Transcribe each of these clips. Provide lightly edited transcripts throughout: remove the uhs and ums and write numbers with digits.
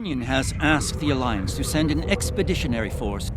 Union has asked the Alliance to send an expeditionary force.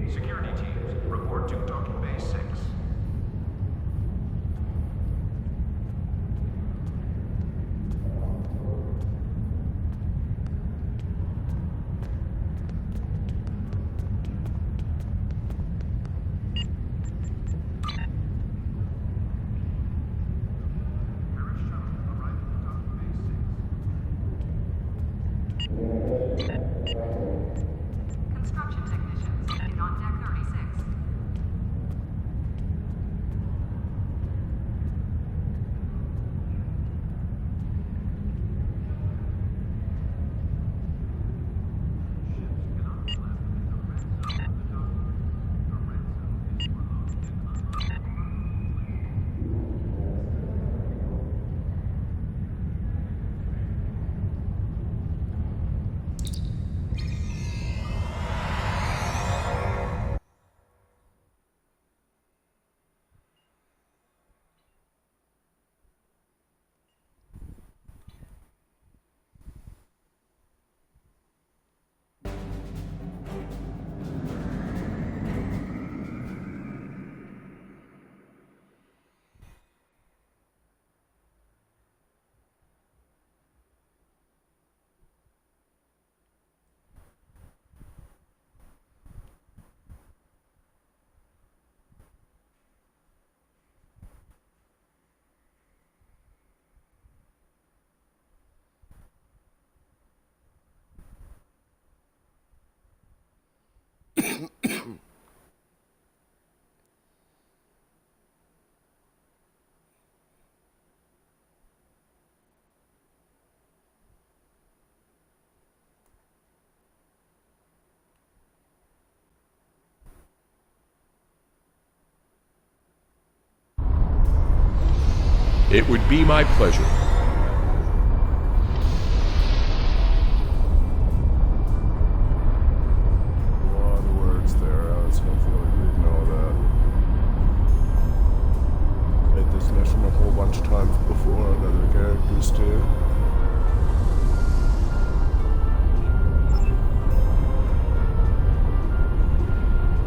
Security teams, report to Docking Bay 6. Construction technicians in on deck 36. It would be my pleasure. A lot of words there, Alex. I feel like you didn't know that. Played this mission a whole bunch of times before, and other characters too.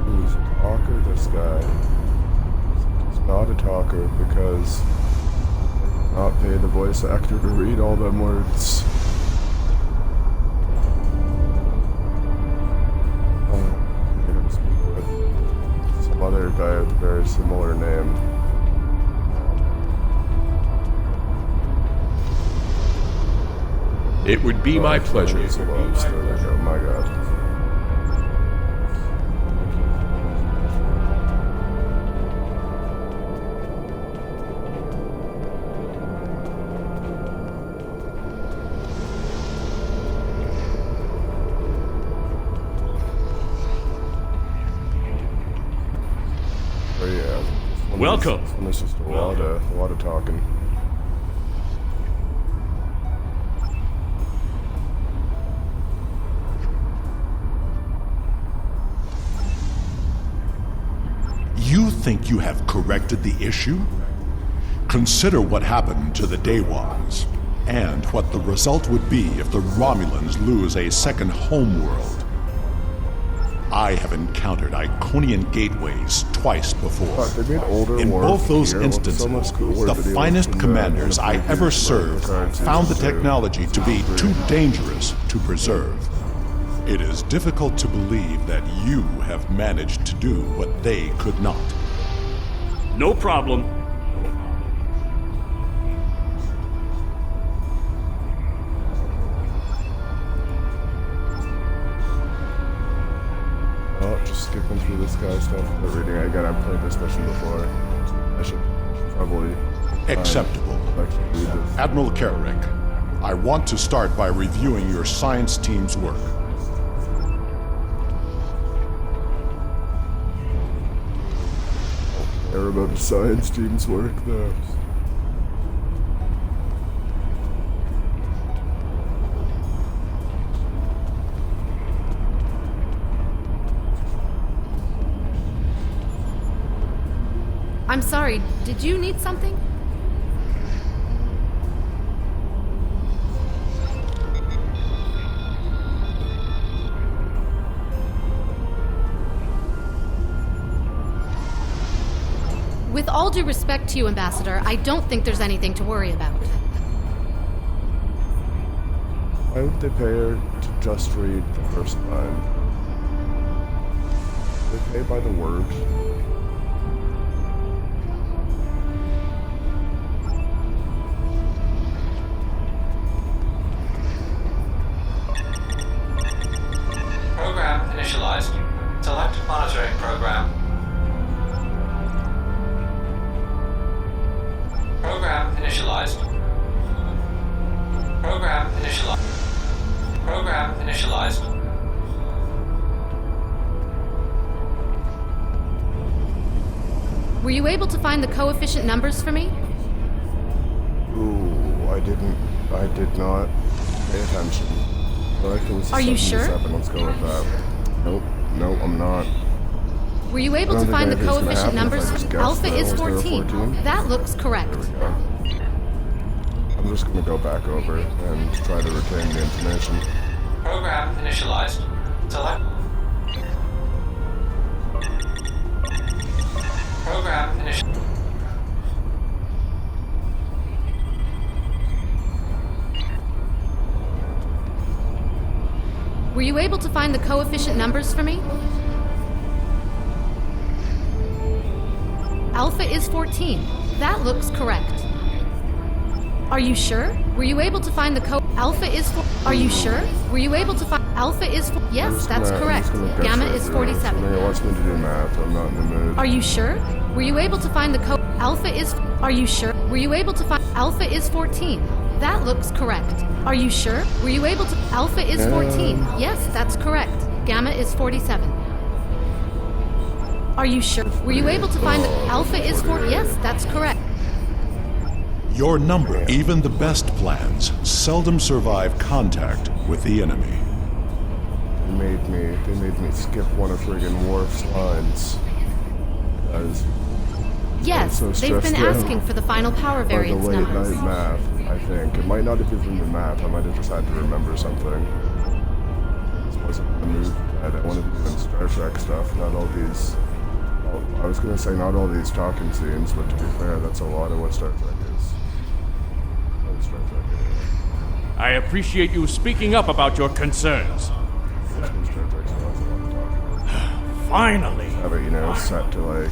He's a talker, this guy. He's not a talker because not pay the voice actor to read all them words. I'm gonna speak with some other guy with a very similar name. It would be my pleasure. Oh my god. Welcome. This is just a lot of talking. You think you have corrected the issue? Consider what happened to the Daewons, and what the result would be if the Romulans lose a second homeworld. I have encountered Iconian gateways twice before. Fuck, they made older In war both those here look so instances, much cooler the videos finest than commanders the I ever previous served cards found the used to. technology to be too dangerous to preserve. It is difficult to believe that you have managed to do what they could not. No problem. Oh, just skipping through this guy's stuff. The reading I got. I've played this mission before. I should probably Acceptable. actually read this. Admiral Carrick, I want to start by reviewing your science team's work. Care about the science team's work, though. I'm sorry, did you need something? With all due respect to you, Ambassador, I don't think there's anything to worry about. Why would they pay her to just read the first line? They pay by the word. Program initialized. Select monitoring program. Program initialized. Program initialized. Program initialized. Were you able to find the coefficient numbers for me? Ooh, I did not pay attention. I like it was Are you 77. sure? Let's go with that. Nope, I'm not. Were you able I to don't find the think anything's gonna coefficient happen if I numbers? just guess Alpha that. is Was there a 14. 14? That looks correct. There we go. I'm just gonna go back over and try to retain the information. Program initialized. Select. Program initialized. Were you able to find the coefficient numbers for me? Alpha is 14. That looks correct. Are you sure? Were you able to find the Alpha is Are you sure? Were you able to find Alpha is Yes, that's correct. Gamma is 47. It wants me to do math. I'm not in the mood. Are you sure? Were you able to find the Alpha is Are you sure? Were you able to find Alpha is 14? That looks correct. Are you sure? Were you able to Alpha is 14. Yes, that's correct. Gamma is 47. Are you sure? Were you able to find the Alpha is 4? Yes, that's correct. Your number, even the best plans, seldom survive contact with the enemy. They made me skip one of friggin' Worf's lines. Guys, Yes, so they've been stressed out asking for the final power by the variance late numbers. night math, I think. It might not have been the math. I might have just had to remember something. This wasn't the mood that I wanted to do in Star Trek stuff. Not all these. Well, I was gonna say not all these talking scenes, but to be fair, that's a lot of what Star Trek is. What Star Trek is. I appreciate you speaking up about your concerns. Star Trek's not a lot of talking. Finally. Have it, you know, set to like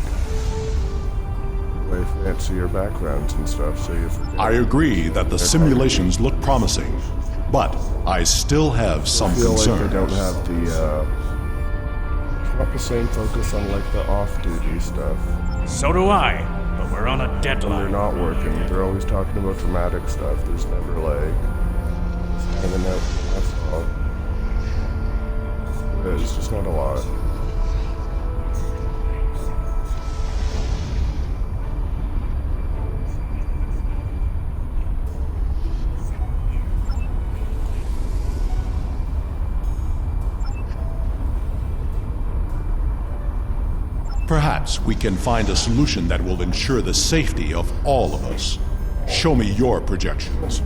way fancier backgrounds and stuff, so you forget. I agree that the simulations look promising, but I still have some I feel like concerns. they don't have not the same focus on like the off-duty stuff. So do I, but we're on a When they're deadline. not working, they're always talking about dramatic stuff. There's never like hanging out. That's all. There's just not a lot. Perhaps we can find a solution that will ensure the safety of all of us. Show me your projections.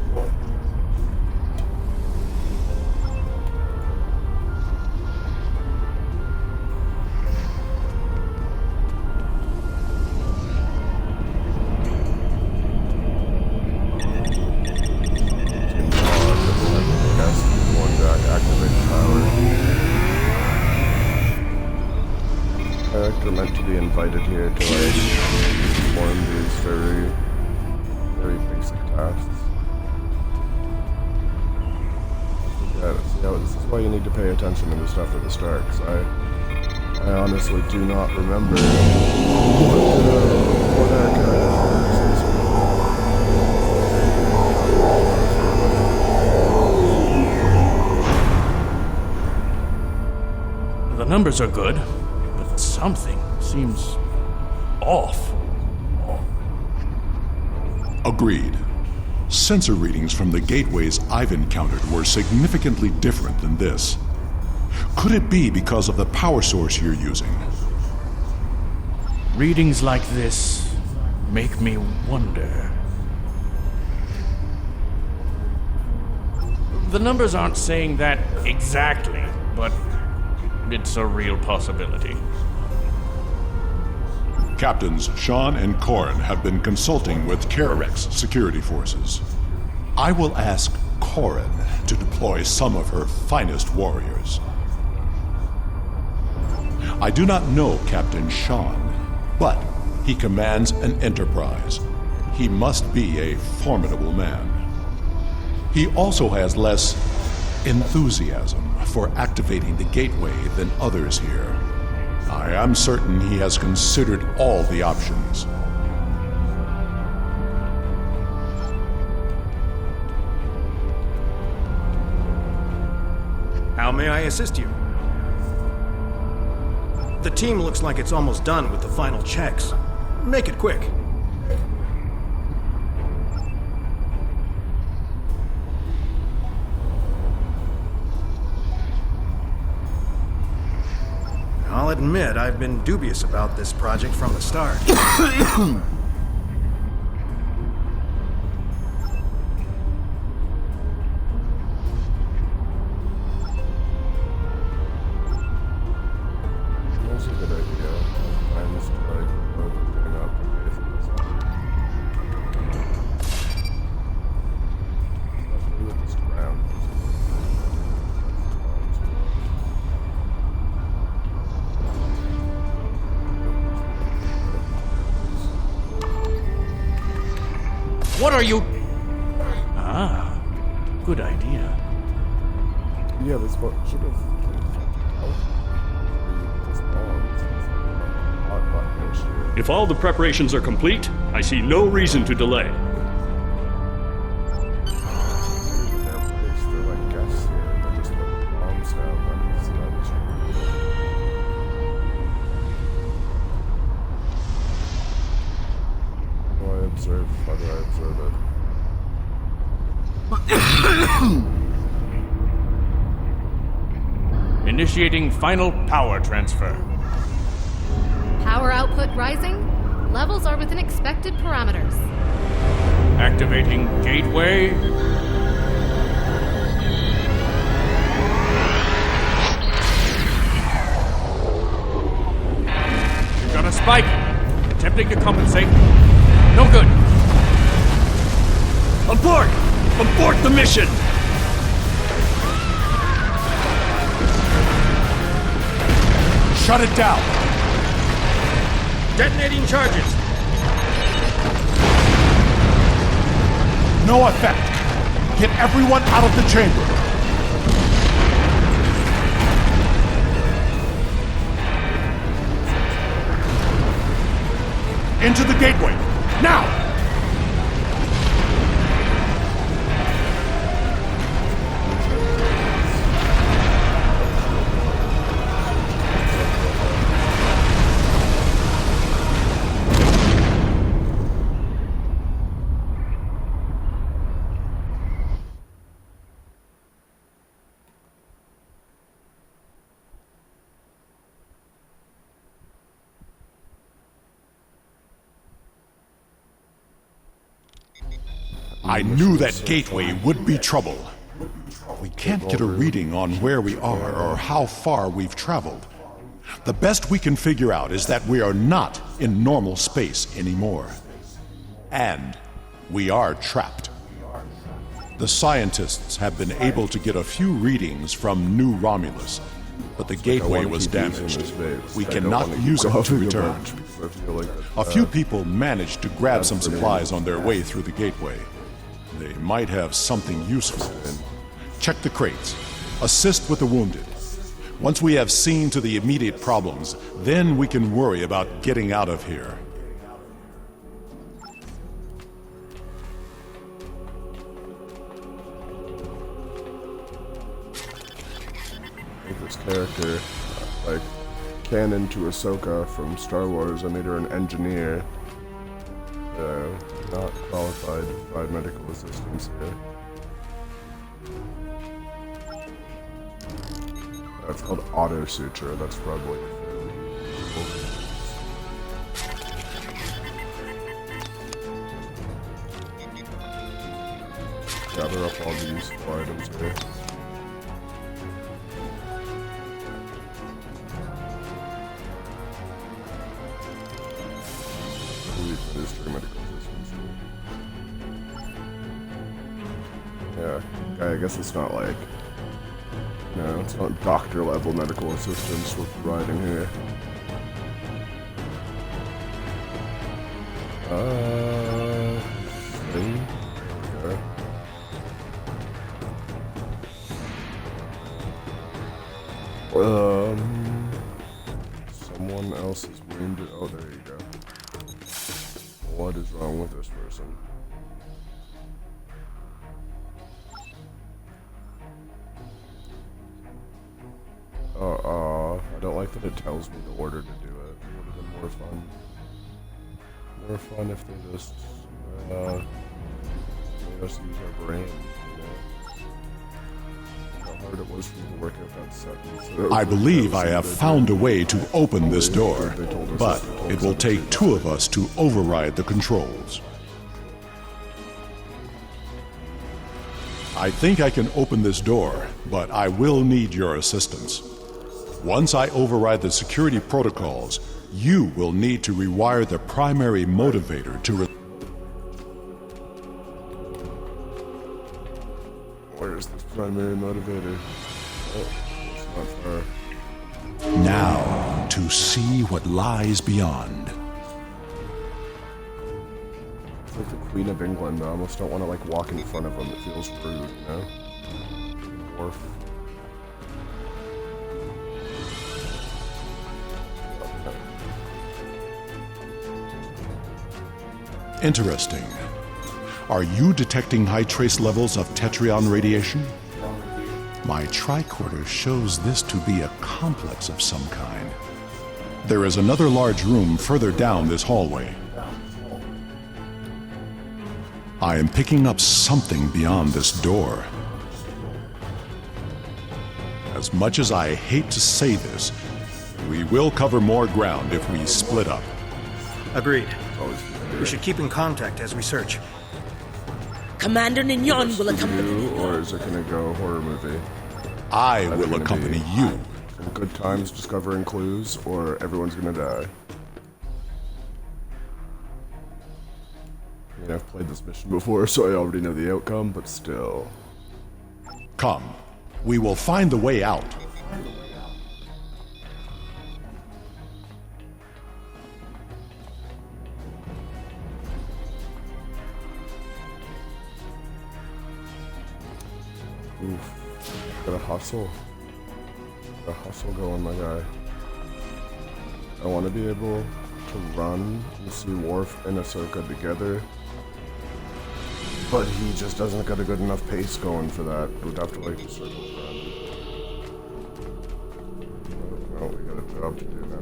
Meant to be invited here to perform these very basic tasks. Yeah, this is why you need to pay attention to the stuff at the start, because I honestly do not remember what our characters are. The numbers are good, but something seems off. Agreed. Sensor readings from the gateways I've encountered were significantly different than this. Could it be because of the power source you're using? Readings like this make me wonder. The numbers aren't saying that exactly, but it's a real possibility. Captains Sean and Corrin have been consulting with Kararek's security forces. I will ask Corrin to deploy some of her finest warriors. I do not know Captain Sean, but he commands an enterprise. He must be a formidable man. He also has less enthusiasm for activating the gateway than others here. I am certain he has considered all the options. How may I assist you? The team looks like it's almost done with the final checks. Make it quick. I'll admit I've been dubious about this project from the start. That's a good idea. I'm just like opening up the base. Especially with this ground. What are you? Ah, good idea. Yeah, this one should have. If all the preparations are complete, I see no reason to delay. How do I observe it? Initiating final power transfer. Power output rising. Levels are within expected parameters. Activating gateway. You've got a spike. Attempting to compensate. No good. Abort! Abort the mission! Shut it down! Detonating charges. No effect! Get everyone out of the chamber! Into the gateway! Now! I knew that gateway would be trouble. We can't get a reading on where we are or how far we've traveled. The best we can figure out is that we are not in normal space anymore. And we are trapped. The scientists have been able to get a few readings from New Romulus, but the gateway was damaged. We cannot use it to return. A few people managed to grab some supplies on their way through the gateway. They might have something useful. Check the crates. Assist with the wounded. Once we have seen to the immediate problems, then we can worry about getting out of here. This character, like, canon to Ahsoka from Star Wars, I made her an engineer. Not qualified to provide medical assistance here. That's called auto suture. That's probably gather up all the useful items here. Medical assistance. Yeah, I guess it's not like, no, it's not doctor level medical assistance we're providing here. Okay. Someone else is wounded. Oh, there you go. What is wrong with this person? I don't like that it tells me the order to do it. It would have been more fun. More fun if they just made us use our brain, you know? How hard it was for me to work out that sentence. I believe I have found a way to open this door, but it will take two of us to override the controls. I think I can open this door, but I will need your assistance. Once I override the security protocols, you will need to rewire the primary motivator to Where's this primary motivator? Oh, it's not far. Now, to see what lies beyond. It's like the Queen of England. I almost don't want to like walk in front of them. It feels rude, you know? Dwarf. Interesting. Are you detecting high trace levels of Tetrion radiation? My tricorder shows this to be a complex of some kind. There is another large room further down this hallway. I am picking up something beyond this door. As much as I hate to say this, we will cover more ground if we split up. Agreed. We should keep in contact as we search. Commander Nignon will accompany you, or is it gonna go horror movie? I will accompany you. Good times discovering clues, or everyone's gonna die. I mean, I've played this mission before, so I already know the outcome, but still. Come, we will find the way out. Oof. Gotta hustle. Gotta hustle going, my guy. I want to be able to run and see Worf and Ahsoka together. But he just doesn't got a good enough pace going for that. We'd have to like circle around. Oh, we got a job to do now.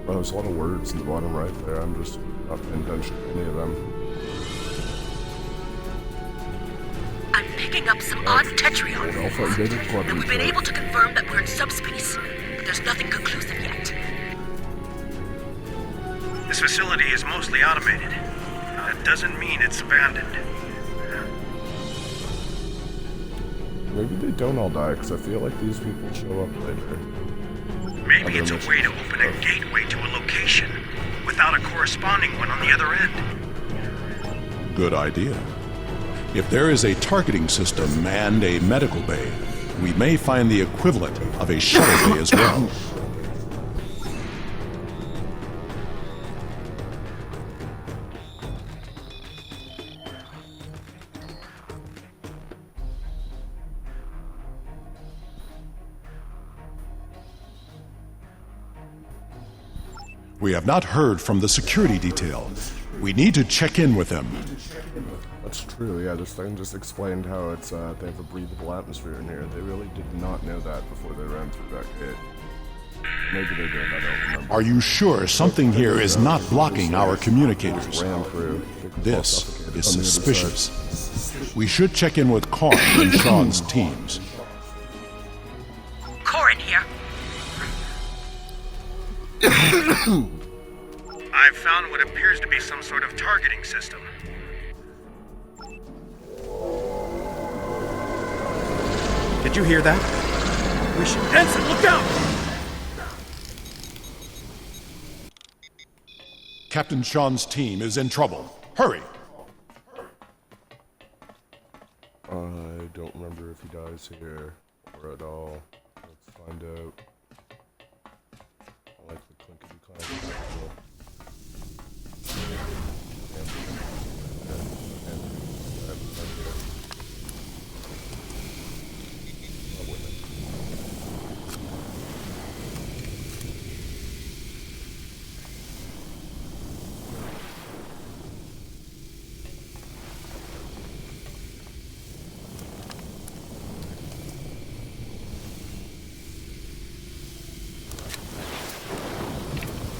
Oh, there's a lot of words in the bottom right there. I'm just not paying attention to any of them. I'm picking up some odd tetrion. Alpha and Beta And quadrant. we've been able to confirm that we're in subspace, but there's nothing conclusive yet. This facility is mostly automated. That doesn't mean it's abandoned. Maybe they don't all die, because I feel like these people show up later. Maybe it's a way to open a gateway to a location without a corresponding one on the other end. Good idea. If there is a targeting system and a medical bay, we may find the equivalent of a shuttle bay as well. We have not heard from the security detail. We need to check in with them. That's true, yeah, this thing just explained how it's, they have a breathable atmosphere in here. They really did not know that before they ran through that gate. Maybe they did, I don't remember. Are you sure something here is not blocking our communicators? Ran through. This is suspicious. We should check in with Karn and Sean's teams. Corin here. I've found what appears to be some sort of targeting system. Did you hear that? We should... Ensign, look out! Captain Sean's team is in trouble. Hurry! I don't remember if he dies here or at all. Let's find out. I like the clinkety clank.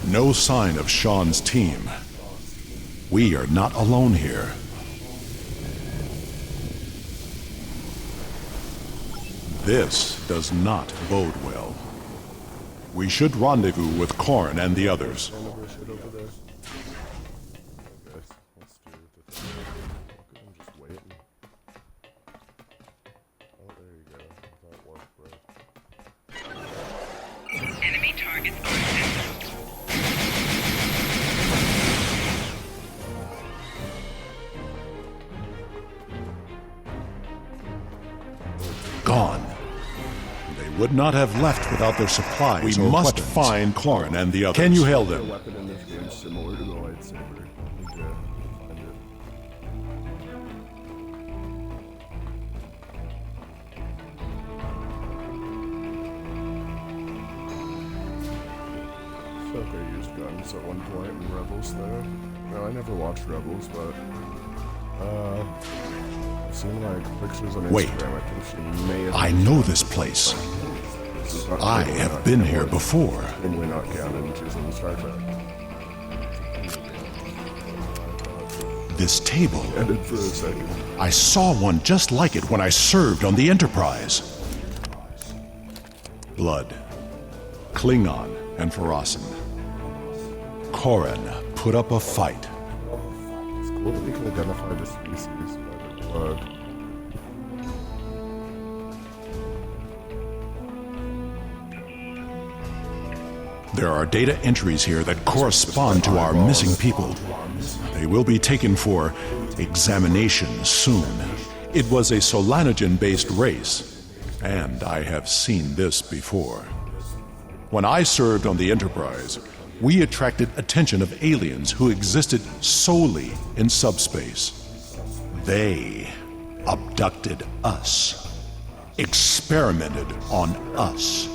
No sign of Sean's team. We are not alone here. This does not bode well. We should rendezvous with Karn and the others. Shit over there. Okay, let's do the thing. I'm just waiting. Oh, there you go. That worked, bro. Enemy targets are active. Gone. They would not have left without their supplies. We must find Karn and the others. Can you hail The them? weapon in this game is similar to the lightsaber. Need to find it. I feel like I used guns at one point in Rebels there. No, I never watched Rebels, but I've seen like pictures on Instagram. Wait. I think she may have I know this place. I have been here before. Probably not canon, she's in Star Trek. This table. Ended for a second. I saw one just like it when I served on the Enterprise. Blood. Klingon and Pharosan. Koran put up a fight. It's cool that we can identify the species by their blood. There are data entries here that correspond to our missing people. They will be taken for examination soon. It was a Solanogen-based race, and I have seen this before. When I served on the Enterprise, we attracted attention of aliens who existed solely in subspace. They abducted us, experimented on us.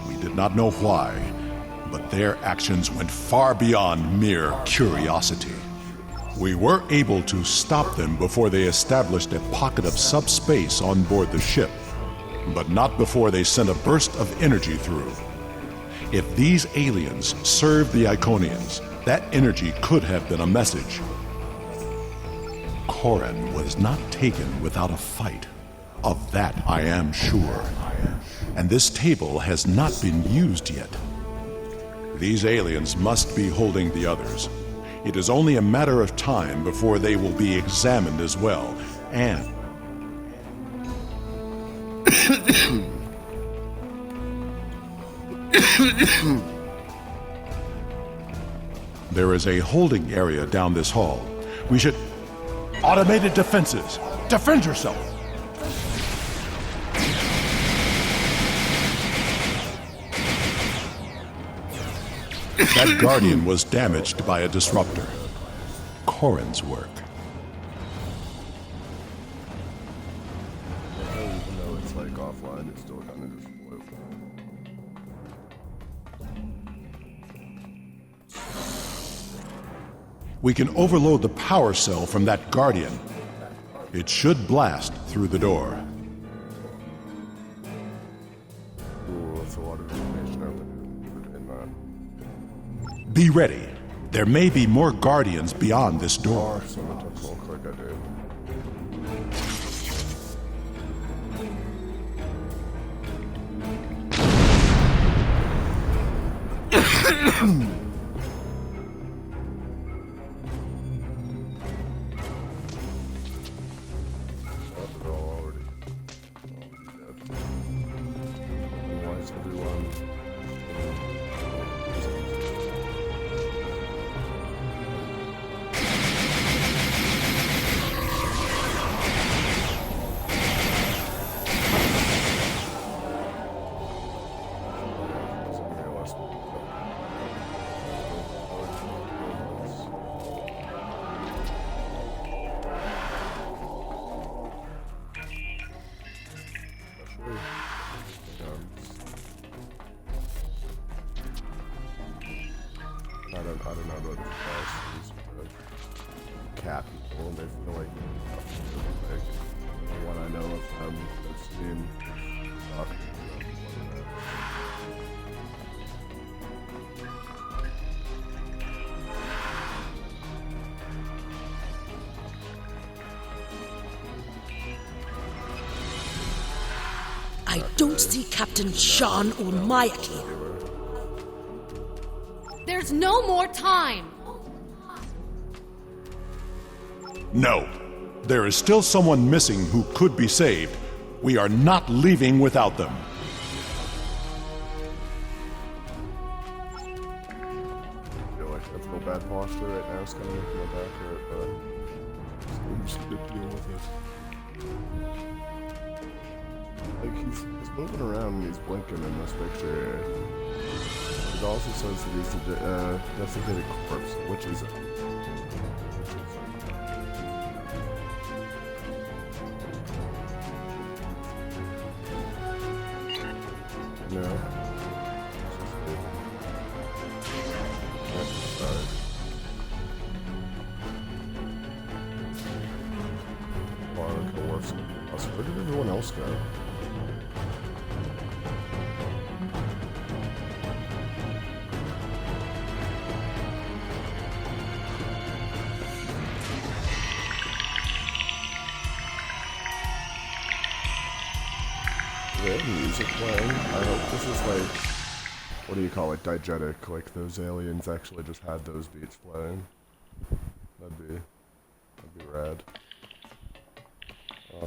We did not know why, but their actions went far beyond mere curiosity. We were able to stop them before they established a pocket of subspace on board the ship, but not before they sent a burst of energy through. If these aliens served the Iconians, that energy could have been a message. Corrin was not taken without a fight. Of that I am sure. And this table has not been used yet. These aliens must be holding the others. It is only a matter of time before they will be examined as well, and... There is a holding area down this hall. We should... Automated defenses! Defend yourself! That Guardian was damaged by a disruptor. Corrin's work. Even though it's like offline, it's still kind of just float. We can overload the power cell from that Guardian. It should blast through the door. Ooh, that's a lot of information out there in that. Be ready. There may be more Guardians beyond this door. So it took so quick I did. They're all already dead. Why is everyone... I don't know about these guys. These are cat people, and they feel like they're big. From what I know of them, I've seen talk to them. I don't see Captain Sean or Maya here. There's no more time! No. There is still someone missing who could be saved. We are not leaving without them. I feel like I feel bad posture right now. It's kind of making my back hurt, but I'm just gonna deal with it. Like, he's moving around and he's blinking in this picture here. It also says that he's a desiccated corpse, which is it? No. Where did everyone else go? Music playing. I hope this is like, what do you call it, diegetic, like those aliens actually just had those beats playing. That'd be rad.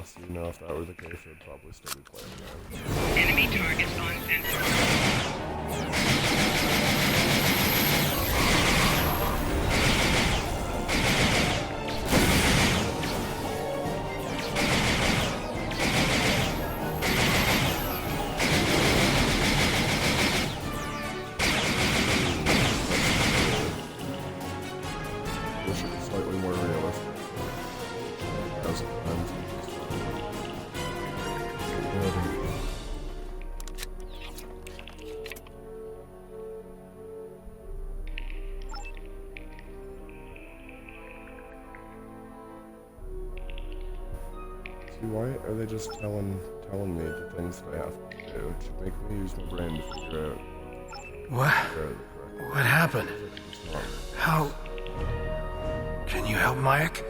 So you know, if that were the case, I'd probably still be playing that. Enemy targets on sensor. Why are they just telling me the things that I have to do? It should make me use my brain to figure out What happened? How... Can you help Mayak?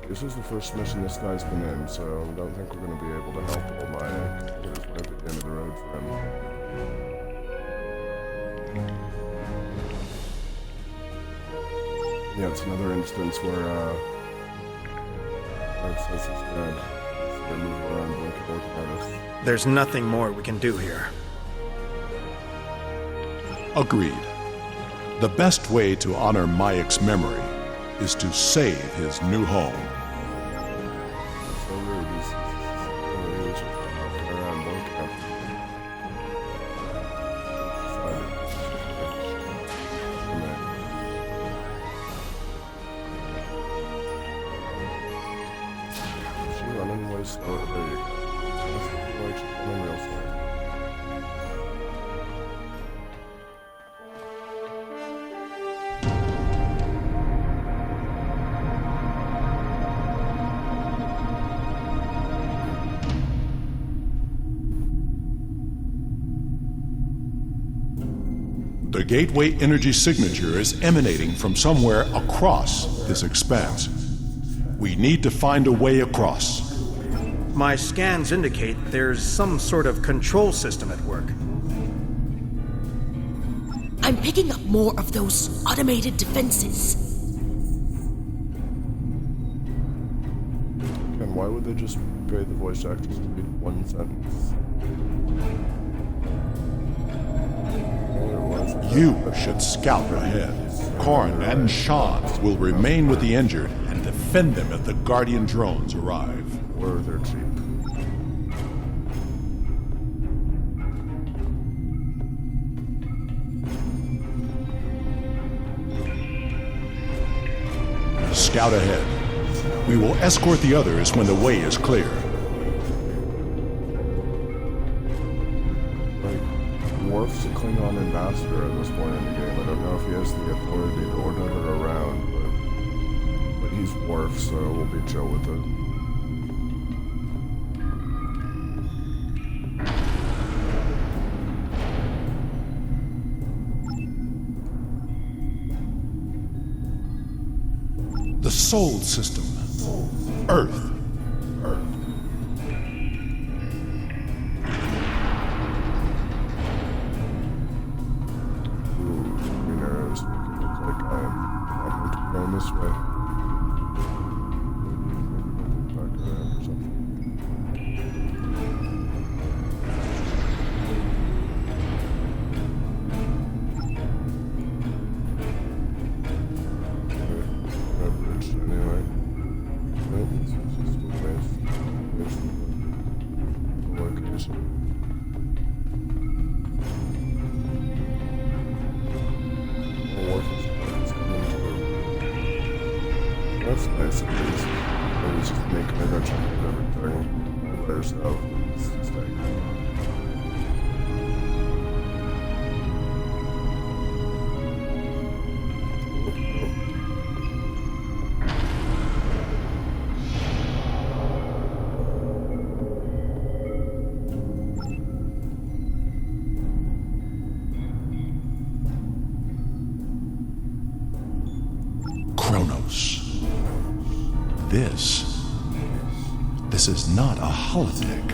This is the first mission this guy's been in, so I don't think we're going to be able to help old Mayak. It was right at the end of the road for him. Yeah, it's another instance where, it says he's dead. So they move around, looking at us. There's nothing more we can do here. Agreed. The best way to honor Mayak's memory is to save his new home. So rude. He's just walking around, looking at us. She's running way slow. There you go. Like she's running real slow. The gateway energy signature is emanating from somewhere across this expanse. We need to find a way across. My scans indicate there's some sort of control system at work. I'm picking up more of those automated defenses. And why would they just pay the voice actors to read one sentence? You should scout ahead. Korn and Sean will remain with the injured and defend them if the Guardian drones arrive. Or they're cheap. Scout ahead. We will escort the others when the way is clear. Worf's a Klingon ambassador at this point in the game. I don't know if he has the authority to order her around, but he's Worf, so we'll be chill with it. The Sol system. Earth. Going this way. Back around or something. No bridge anyway. Nope, it's just a waste of the location. That's nice at least. I was just making a bunch of everything by herself. It's like, Kronos. This is not a holodeck.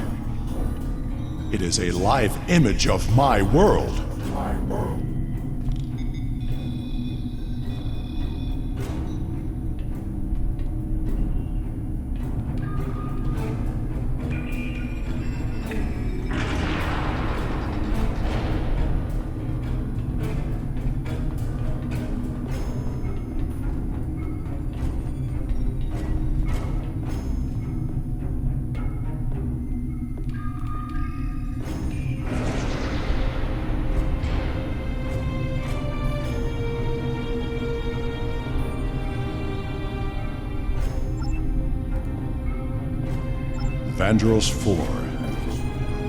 It is a live image of my world. Vandros 4.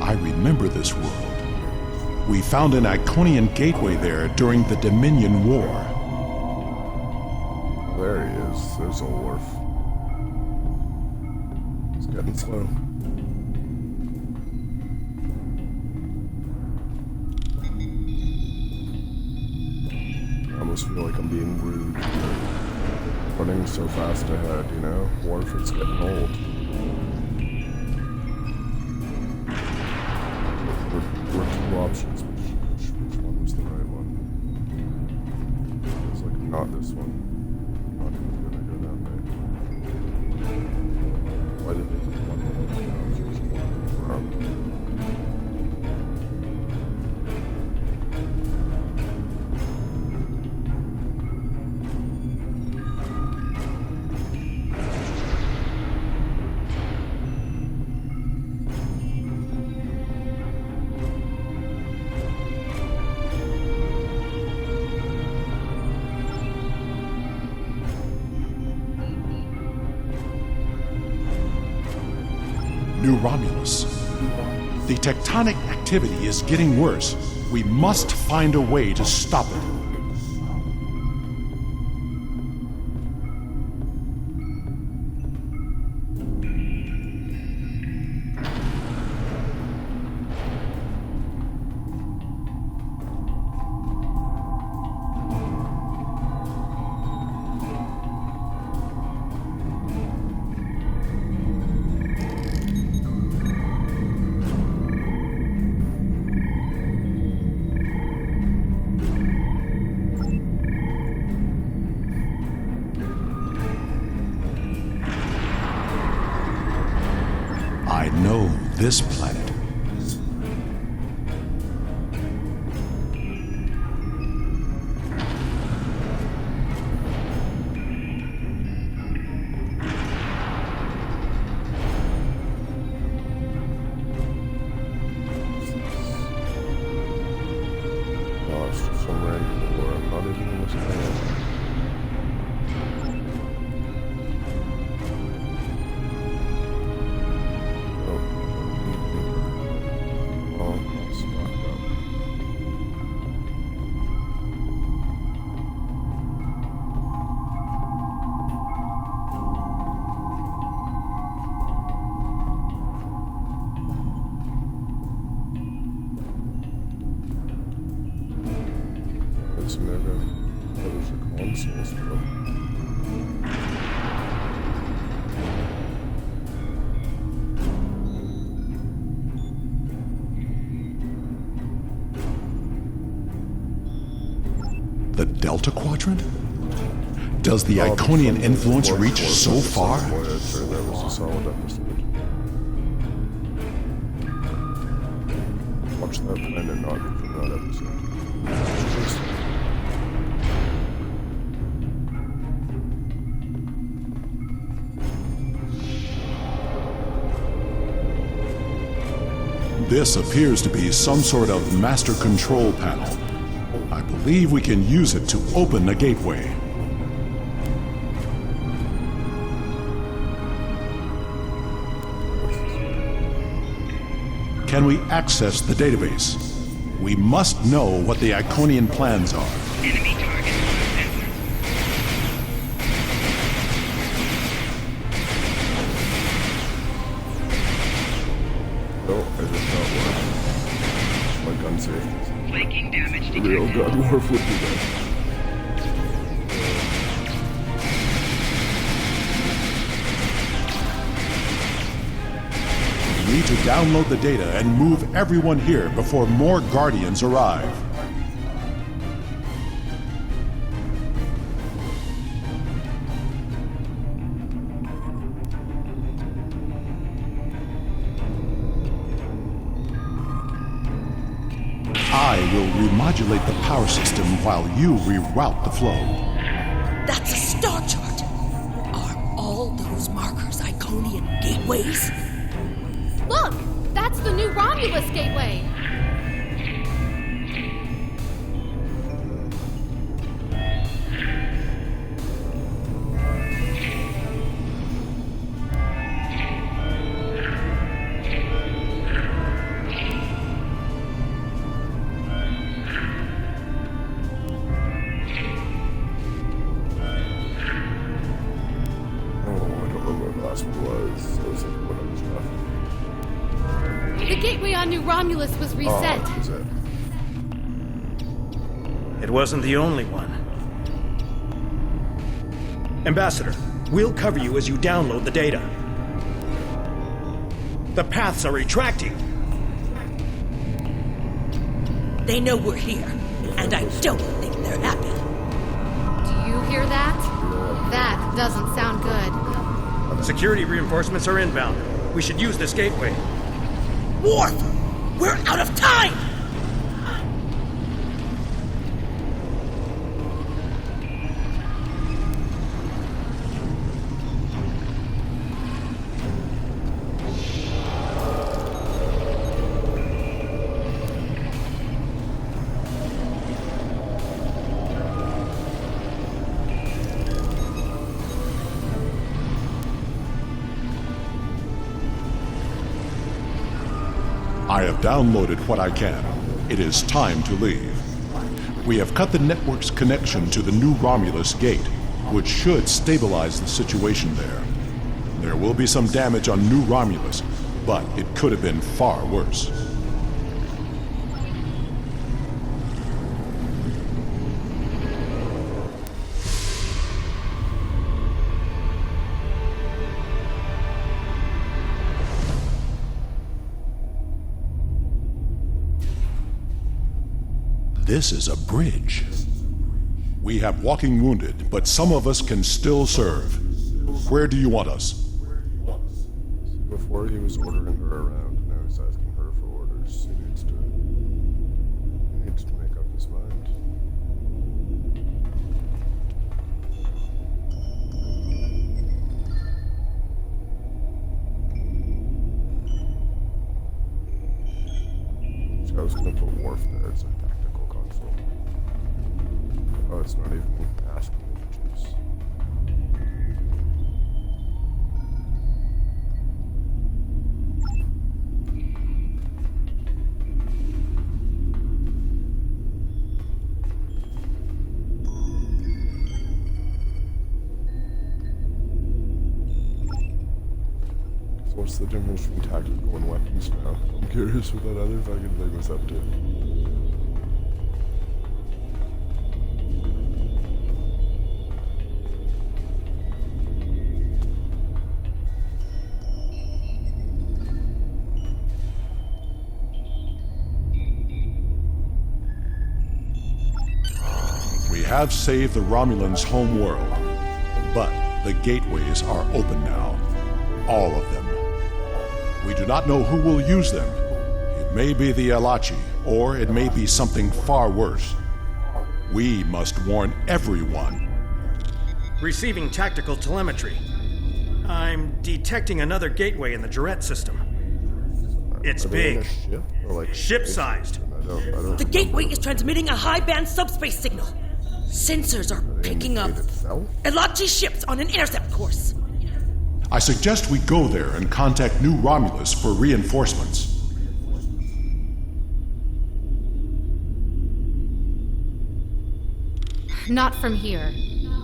I remember this world. We found an Iconian gateway there during the Dominion War. There he is. There's a Worf. getting slow. I almost feel like I'm being rude. Running so fast ahead, you know? What if it's getting old? There were two options. Which one was the right one? It's like not this one. Not even gonna go that way. Why did they put one around? New Romulus. The tectonic activity is getting worse. We must find a way to stop it. I know this planet. Oh, it's just some random war. I'm not even in this planet. There's a consoles, bro. The Delta Quadrant? Does the Iconian influence reach so far? There was a solid episode. Watch that planet not get from that episode. This appears to be some sort of master control panel. I believe we can use it to open the gateway. Can we access the database? We must know what the Iconian plans are. Enemy target on sensor. No, it did not work. My gun safety. Flaking damage detected. Real gun warp would be dead. We need to download the data and move everyone here before more Guardians arrive. I will remodulate the power system while you reroute the flow. That's a star chart. Are all those markers Iconian gateways? Look! That's the new Romulus gateway! Oh, I don't remember what the last one was. I was thinking what I was The gateway on New Romulus was reset. Oh, is it? It wasn't the only one. Ambassador, we'll cover you as you download the data. The paths are retracting. They know we're here, and I don't think they're happy. Do you hear that? That doesn't sound good. Security reinforcements are inbound. We should use this gateway. Worf! We're out of time! I have downloaded what I can. It is time to leave. We have cut the network's connection to the New Romulus gate, which should stabilize the situation there. There will be some damage on New Romulus, but it could have been far worse. This is a bridge. We have walking wounded, but some of us can still serve. Where do you want us? Before he was ordering her around, now he's asking her for orders. He needs to make up his mind. I was gonna put Worf there as a tactical console. Oh, it's not even asking me to choose. So what's the difference between tactical and weapons now? I'm curious what that other fucking thing was up to. We have saved the Romulans' home world, but the gateways are open now. All of them. We do not know who will use them. It may be the Alachi, or it may be something far worse. We must warn everyone. Receiving tactical telemetry. I'm detecting another gateway in the Jarrett system. It's Are they in big. a ship? Or like Ship-sized. I don't The gateway is transmitting a high-band subspace signal. Sensors are picking up itself? Elachi ships on an intercept course. I suggest we go there and contact New Romulus for reinforcements. Not from here.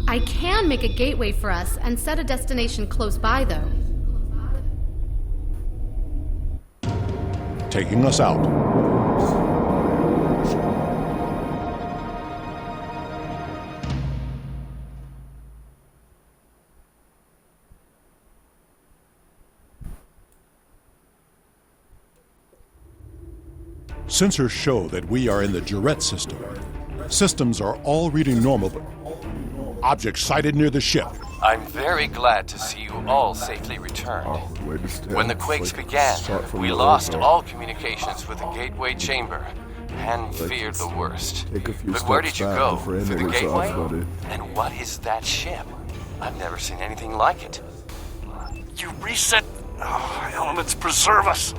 I can make a gateway for us and set a destination close by, though. Taking us out. Sensors show that we are in the Jarrett system. Systems are all reading normal, but objects sighted near the ship. I'm very glad to see you all safely returned. Way to stand. When the quakes Like a began, shot from we the lost road. all communications with the gateway chamber and feared the worst. Take a few But where steps did you back go? before For the ending this gateway? off, buddy. And what is that ship? I've never seen anything like it. You reset. Elements preserve us.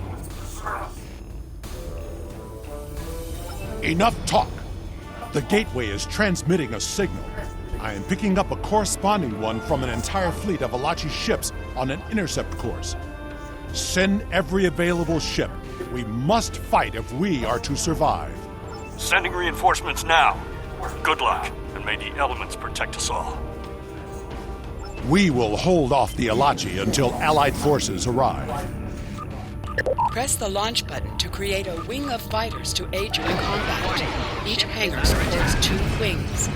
Enough talk! The gateway is transmitting a signal. I am picking up a corresponding one from an entire fleet of Alachi ships on an intercept course. Send every available ship. We must fight if we are to survive. Sending reinforcements now. Good luck, and may the elements protect us all. We will hold off the Alachi until Allied forces arrive. Press the launch button to create a wing of fighters to aid you in combat. Each hangar supports 2 wings.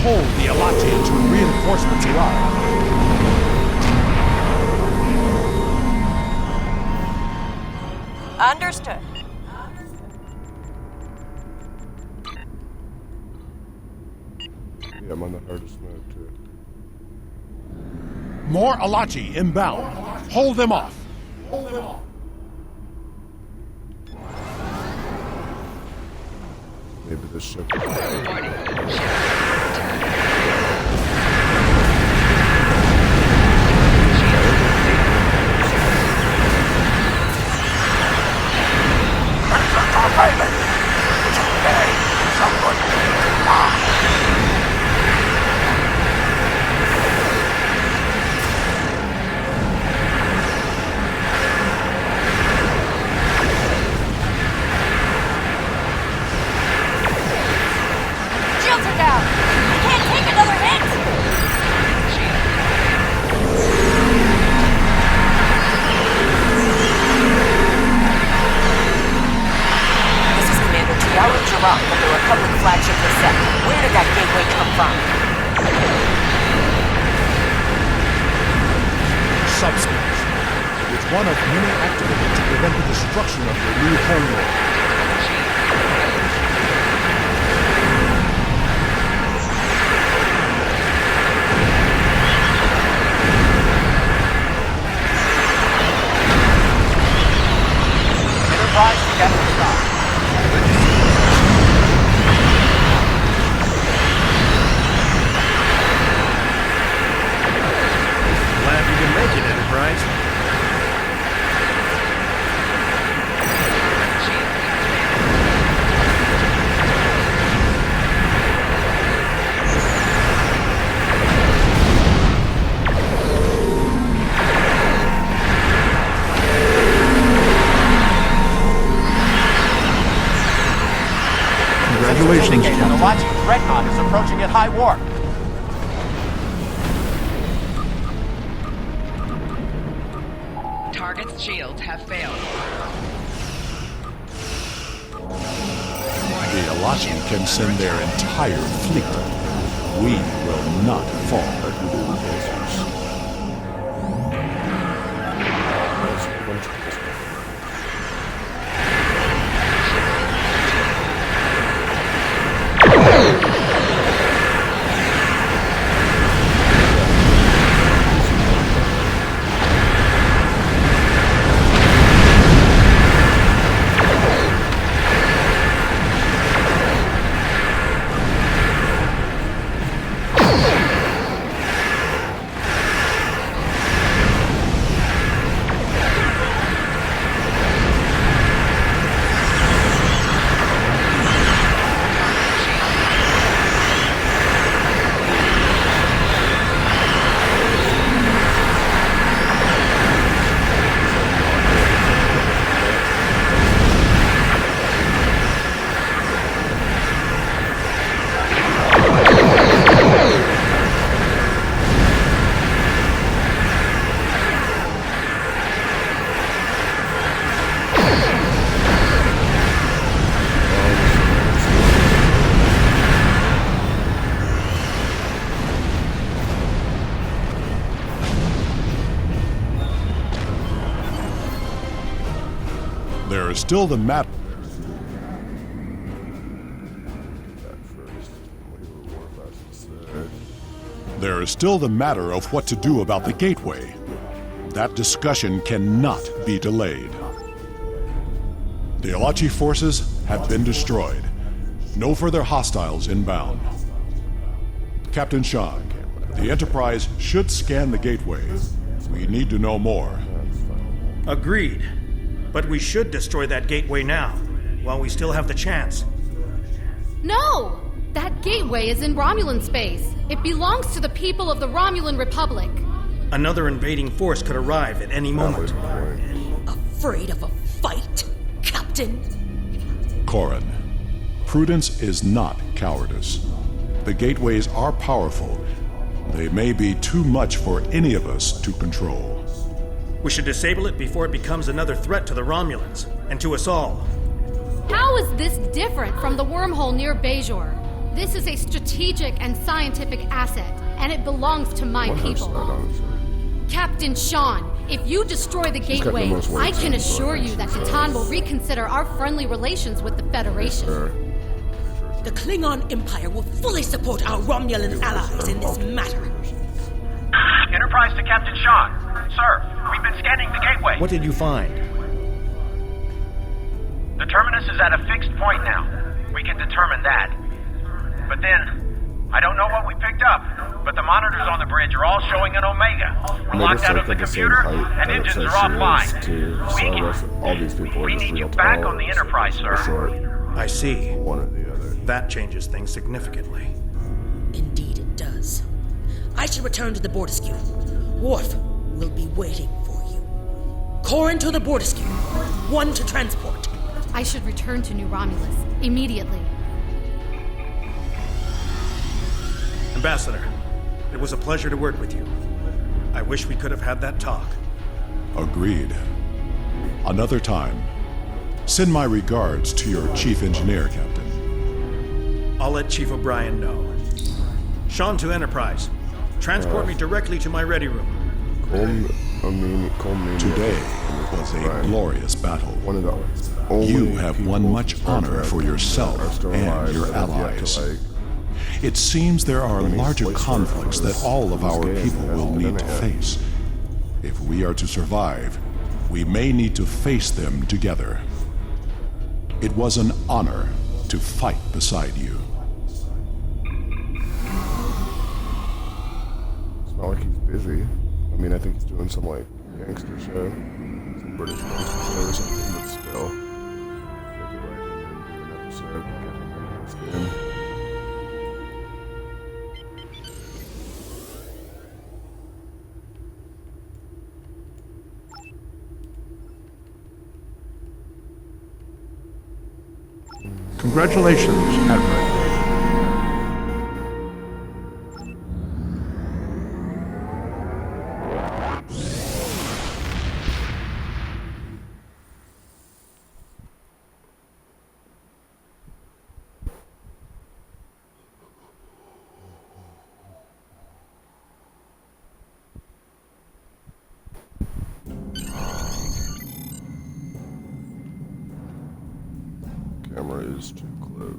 Hold the Alati until reinforcements arrive. Understood. Yeah, I'm on the hardest mode too. More Alati inbound. Hold them off. Maybe this ship. Shields are down! I can't take another hit! This is Commander Tiaru Jirok from the Republic flagship Reset. Where did that gateway come from? Subspace. It's one of many activated to prevent the destruction of your new homeworld. Enterprise together stop. Glad you can make it, Enterprise. Congratulations, Captain. The Lachi Dreadnought is approaching at high warp. Target's shields have failed. The Alati can send their entire fleet. We will not fall. is still the matter. There is still the matter of what to do about the gateway. That discussion cannot be delayed. The Alachi forces have been destroyed. No further hostiles inbound. Captain Sean, the Enterprise should scan the gateway. We need to know more. Agreed. But we should destroy that gateway now, while we still have the chance. No! That gateway is in Romulan space. It belongs to the people of the Romulan Republic. Another invading force could arrive at any moment. Afraid of a fight, Captain? Corrin, prudence is not cowardice. The gateways are powerful. They may be too much for any of us to control. We should disable it before it becomes another threat to the Romulans, and to us all. How is this different from the wormhole near Bajor? This is a strategic and scientific asset, and it belongs to my people. Captain Sean, if you destroy the gateway, I can assure you that Titan will reconsider our friendly relations with the Federation. The Klingon Empire will fully support our Romulan allies in this matter. Enterprise to Captain Sean. Sir, we've been scanning the gateway. What did you find? The terminus is at a fixed point now. We can determine that. But then, I don't know what we picked up, but the monitors on the bridge are all showing an Omega. We're locked out of the computer, and engines are offline. We need you back on the Enterprise, sir. I see. One or the other. That changes things significantly. Indeed it does. I should return to the Bortescue. Worf will be waiting for you. Corrin to the Bortescue. One to transport. I should return to New Romulus immediately. Ambassador, it was a pleasure to work with you. I wish we could have had that talk. Agreed. Another time. Send my regards to your chief engineer, Captain. I'll let Chief O'Brien know. Sean to Enterprise. Transport me directly to my ready room. Today was a glorious battle. You have won much honor for yourself and your allies. It seems there are larger conflicts that all of our people will need to face. If we are to survive, we may need to face them together. It was an honor to fight beside you. It's not like he's busy. I mean, I think he's doing some, like, gangster show. Some British gangster show or something, but still. They could write him and do an episode, get him in his skin. Congratulations, Admiral. Camera is too close.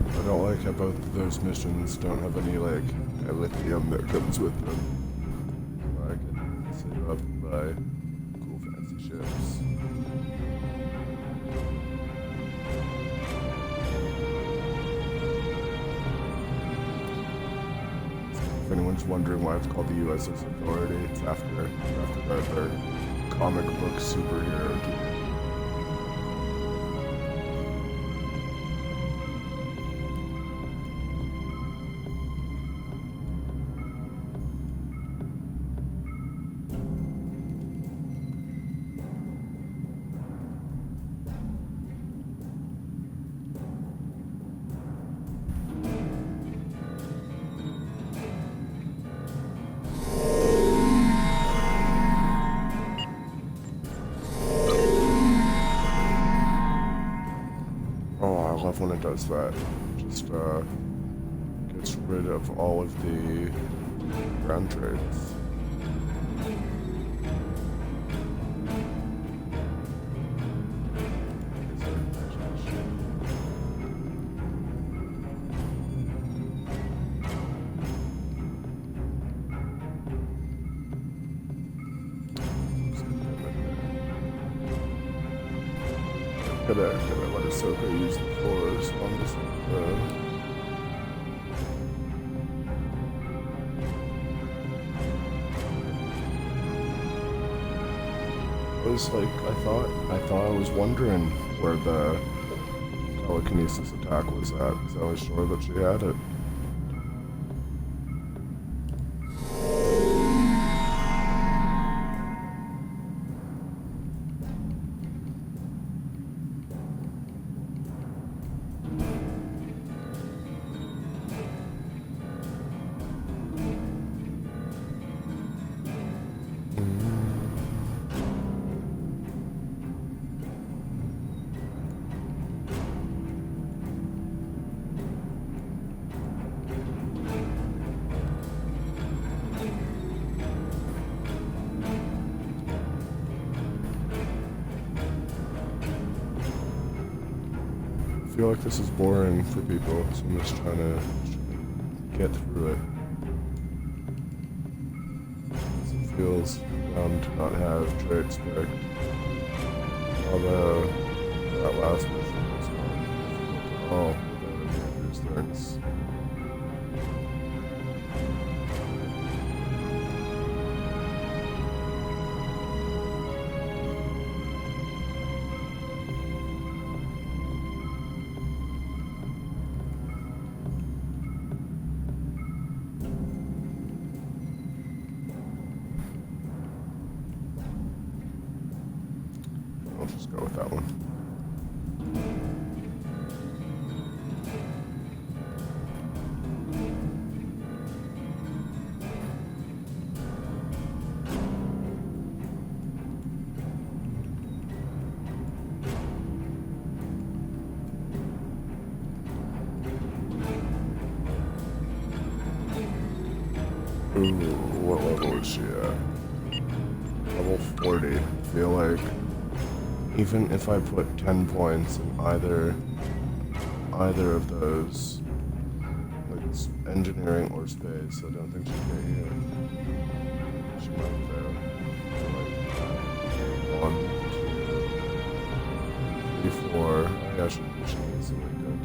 I don't like how both of those missions don't have any, like, lithium that comes with them. I can save up and buy cool fancy ships. If anyone's wondering why it's called the USS Authority, it's after their comic book superhero gear. does that. Just gets rid of all of the ground trades. Gotta let Ahsoka use the Force on this. It was like I thought I was wondering where the telekinesis attack was at, because I was sure that she had it. I feel like this is boring for people, so I'm just trying to get through it. It feels dumb to not have traits picked. Although that last mission was not difficult at all without any of these things. I'll just go with that one. Ooh, what level is she at? Level 40. I feel like even if I put 10 points in either of those, like engineering or space, I don't think she'd get here. She might fail. Like 1, 2, 3, 4. Yeah, she easily good.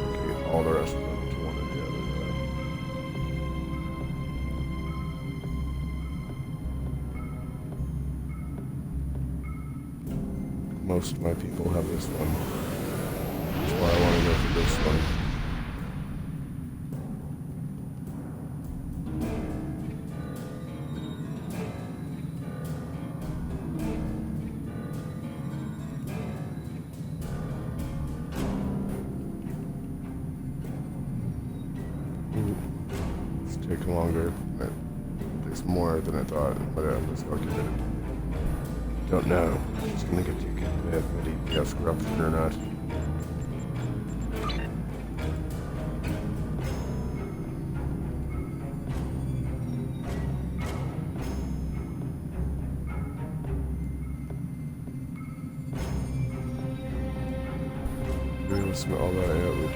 Dedicate all the rest of them to one or the other. Most of my people have this one. That's why I want to go for this one. Ooh, it's taking longer. It takes more than I thought, but I'm just lucky that it don't know. She's gonna get you with EPS corruption or not. We don't smell all that yet. We do.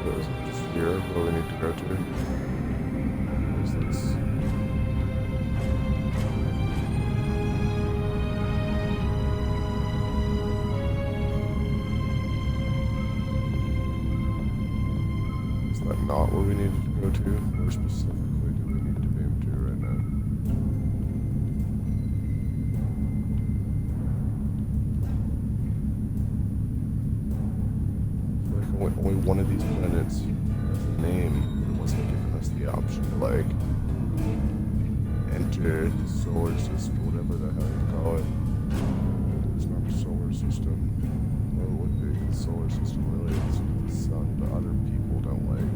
So is it just here where we need to go to? Is this? Not where we needed to go to? Where specifically do we need to beam to right now? I feel like only one of these planets has a name, but it wasn't giving us the option to like enter the solar system, whatever the hell you call it. It's not the solar system. Well, it would be. The solar system relates to the sun, but other people don't like.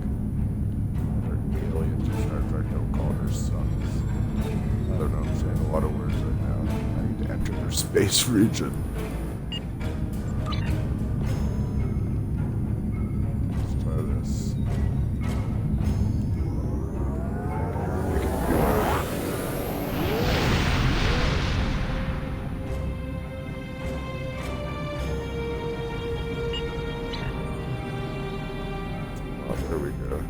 Aliens in Star Trek don't call her sons. space region. Let's try this. Oh, there we go.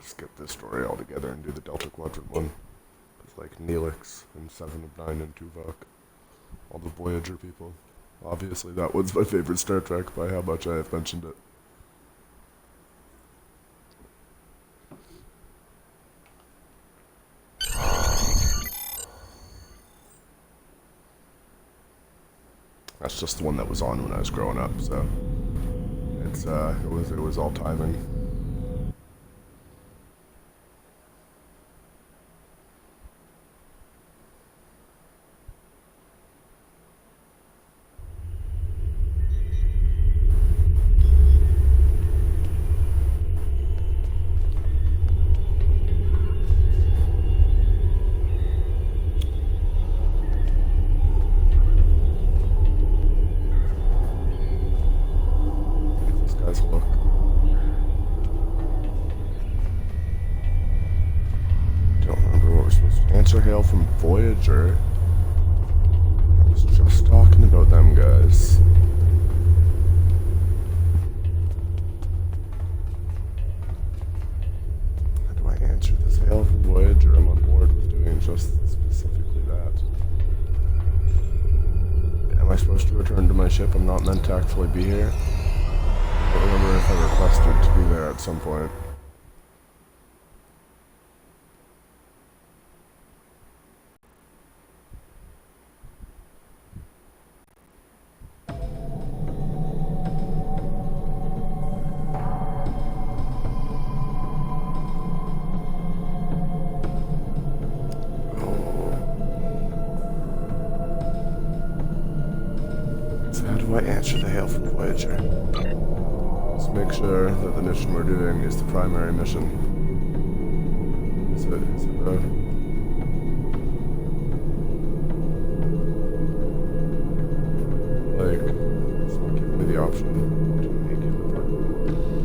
Skip this story altogether and do the Delta Quadrant one. It's like Neelix and 7 of 9 and Tuvok. All the Voyager people. Obviously that one's my favorite Star Trek by how much I have mentioned it. That's just the one that was on when I was growing up, so it's it was all timing. Look. Don't remember what we're supposed to answer. Hail from Voyager. I was just talking about them guys. How do I answer this hail from Voyager? I'm on board with doing just specifically that. Am I supposed to return to my ship? I'm not meant to actually be here. I don't remember if I requested to be there at some point. So how do I answer the hail from Voyager? Let's make sure that the mission we're doing is the primary mission. Is it the... Like, it's not giving me the option to make it.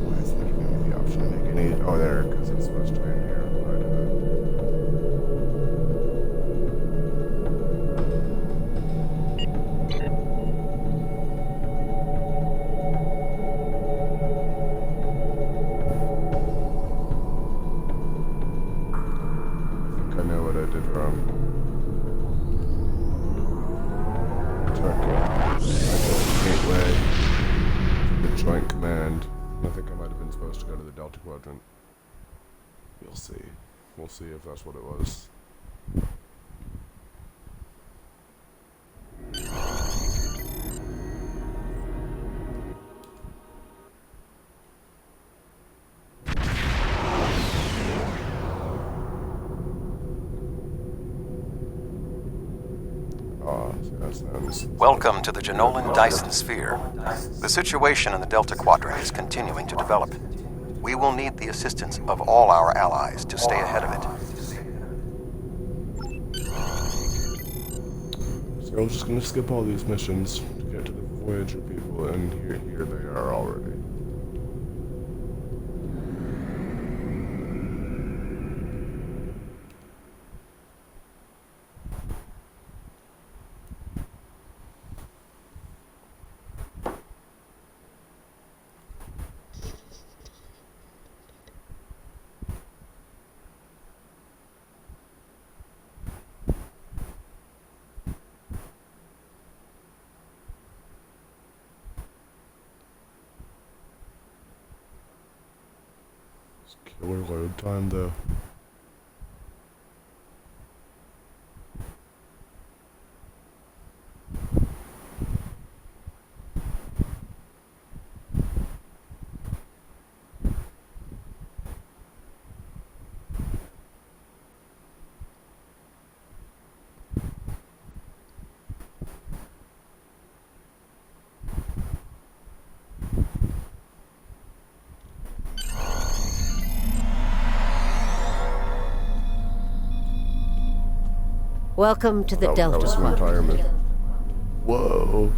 Why is it not giving me the option to make any... Oh, there, because it's supposed to be in here. Joint command. I think I might have been supposed to go to the Delta Quadrant. We'll see. We'll see if that's what it was. Welcome to the Janolan Dyson Sphere. The situation in the Delta Quadrant is continuing to develop. We will need the assistance of all our allies to stay ahead of it. So I'm just going to skip all these missions to get to the Voyager people, and here they are already. Killer load time though. Welcome to the that Delta was Quadrant. retirement. Whoa.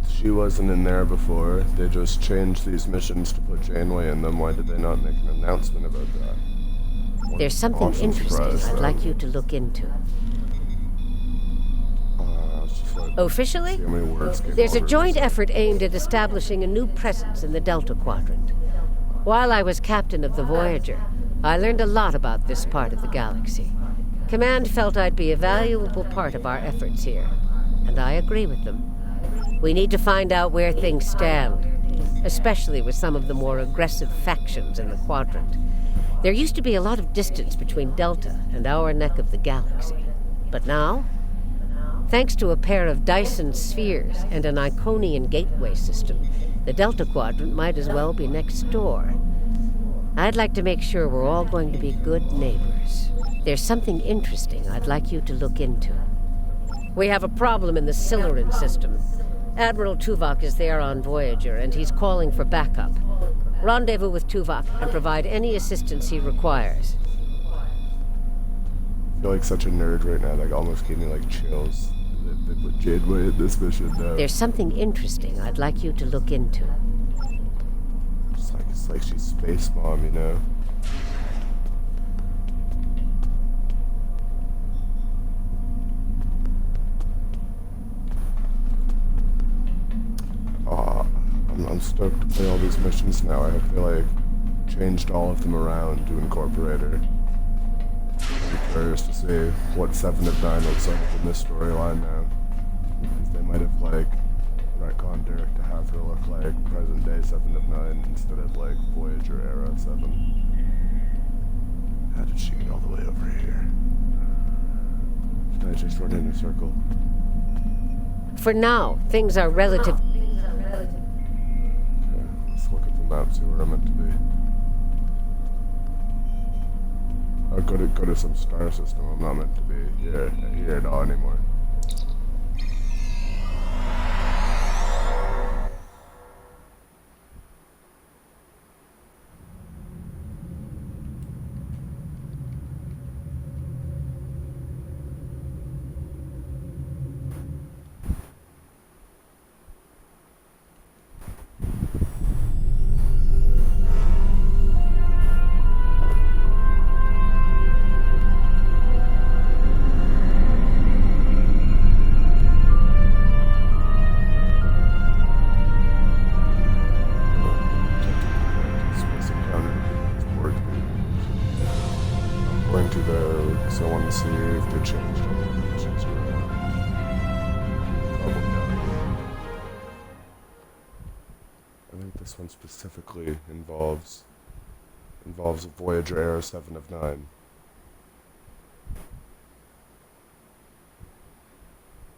She wasn't in there before. They just changed these missions to put Janeway in them. Why did they not make an announcement about that? There's something Awesome interesting surprise, I'd though. like you to look into. It's just like, Officially, see how many words came there's a over joint this. effort aimed at establishing a new presence in the Delta Quadrant. While I was captain of the Voyager, I learned a lot about this part of the galaxy. Command felt I'd be a valuable part of our efforts here, and I agree with them. We need to find out where things stand, especially with some of the more aggressive factions in the quadrant. There used to be a lot of distance between Delta and our neck of the galaxy. But now, thanks to a pair of Dyson spheres and an Iconian gateway system, the Delta Quadrant might as well be next door. I'd like to make sure we're all going to be good neighbors. There's something interesting I'd like you to look into. We have a problem in the Siluran system. Admiral Tuvok is there on Voyager, and he's calling for backup. Rendezvous with Tuvok and provide any assistance he requires. I feel like such a nerd right now. Like, almost gave me like chills. They put Janeway in this mission now. There's something interesting I'd like you to look into. It's like she's Space Mom, you know? I'm stoked to play all these missions now. I hope they, like, changed all of them around to incorporate her. I'm curious to see what 7 of 9 looks like in this storyline now. Because they might have, like, retconned her to have her look like present day 7 of 9 instead of, like, Voyager era 7. How did she get all the way over here? Did I just run in a circle? For now, things are relative. Let's look at the map, see where I'm meant to be. I'll go to some star system. I'm not meant to be here at all anymore. This one specifically involves a Voyager era 7 of 9.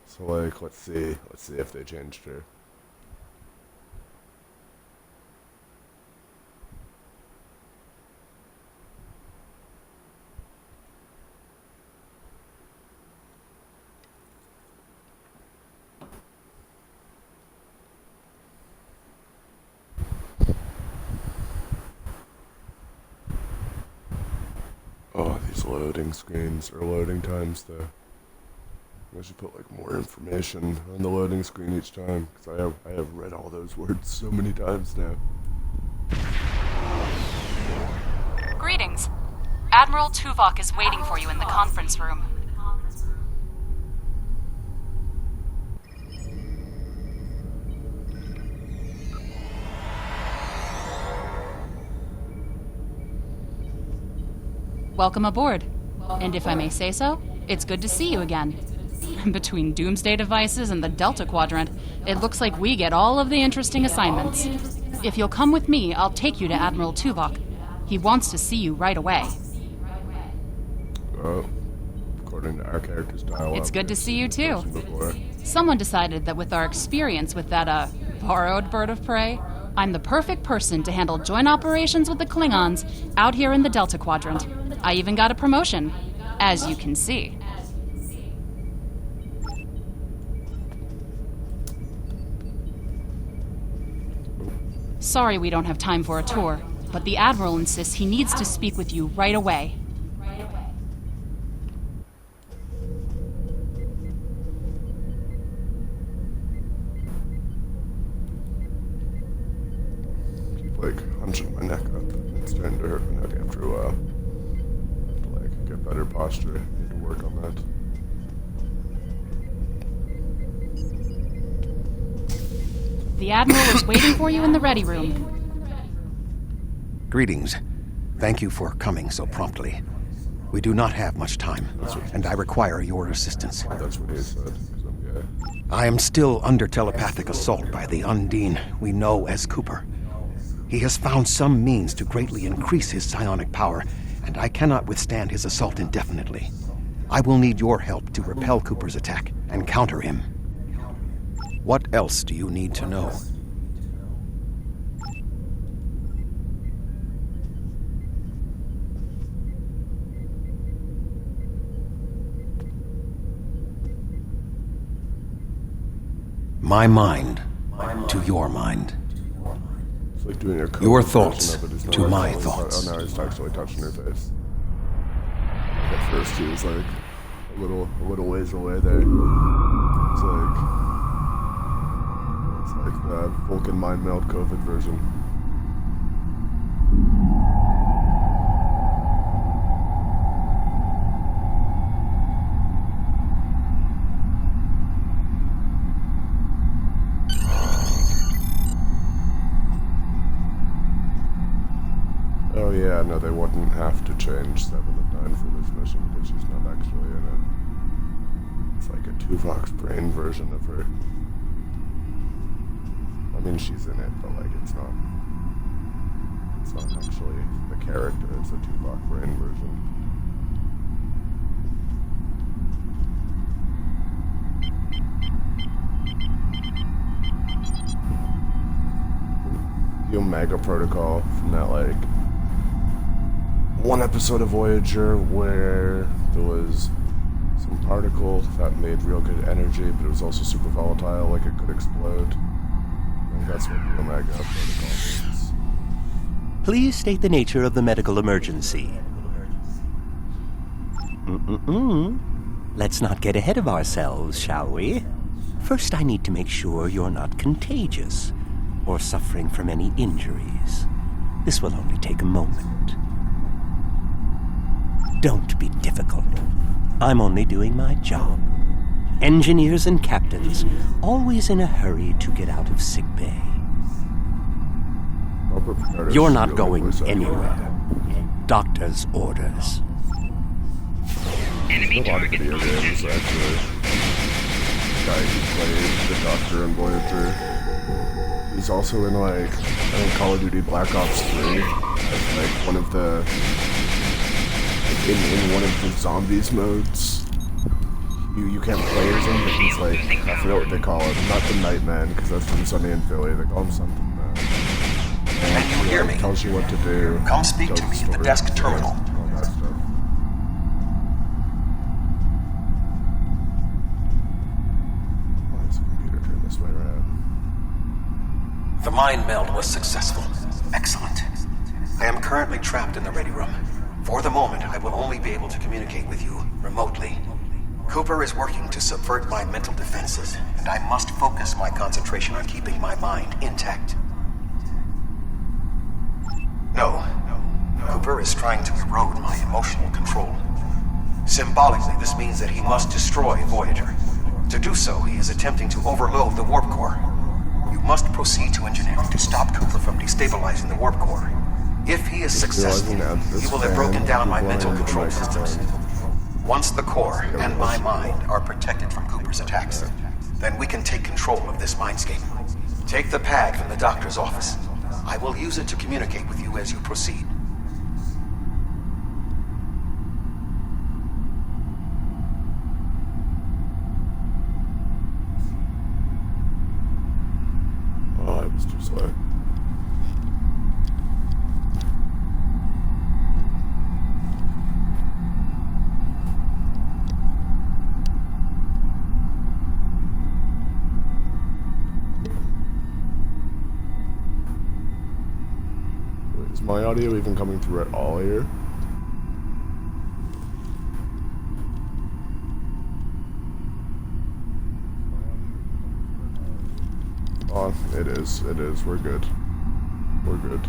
So like, let's see if they changed her. Oh, these loading screens, or loading times, though. I should put, like, more information on the loading screen each time, because I have read all those words so many times now. Greetings. Admiral Tuvok is waiting for you in the conference room. Welcome aboard. And if I may say so, it's good to see you again. Between doomsday devices and the Delta Quadrant, it looks like we get all of the interesting assignments. If you'll come with me, I'll take you to Admiral Tuvok. He wants to see you right away. Oh, according to our character's dialogue. It's good to see you too. Someone decided that with our experience with that, borrowed bird of prey, I'm the perfect person to handle joint operations with the Klingons out here in the Delta Quadrant. I even got a promotion, as you can see. Sorry we don't have time for a tour, but the Admiral insists he needs to speak with you right away. punching my neck up. It's starting to hurt my neck after a while. To like get better posture. Need to work on that. The Admiral is waiting for you in the ready room. Greetings. Thank you for coming so promptly. We do not have much time, and I require your assistance. That's what he said, because I'm gay. I am still under telepathic assault by the Undine we know as Cooper. He has found some means to greatly increase his psionic power, and I cannot withstand his assault indefinitely. I will need your help to repel Cooper's attack and counter him. What else do you need to know? My mind to your mind. It's like doing a your thoughts to my actually, thoughts. Oh, now he's actually touching her face. At first he was like a little ways away there. It's like the Vulcan mind meld COVID version. Oh yeah, no, they wouldn't have to change 7 of 9 for this mission because she's not actually in it. It's like a Tuvok's brain version of her. I mean, she's in it, but like it's not actually the character. It's a Tuvok brain version. The Omega Protocol from that like one episode of Voyager where there was some particle that made real good energy, but it was also super volatile, like it could explode. I think that's what the Omega Protocol means. Please state the nature of the medical emergency. Let's not get ahead of ourselves, shall we? First, I need to make sure you're not contagious or suffering from any injuries. This will only take a moment. Don't be difficult. I'm only doing my job. Engineers and captains, always in a hurry to get out of sickbay. You're not going anywhere. Doctor's orders. Enemy target video games, actually. The guy who played the Doctor in Voyager. He's also in, like, I think Call of Duty Black Ops 3 as, like, one of the... In one of the zombies modes. You can't play as him, but he's like, I forget what they call him. Not the Nightman, because that's from Sunny in Philly. They call him something. Can you hear me? Tells you what to do. Come speak to me at the desk terminal. All that stuff. Why is the computer turned this way around? The mind meld was successful. Excellent. I am currently trapped in the ready room. For the moment, I will only be able to communicate with you remotely. Cooper is working to subvert my mental defenses, and I must focus my concentration on keeping my mind intact. No. Cooper is trying to erode my emotional control. Symbolically, this means that he must destroy Voyager. To do so, he is attempting to overload the warp core. You must proceed to engineering to stop Cooper from destabilizing the warp core. If he is successful, he will have broken down my mental control systems. Once the core and my mind are protected from Cooper's attacks, then we can take control of this mindscape. Take the pad from the doctor's office. I will use it to communicate with you as you proceed. Oh, I was too slow. Is my audio even coming through at all here? Oh, it is. It is. We're good. We're good.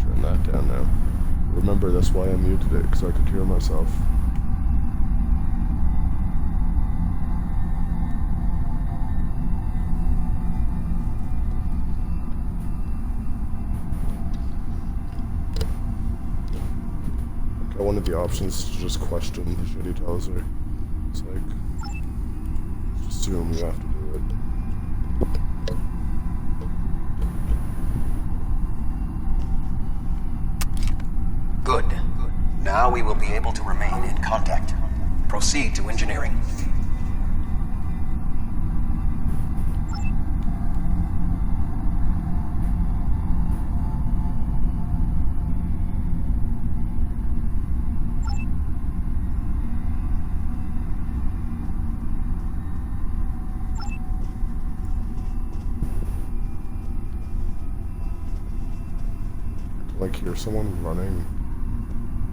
Turn that down now. Remember, that's why I muted it, because I could hear myself. Okay, one of the options is to just question the shit he tells her. It's like, just assume you have to do it. Good. Now we will be able to remain in contact. Proceed to engineering. Like, hear someone running.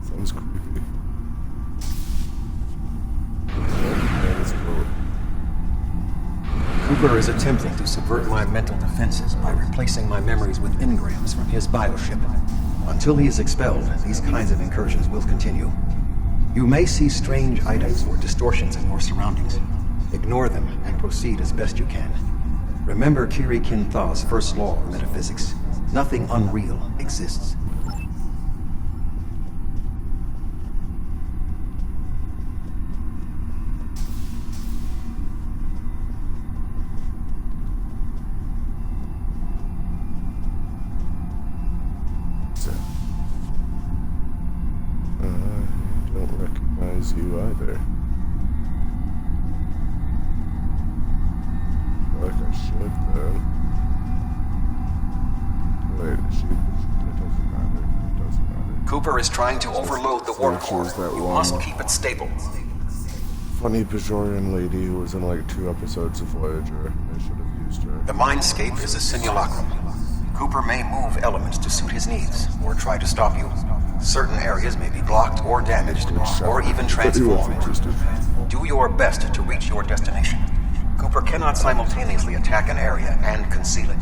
Sounds creepy. Okay, let's go. Cooper is attempting to subvert my mental defenses by replacing my memories with engrams from his bioship. Until he is expelled, these kinds of incursions will continue. You may see strange items or distortions in your surroundings. Ignore them and proceed as best you can. Remember Kiri Kintha's first law of metaphysics. Nothing unreal exists. I don't recognize you either. I feel like I should, though. Wait, it doesn't matter. It doesn't matter. Cooper is trying to overload the warp core. You must keep it stable. Funny Bajorian lady who was in like 2 episodes of Voyager. They should have used her. The mindscape is a simulacrum. Cooper may move elements to suit his needs, or try to stop you. Certain areas may be blocked or damaged, or even transformed. Do your best to reach your destination. Cooper cannot simultaneously attack an area and conceal it.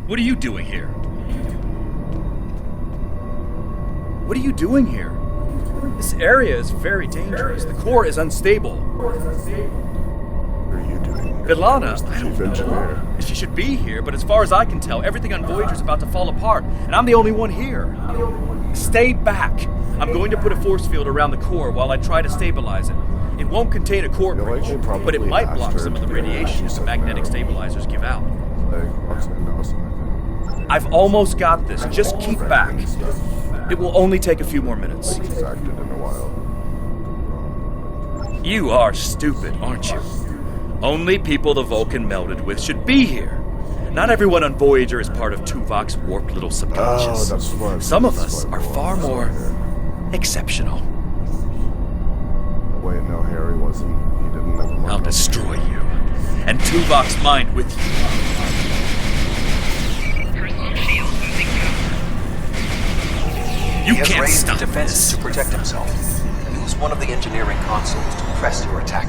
What are you doing here? What are you doing here? This area is very dangerous. The core is unstable. What are you doing here? Ilana, I don't know. She should be here, but as far as I can tell, everything on Voyager is about to fall apart, and I'm the only one here. Stay back. I'm going to put a force field around the core while I try to stabilize it. It won't contain a core breach, but it might block some of the radiation the magnetic stabilizers give out. I've almost got this. Just keep back. It will only take a few more minutes. You are stupid, aren't you? Only people the Vulcan melded with should be here. Not everyone on Voyager is part of Tuvok's warped little subconscious. Some of us are far more exceptional. Wait, no, Harry wasn't. He didn't never mind. I'll destroy you. And Tuvok's mind with you. He has raised defenses to protect himself. Use one of the engineering consoles to press your attack.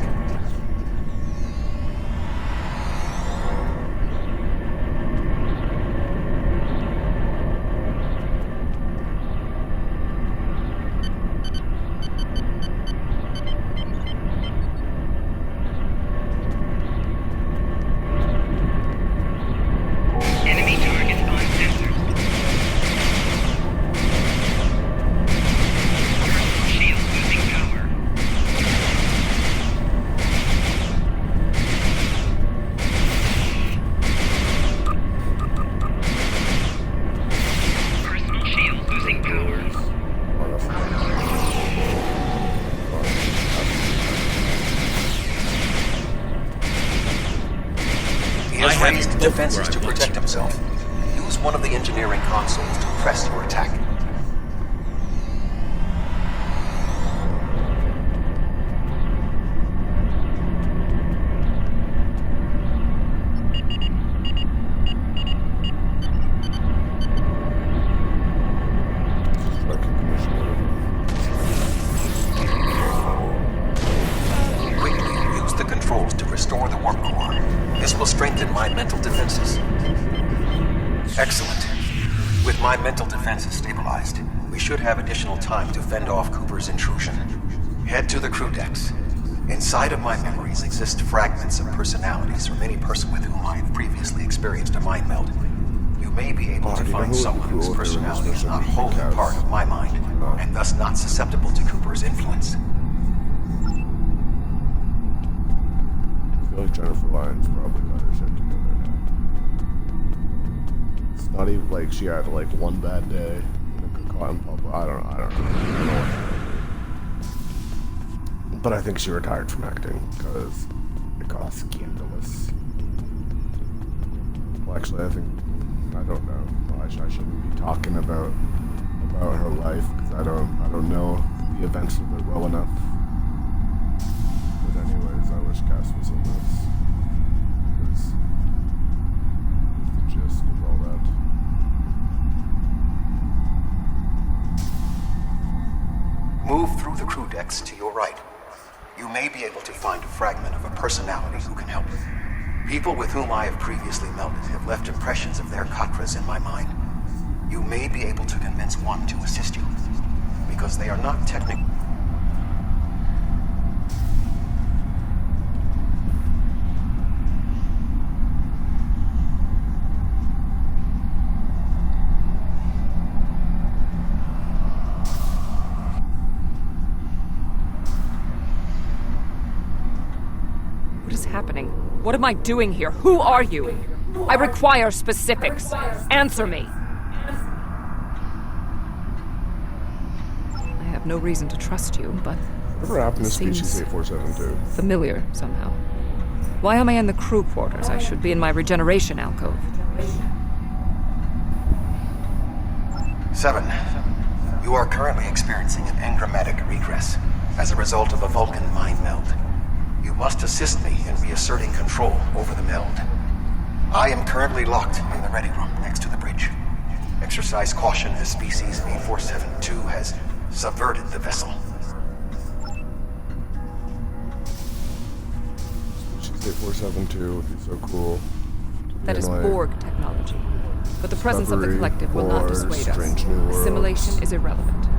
Enemy targets on sensors. Shield losing power. Personal shield losing power. He has raised defenses to protect himself. Use one of the engineering consoles to press your attack. defenses. Excellent. With my mental defenses stabilized, we should have additional time to fend off Cooper's intrusion. Head to the crew decks. Inside of my memories exist fragments of personalities from any person with whom I have previously experienced a mind meld. You may be able to find someone whose personality is not wholly part of my mind, and thus not susceptible to Cooper's influence. I feel like Jennifer Lyons probably got her shit together now. It's not even like she had like one bad day in a cotton pop. I don't know. But I think she retired from acting because it got scandalous. Well, actually, I don't know. I shouldn't be talking about her life because I don't know the events of it well enough. But anyways, I wish Cass was in this. Because the gist of all that. Move through the crew decks to your right. You may be able to find a fragment of a personality who can help you. People with whom I have previously melded have left impressions of their Katras in my mind. You may be able to convince one to assist you, because they are not technically... What is happening? What am I doing here? Who are you? I require specifics. Answer me. I have no reason to trust you, but whatever happened to Species 8472? Familiar somehow. Why am I in the crew quarters? I should be in my regeneration alcove. 7. You are currently experiencing an engrammatic regress as a result of a Vulcan mind meld. You must assist me in reasserting control over the meld. I am currently locked in the ready room next to the bridge. Exercise caution as Species 8472 has subverted the vessel. Species 8472 would be so cool. That is Borg technology. But the presence of the collective will not dissuade us. Assimilation is irrelevant.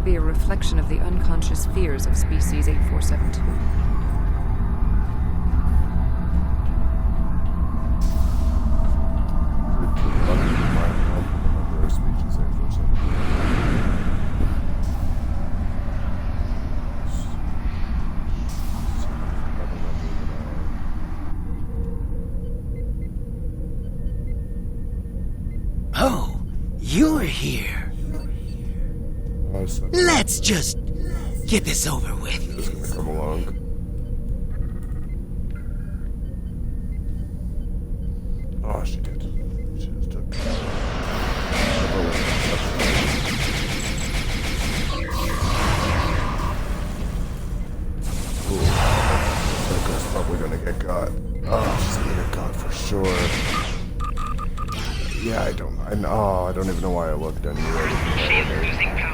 Be a reflection of the unconscious fears of Species 8472. Oh, you're here. Let's just get this over with. Just gonna come along. Oh, she did. She just took. Ooh, that girl's probably gonna get got. Oh, she's gonna get got for sure. Yeah, I don't even know why I looked anyway. She's losing power.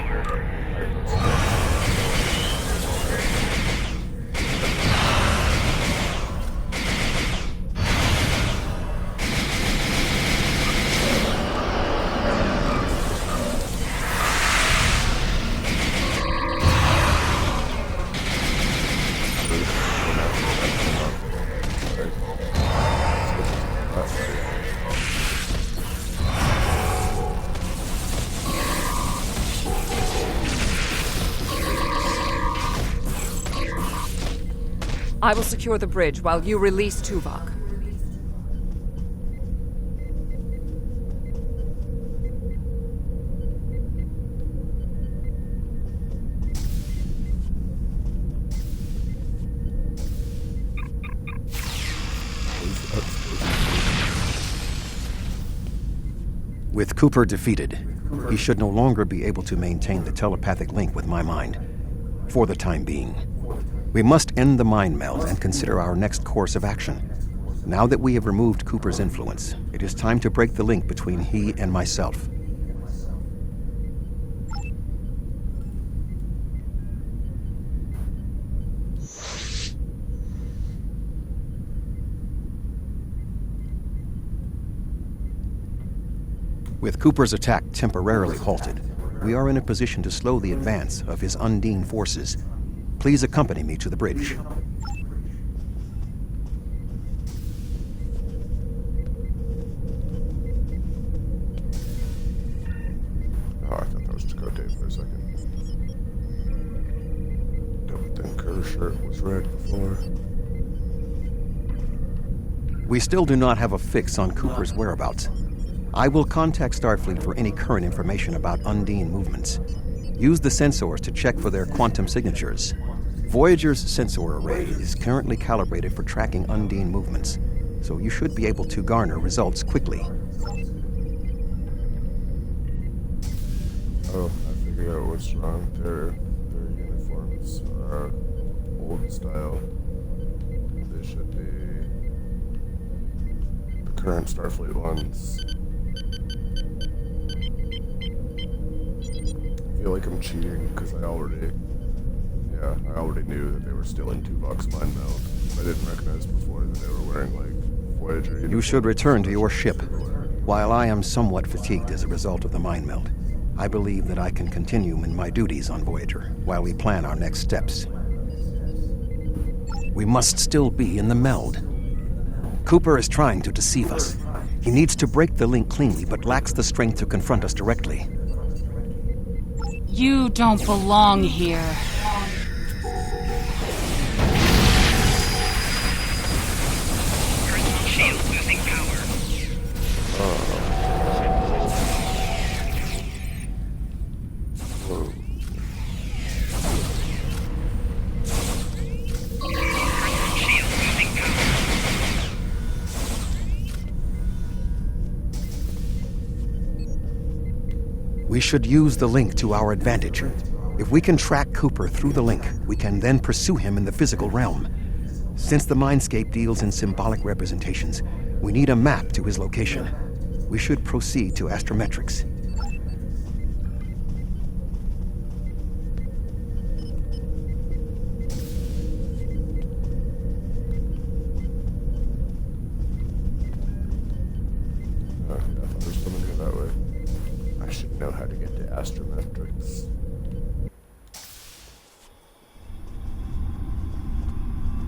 I will secure the bridge while you release Tuvok. With Cooper defeated, he should no longer be able to maintain the telepathic link with my mind, for the time being. We must end the mind meld and consider our next course of action. Now that we have removed Cooper's influence, it is time to break the link between he and myself. With Cooper's attack temporarily halted, we are in a position to slow the advance of his Undine forces. Please accompany me to the bridge. Oh, I thought that was Dakota Dave for a second. Don't think her shirt was red before. We still do not have a fix on Cooper's whereabouts. I will contact Starfleet for any current information about Undine movements. Use the sensors to check for their quantum signatures. Voyager's sensor array is currently calibrated for tracking Undine movements, so you should be able to garner results quickly. Oh, I figured out what's wrong. Their uniforms are old style. They should be the current Starfleet ones. I feel like I'm cheating because I already knew that they were still in Tuvok's mind meld. I didn't recognize before that they were wearing like Voyager uniforms. You should return to your ship. While I am somewhat fatigued as a result of the mind meld, I believe that I can continue in my duties on Voyager while we plan our next steps. We must still be in the meld. Cooper is trying to deceive us. He needs to break the link cleanly, but lacks the strength to confront us directly. You don't belong here. Personal shield losing power. We should use the link to our advantage. If we can track Cooper through the link, we can then pursue him in the physical realm. Since the mindscape deals in symbolic representations, we need a map to his location. We should proceed to astrometrics. Know how to get to astrometrics.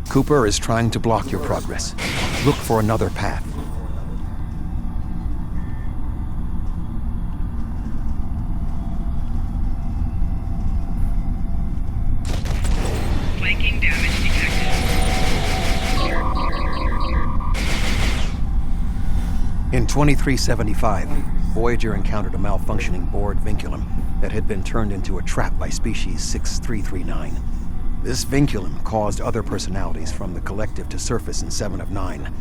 Cooper is trying to block your progress. Look for another path. Flanking damage detected. In 2375, Voyager encountered a malfunctioning board vinculum that had been turned into a trap by species 6339. This vinculum caused other personalities from the collective to surface in 7 of 9.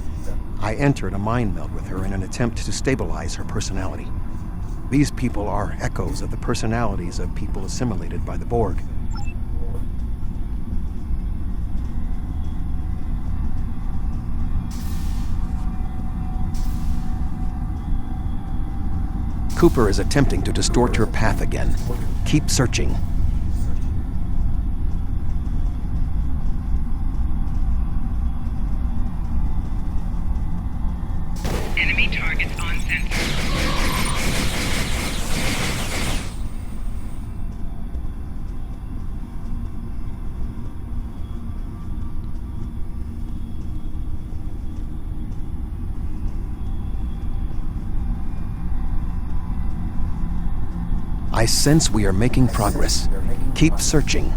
I entered a mind meld with her in an attempt to stabilize her personality. These people are echoes of the personalities of people assimilated by the Borg. Cooper is attempting to distort your path again. Keep searching. Enemy targets on sensor. I sense we are making progress. Keep searching.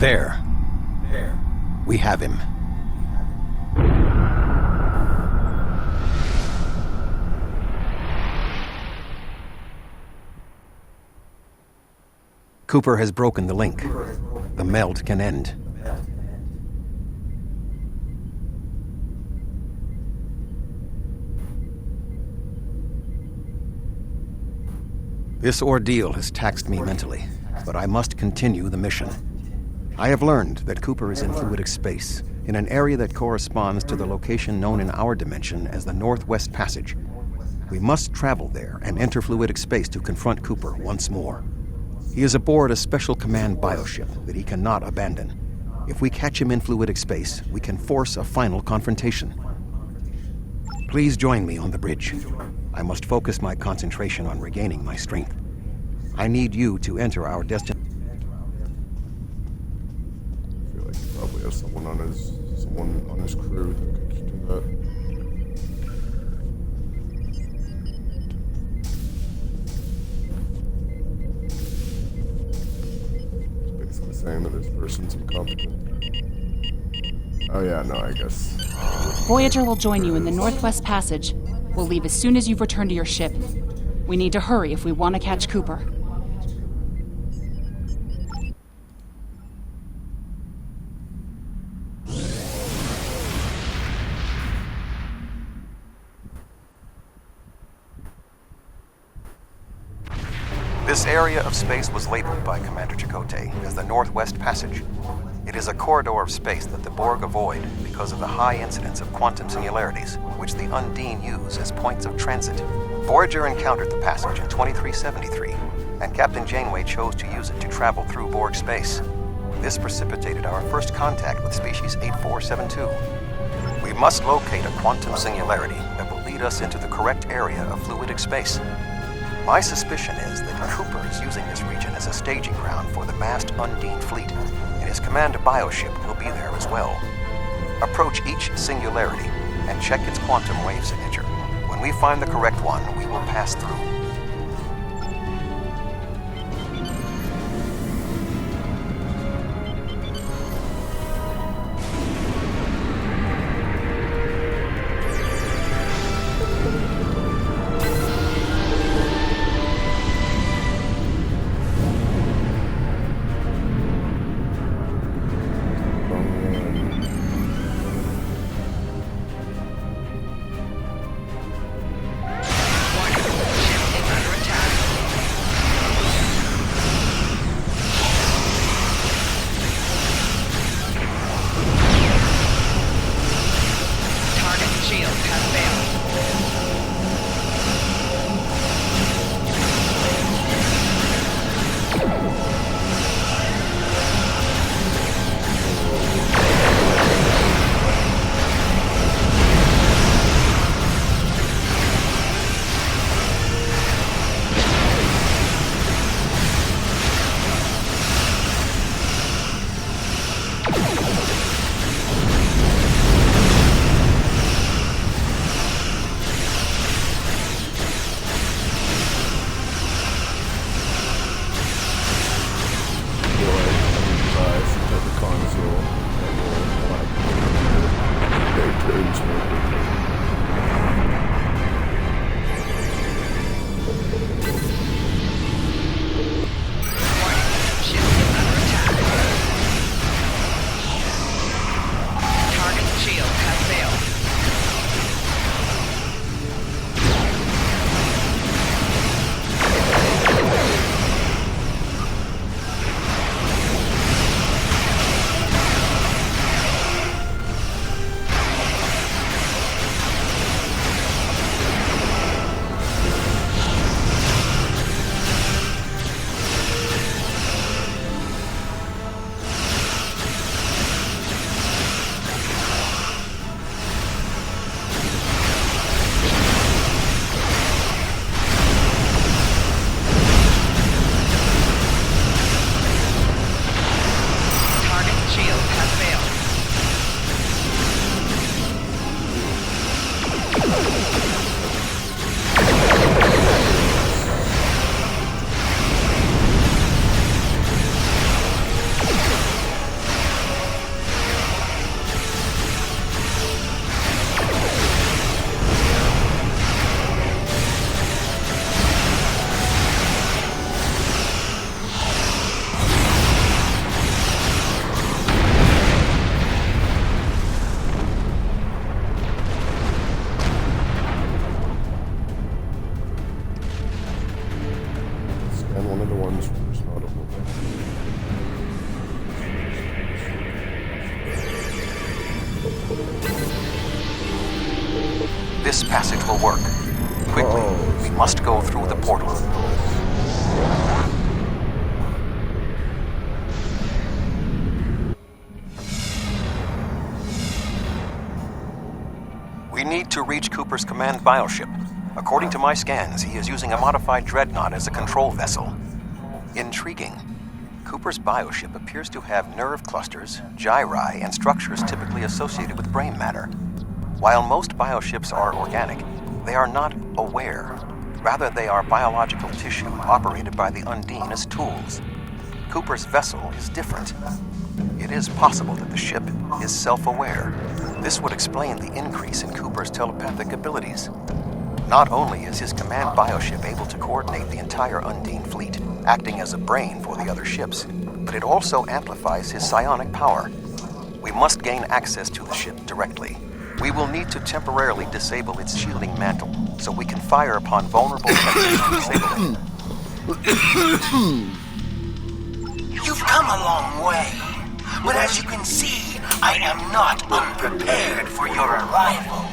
There. We have him. Cooper has broken the link. The meld can end. This ordeal has taxed me mentally, but I must continue the mission. I have learned that Cooper is in fluidic space, in an area that corresponds to the location known in our dimension as the Northwest Passage. We must travel there and enter fluidic space to confront Cooper once more. He is aboard a special command bioship that he cannot abandon. If we catch him in fluidic space, we can force a final confrontation. Please join me on the bridge. I must focus my concentration on regaining my strength. I need you to enter our destination. I feel like he probably has someone on his crew that could do that. It's basically saying that this person's incompetent. Oh yeah, no, I guess. Voyager will join you in the Northwest Passage. We'll leave as soon as you've returned to your ship. We need to hurry if we want to catch Cooper. This area of space was labeled by Commander Chakotay as the Northwest Passage. It is a corridor of space that the Borg avoid because of the high incidence of quantum singularities, which the Undine use as points of transit. Voyager encountered the passage in 2373, and Captain Janeway chose to use it to travel through Borg space. This precipitated our first contact with species 8472. We must locate a quantum singularity that will lead us into the correct area of fluidic space. My suspicion is that Cooper is using this region as a staging ground for the vast Undine fleet, and his command bioship will be there as well. Approach each singularity and check its quantum wave signature. When we find the correct one, we will pass through. one of the ones who's not a woman. This passage will work. Quickly, we must go through the portal. We need to reach Cooper's command bioship. According to my scans, he is using a modified dreadnought as a control vessel. Intriguing. Cooper's bioship appears to have nerve clusters, gyri, and structures typically associated with brain matter. While most bioships are organic, they are not aware. Rather, they are biological tissue operated by the Undine as tools. Cooper's vessel is different. It is possible that the ship is self-aware. This would explain the increase in Cooper's telepathic abilities. Not only is his command bioship able to coordinate the entire Undine fleet, acting as a brain for the other ships, but it also amplifies his psionic power. We must gain access to the ship directly. We will need to temporarily disable its shielding mantle, so we can fire upon vulnerable sectors to disable it. You've come a long way, but as you can see, I am not unprepared for your arrival.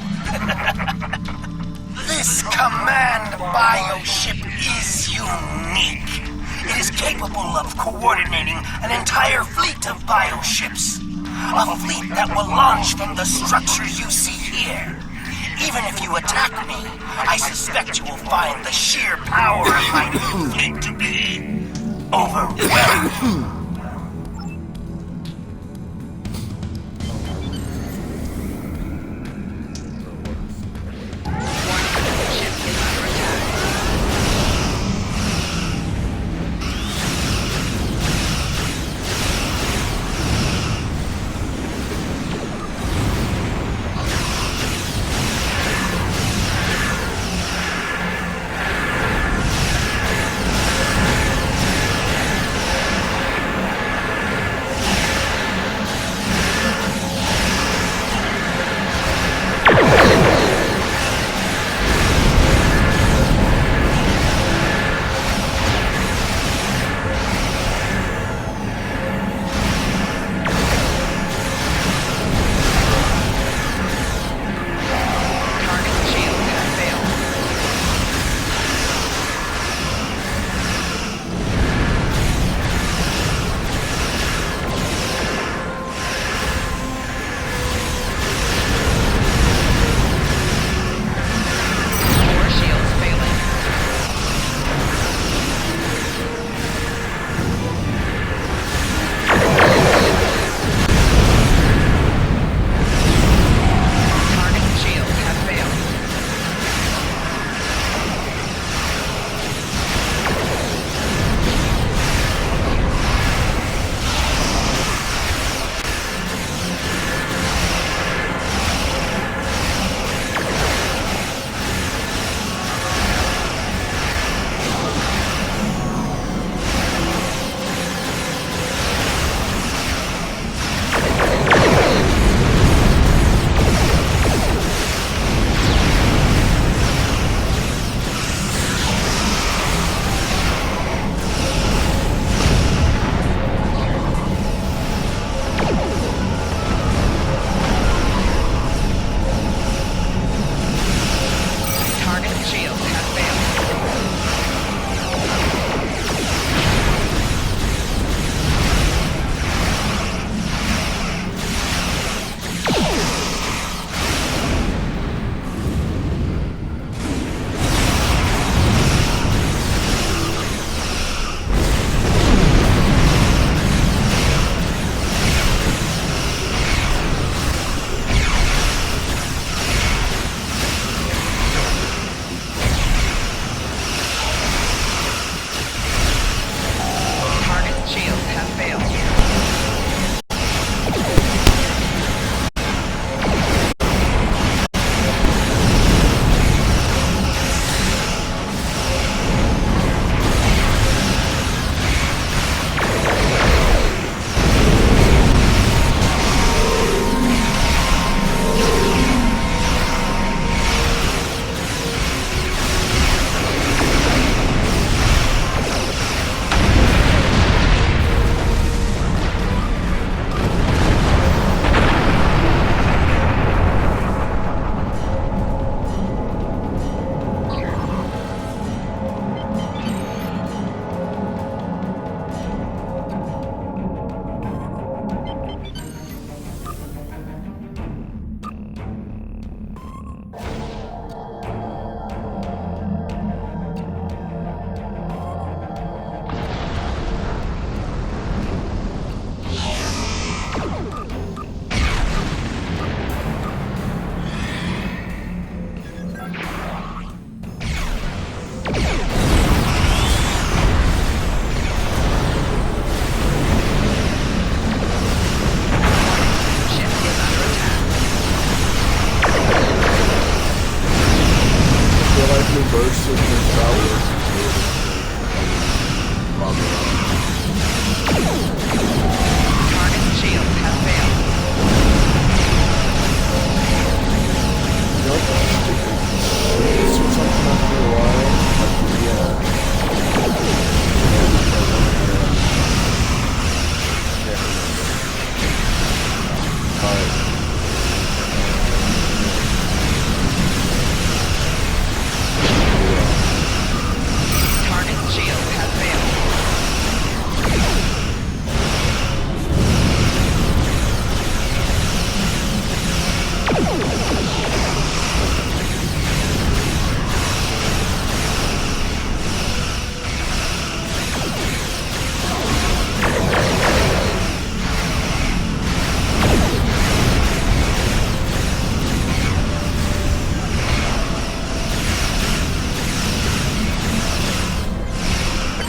This command bioship is unique. It is capable of coordinating an entire fleet of bioships. A fleet that will launch from the structure you see here. Even if you attack me, I suspect you will find the sheer power of my new fleet to be overwhelming.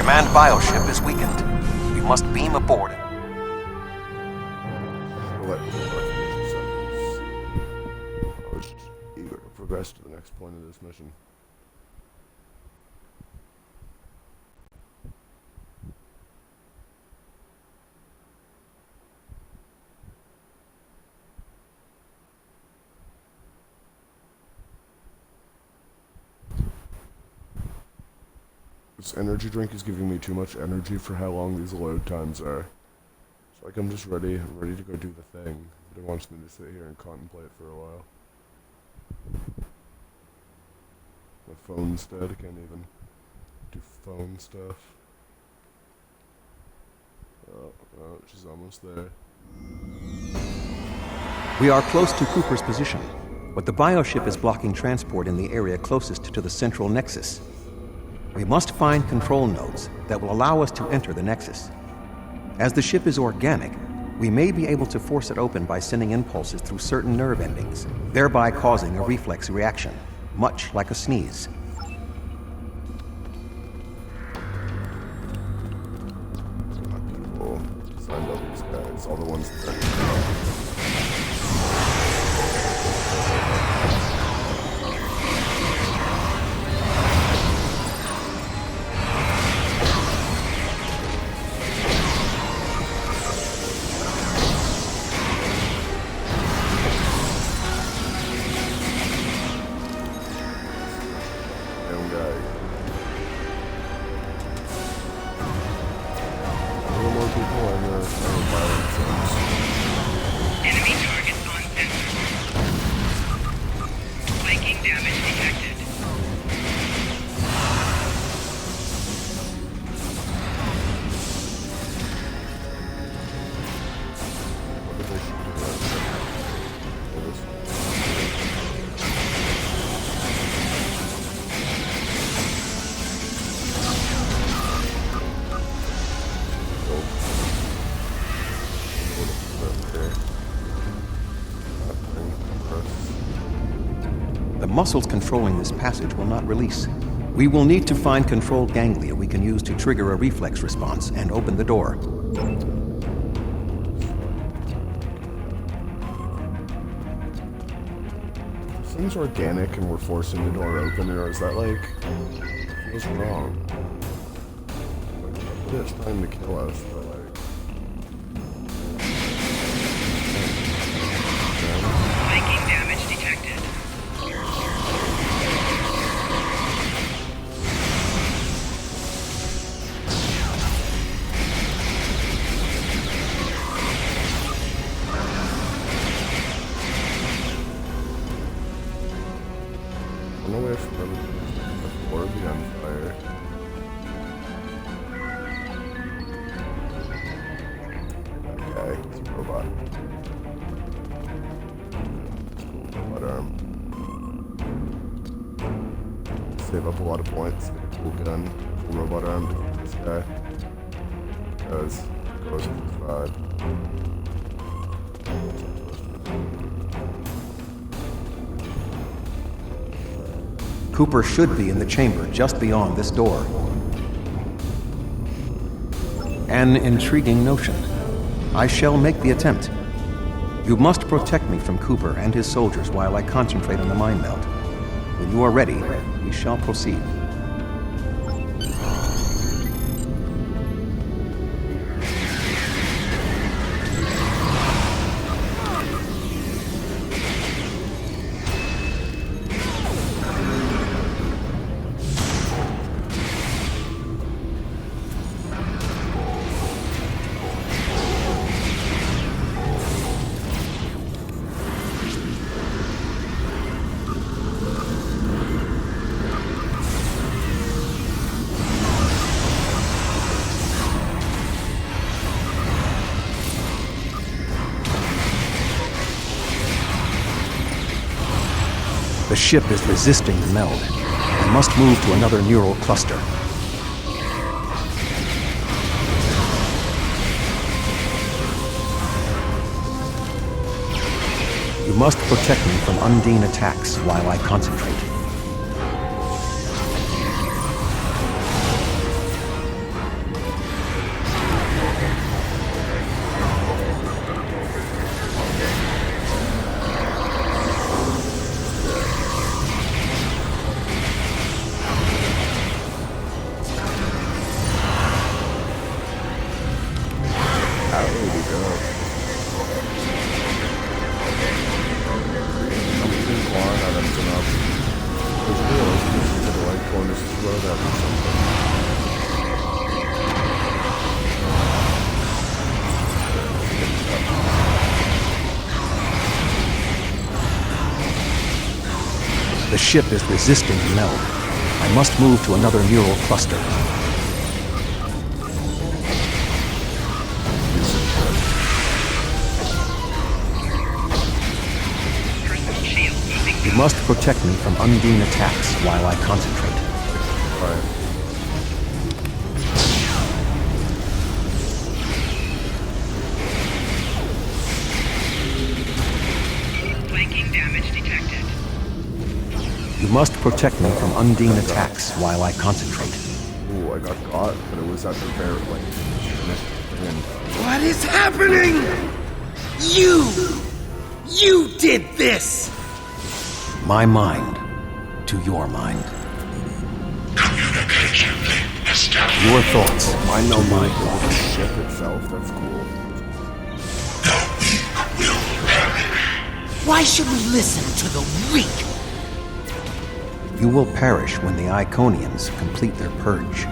command bioship is weakened. We must beam aboard. I was eager to progress to the next point of this mission. This energy drink is giving me too much energy for how long these load times are. It's like I'm just ready to go do the thing, but it wants me to sit here and contemplate for a while. My phone's dead, I can't even do phone stuff. Oh, she's almost there. We are close to Cooper's position, but the bioship is blocking transport in the area closest to the central nexus. We must find control nodes that will allow us to enter the nexus. As the ship is organic, we may be able to force it open by sending impulses through certain nerve endings, thereby causing a reflex reaction, much like a sneeze. People signed up these guys, all the ones that Enemy targets on sensor. Spiking damage detected. The muscles controlling this passage will not release. We will need to find controlled ganglia we can use to trigger a reflex response and open the door. This thing's organic and we're forcing the door open, or is that like... feels wrong. Like, it's trying to kill us, but like... Spiking damage detected. I know we have to remember before the gunfire. Okay, it's a robot. Robot arm. Save up a lot of points. Get a cool gun, cool robot arm to get this guy. Because it goes with his vibe. Cooper should be in the chamber just beyond this door. An intriguing notion. I shall make the attempt. You must protect me from Cooper and his soldiers while I concentrate on the mind meld. When you are ready, we shall proceed. The ship is resisting the meld. I must move to another neural cluster. You must protect me from Undine attacks while I concentrate. ship is resisting the meld. I must move to another neural cluster. You must protect me from Undine attacks while I concentrate. Flanking damage detected. You must protect me from Undine attacks while I concentrate. Ooh, I got, but it was at the very, like, What is happening? You did this! My mind to your mind. Communication link established. Your thoughts mine to my the thoughts. ship itself, that's cool. The weak will perish. Why should we listen to the weak? You will perish when the Iconians complete their purge.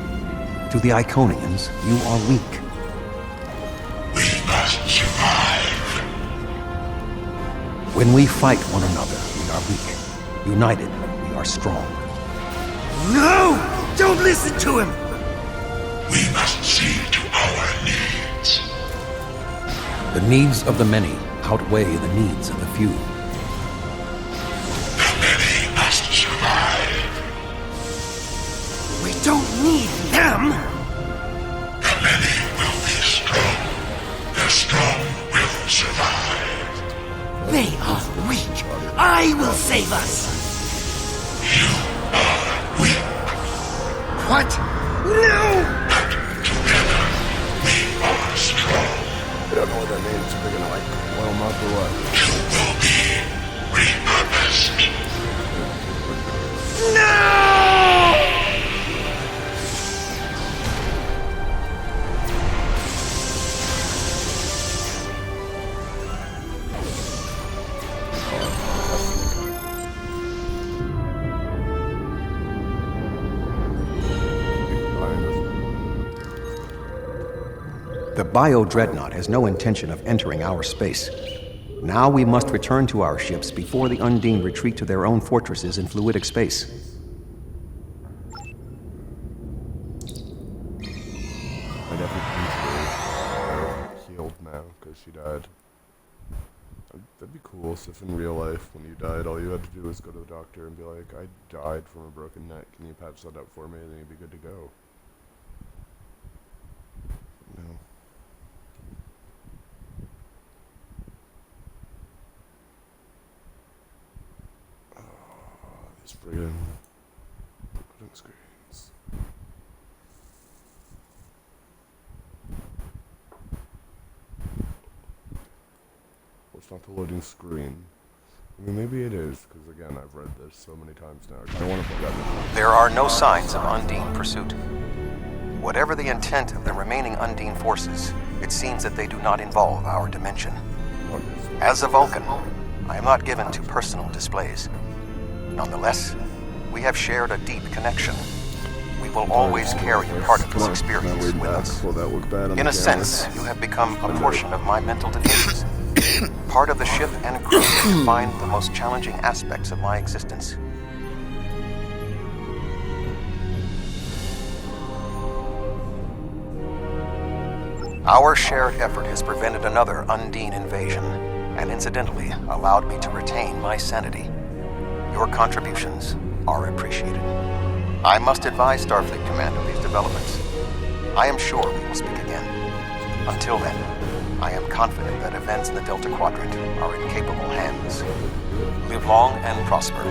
To the Iconians, you are weak. We must survive. When we fight one another, we are weak. United, we are strong. No! Don't listen to him! We must see to our needs. The needs of the many outweigh the needs of the few. The many must survive. We don't need them! The many will be strong. The strong will survive. They are weak. I will save us! You are weak. What? No! But together, we are strong. I don't know what that means, so they're gonna, like, blow them up or what? You will be repurposed. No! The Bio-Dreadnought has no intention of entering our space. Now we must return to our ships before the Undine retreat to their own fortresses in fluidic space. My nephew healed now because she died. That'd be cool. So if in real life, when you died, all you had to do was go to the doctor and be like, "I died from a broken neck. Can you patch that up for me?" And then you'd be good to go. No. These friggin' loading screens. Well, it's not the loading screen. I mean, maybe it is, because again, I've read this so many times now. I want to play that. There are no signs of Undine pursuit. Whatever the intent of the remaining Undine forces, it seems that they do not involve our dimension. As a Vulcan, I am not given to personal displays. Nonetheless, we have shared a deep connection. We will always carry part of this experience with us. In a sense, you have become a portion of my mental defenses. Part of the ship and crew that define the most challenging aspects of my existence. Our shared effort has prevented another Undine invasion, and incidentally allowed me to retain my sanity. Your contributions are appreciated. I must advise Starfleet Command of these developments. I am sure we will speak again. Until then, I am confident that events in the Delta Quadrant are in capable hands. Live long and prosper.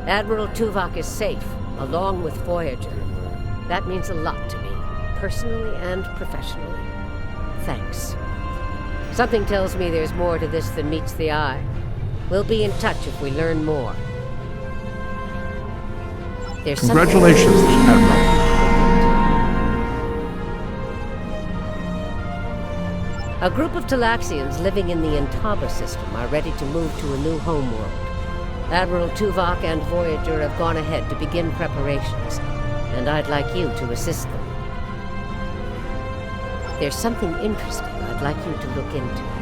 Admiral Tuvok is safe, along with Voyager. That means a lot to me, personally and professionally. Thanks. Something tells me there's more to this than meets the eye. We'll be in touch if we learn more. There's Congratulations, Admiral. A group of Talaxians living in the Intaba system are ready to move to a new homeworld. Admiral Tuvok and Voyager have gone ahead to begin preparations, and I'd like you to assist them. There's something interesting I'd like you to look into.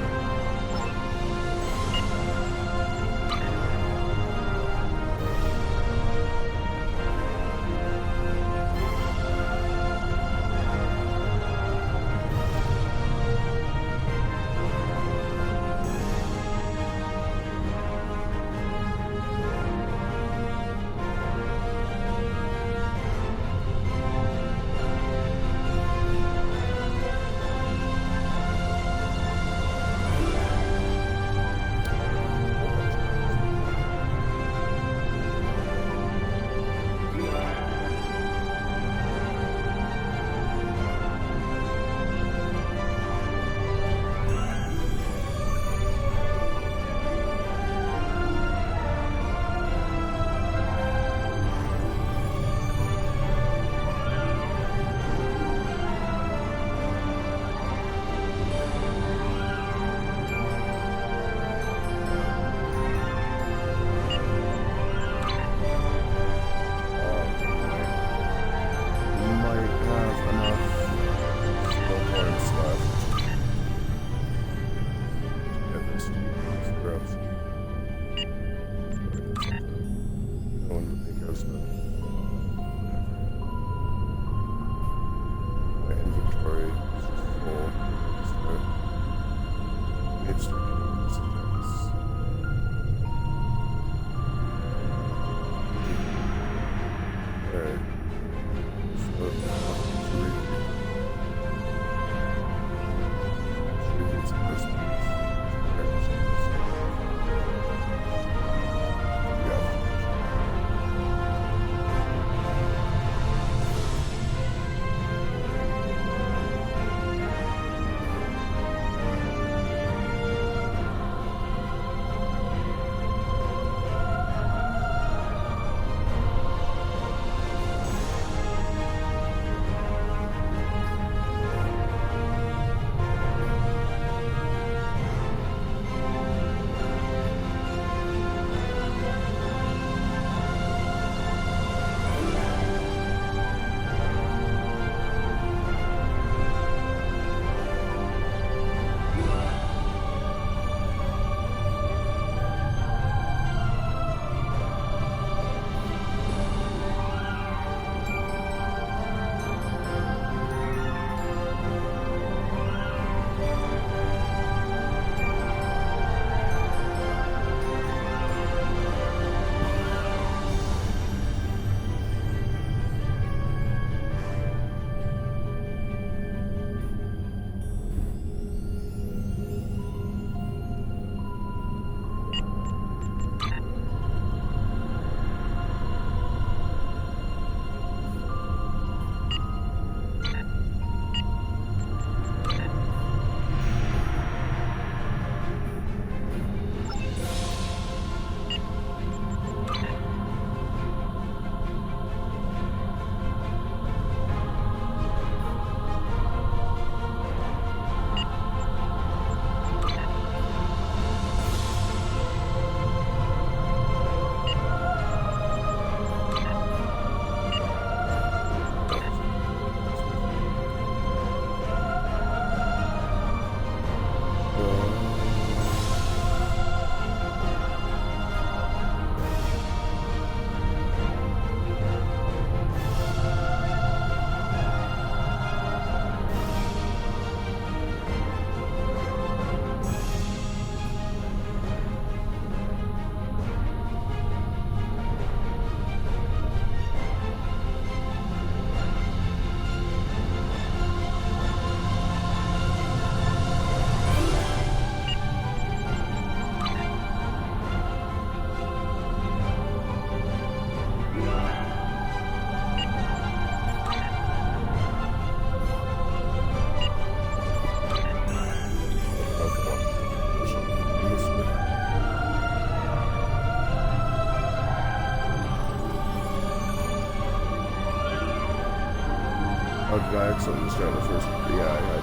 Oh, did I accidentally start the first? Yeah, I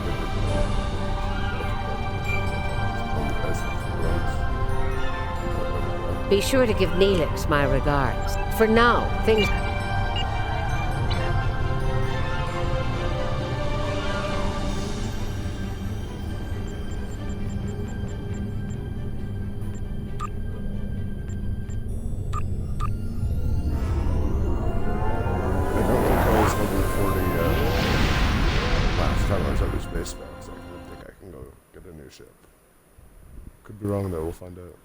did. Be sure to give Neelix my regards. For now, things... Could be wrong though, we'll find out.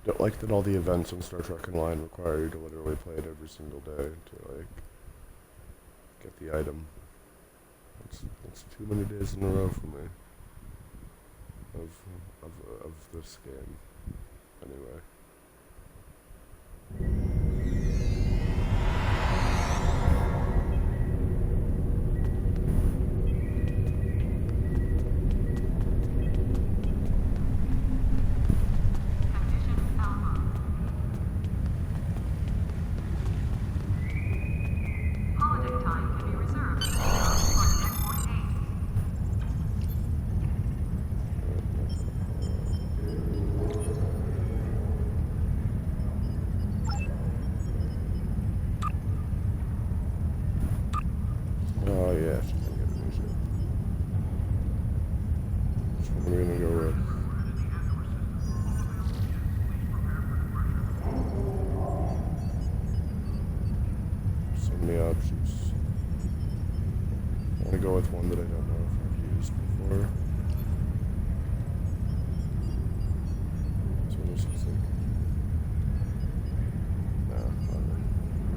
Don't like that all the events on Star Trek Online require you to literally play it every single day to like get the item. That's too many days in a row for me of this game. Anyway. Oh yeah, she's gonna get a new ship. Which one are we gonna go with? So many options. I wanna go with one that I don't know if I've used before. This one is just like... Nah, not really.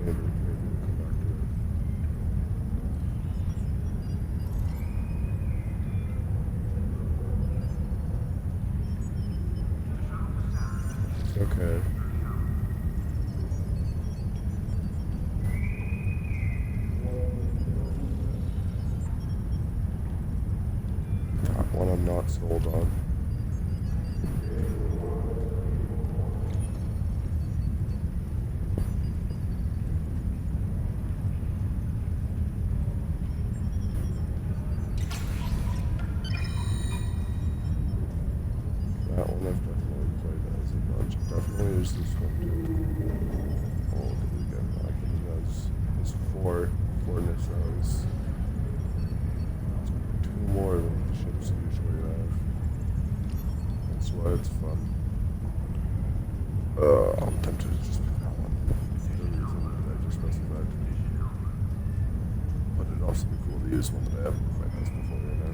Maybe we'll come back to it. Okay. That one I'm not sold on. That one I've definitely played as a bunch. I've definitely used this one too. Oh, did we get back? There's four Nissos. Two more than the ships usually have. That's why it's fun. I'm tempted to just pick that one. For the reason that I just specified. But it'd also be cool to use one that I haven't quite used before right now.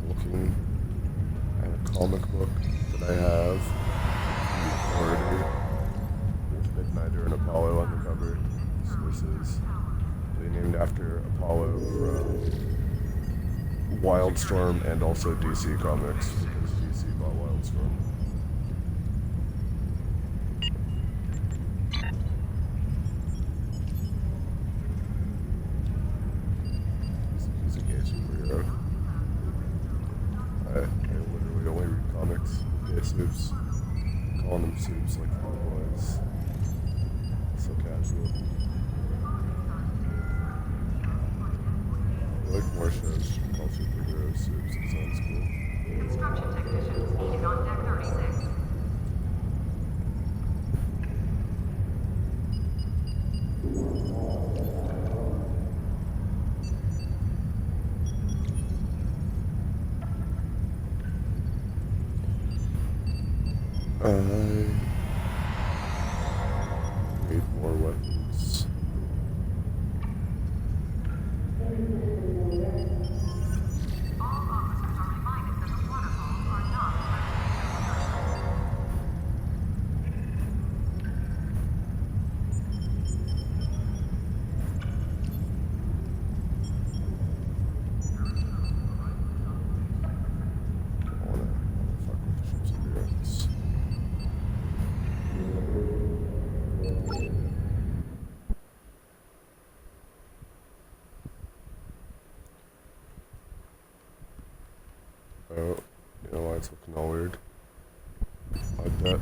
Looking at a comic book that I have already with Midnighter and Apollo on the cover. So this is named after Apollo from Wildstorm and also DC Comics because DC bought Wildstorm. calling them soups like the boys. So casual. I like more shows should call superhero soups. It sounds cool. Construction technicians needed on deck 36. I need more weapons. Oh, you know why it's looking all weird? I bet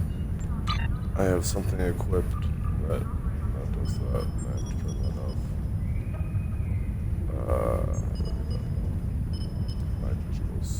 I have something equipped that does that, and I have to turn that off. My visuals.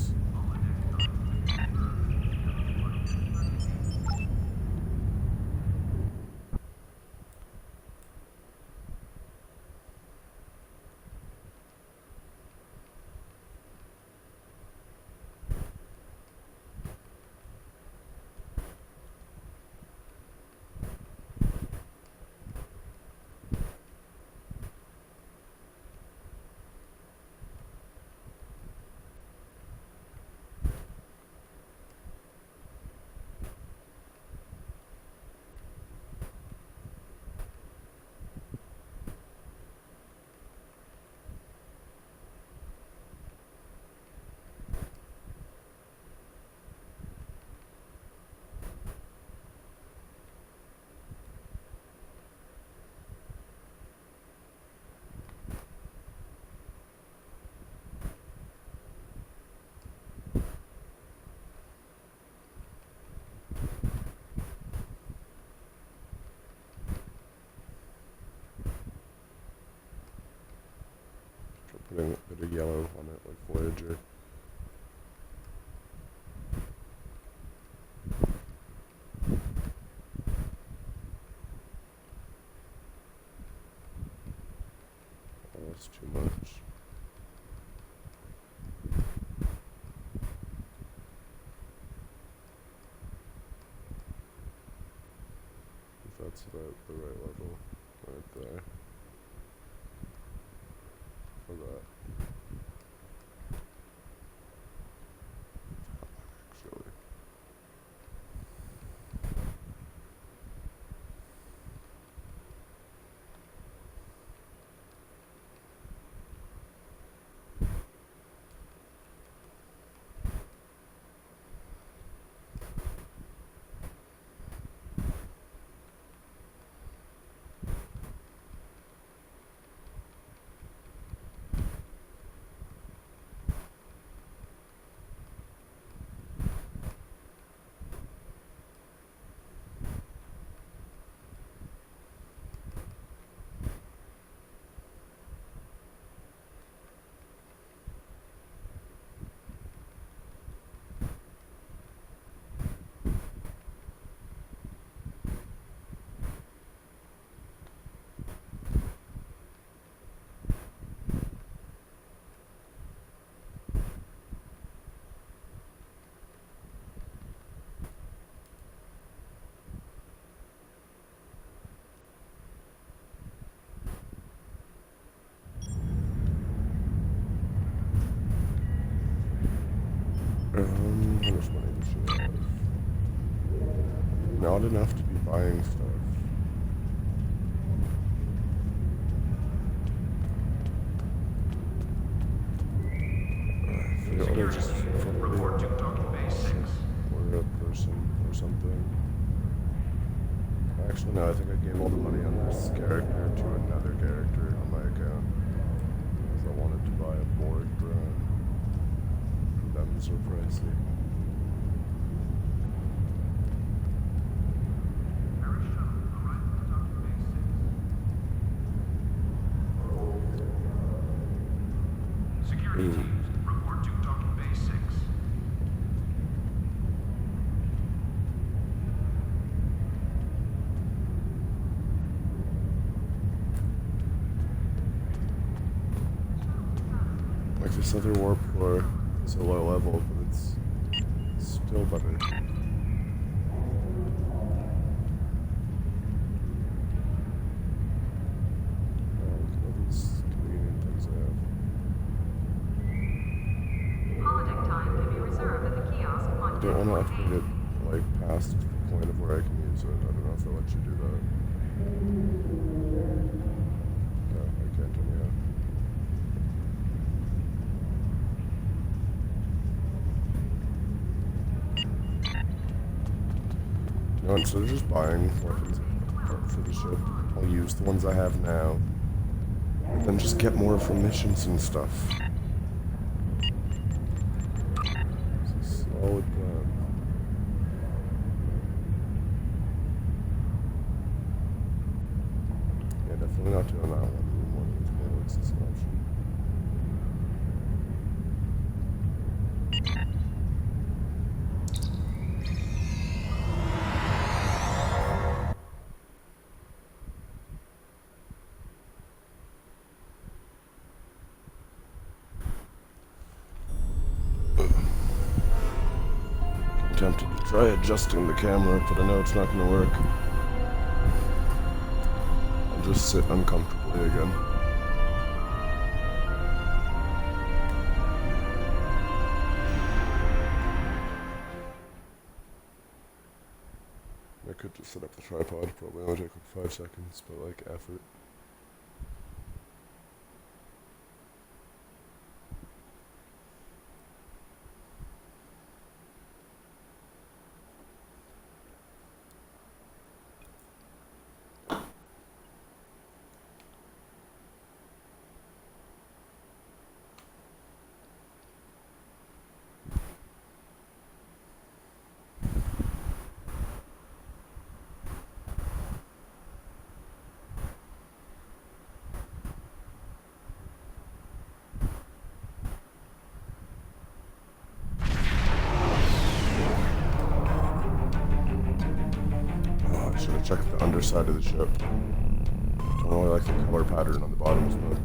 Putting a bit of yellow on it, like Voyager. Oh, that's too much. If that's about the right level, right there. For that. Actually. How much money does she have? Not enough to be buying stuff. I forget what I just report to Docking Bay 6. Or a person or something. Actually, no, I think I gave all the money on this character to another character on my account. Because I wanted to buy a Borg drone. Them's are pricey. Report to docking bay 6. Like this other warp core is a low level, but it's still better. I don't want to upgrade it like past the point of where I can use it. I don't know if they'll let you do that. No, I can't do that. You know, instead of just buying weapons for the ship, I'll use the ones I have now. And then just get more from missions and stuff. It's a solid plan. Yeah, definitely not doing that one. One with more works as an option. Tempted to try adjusting the camera, but I know it's not going to work. I'll just sit uncomfortably again. I could just set up the tripod, probably only take like 5 seconds, but like effort. Check the underside of the ship. Don't really like the color pattern on the bottom as much.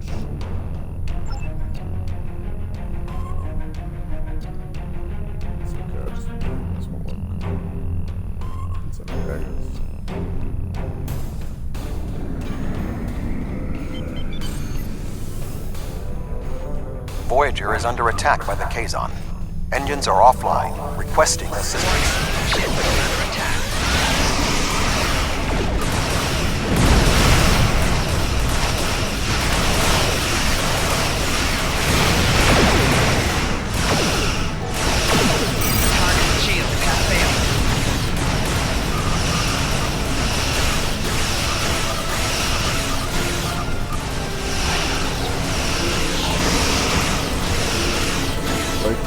It's okay, I just this won't work. It's okay, I guess. Voyager is under attack by the Kazon. Engines are offline, requesting assistance. Ship is under attack.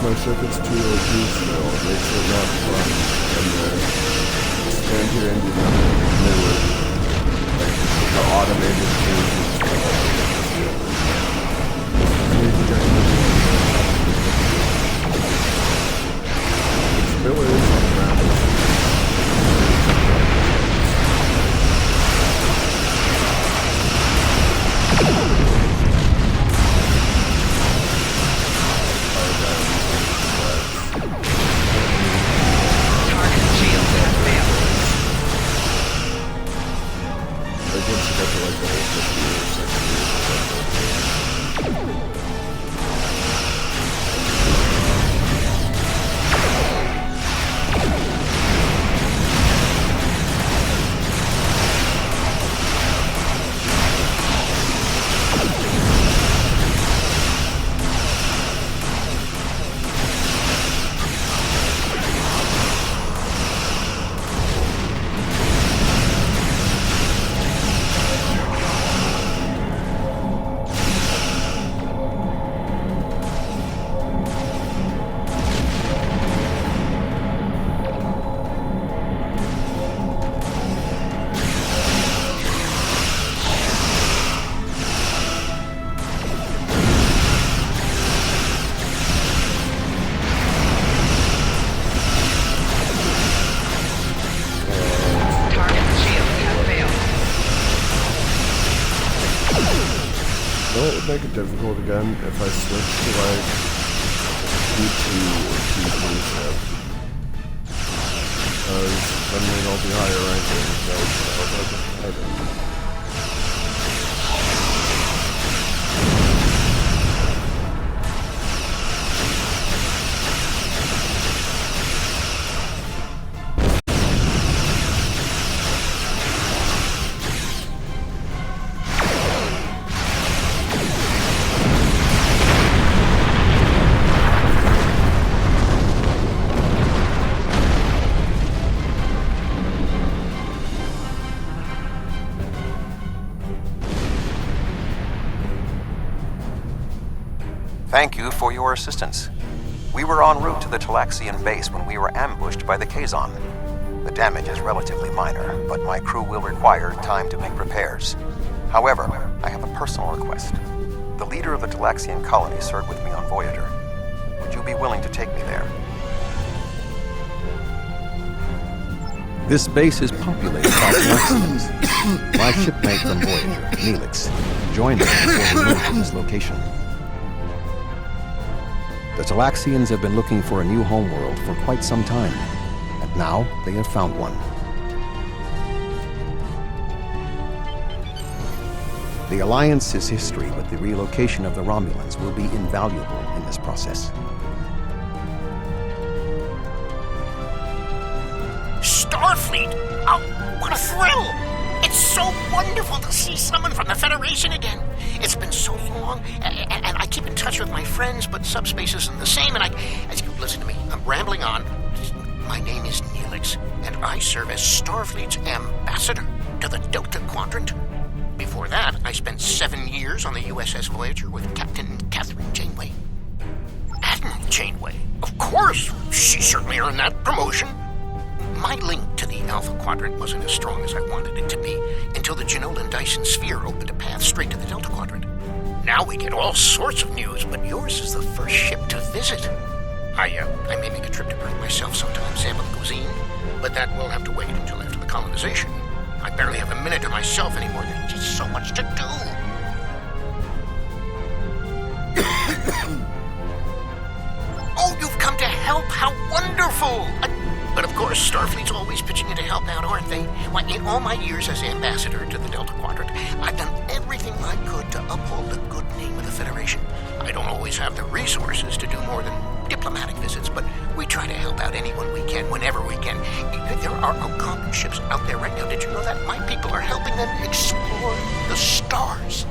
My ship is too OP still, it makes it not fun, and stand here and do nothing new. Like, the automated things. It still is unraveled. make it difficult again if I switch to like T2 or T3 ship. Because then they'd all be higher ranking, so that doesn't matter. Thank you for your assistance. We were en route to the Talaxian base when we were ambushed by the Kazon. The damage is relatively minor, but my crew will require time to make repairs. However, I have a personal request. The leader of the Talaxian colony served with me on Voyager. Would you be willing to take me there? This base is populated by Talaxians. My shipmate from Voyager, Neelix, joined us before we moved to this location. The Talaxians have been looking for a new homeworld for quite some time, and now they have found one. The Alliance's history with the relocation of the Romulans will be invaluable in this process. Starfleet! Oh, what a thrill! It's so wonderful to see someone from the Federation again. It's been so long, and I keep in touch with my friends, but subspace isn't the same, and listen to me, I'm rambling on. My name is Neelix, and I serve as Starfleet's ambassador to the Delta Quadrant. Before that, I spent 7 years on the USS Voyager with Captain Catherine Janeway. Admiral Janeway? Of course! She certainly earned that promotion. My link to the Alpha Quadrant wasn't as strong as I wanted it to be until the Janolan Dyson Sphere opened a path straight to the Delta Quadrant. Now we get all sorts of news, but yours is the first ship to visit. I may make a trip to Earth myself sometime, sample the cuisine, but that will have to wait until after the colonization. I barely have a minute to myself anymore. There's just so much to do. Oh, you've come to help! How wonderful! But of course, Starfleet's always pitching in to help out, aren't they? Why, in all my years as ambassador to the Delta Quadrant, I've done everything I could to uphold the good name of the Federation. I don't always have the resources to do more than diplomatic visits, but we try to help out anyone we can, whenever we can. There are Alcon ships out there right now. Did you know that? My people are helping them explore the stars.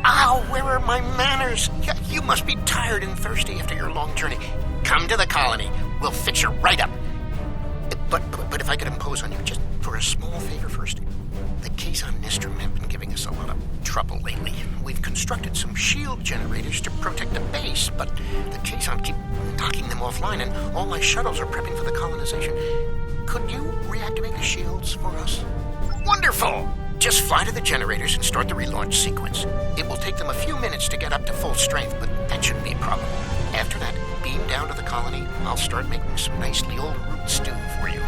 Ow, where are my manners? You must be tired and thirsty after your long journey. Come to the colony. We'll fix you right up. But if I could impose on you just for a small favor first. The Kazon Nistrum have been giving us a lot of trouble lately. We've constructed some shield generators to protect the base, but the Kazon keep knocking them offline, and all my shuttles are prepping for the colonization. Could you reactivate the shields for us? Wonderful! Just fly to the generators and start the relaunch sequence. It will take them a few minutes to get up to full strength, but that shouldn't be a problem. After that, beam down to the colony. I'll start making some nicely old root stew for you.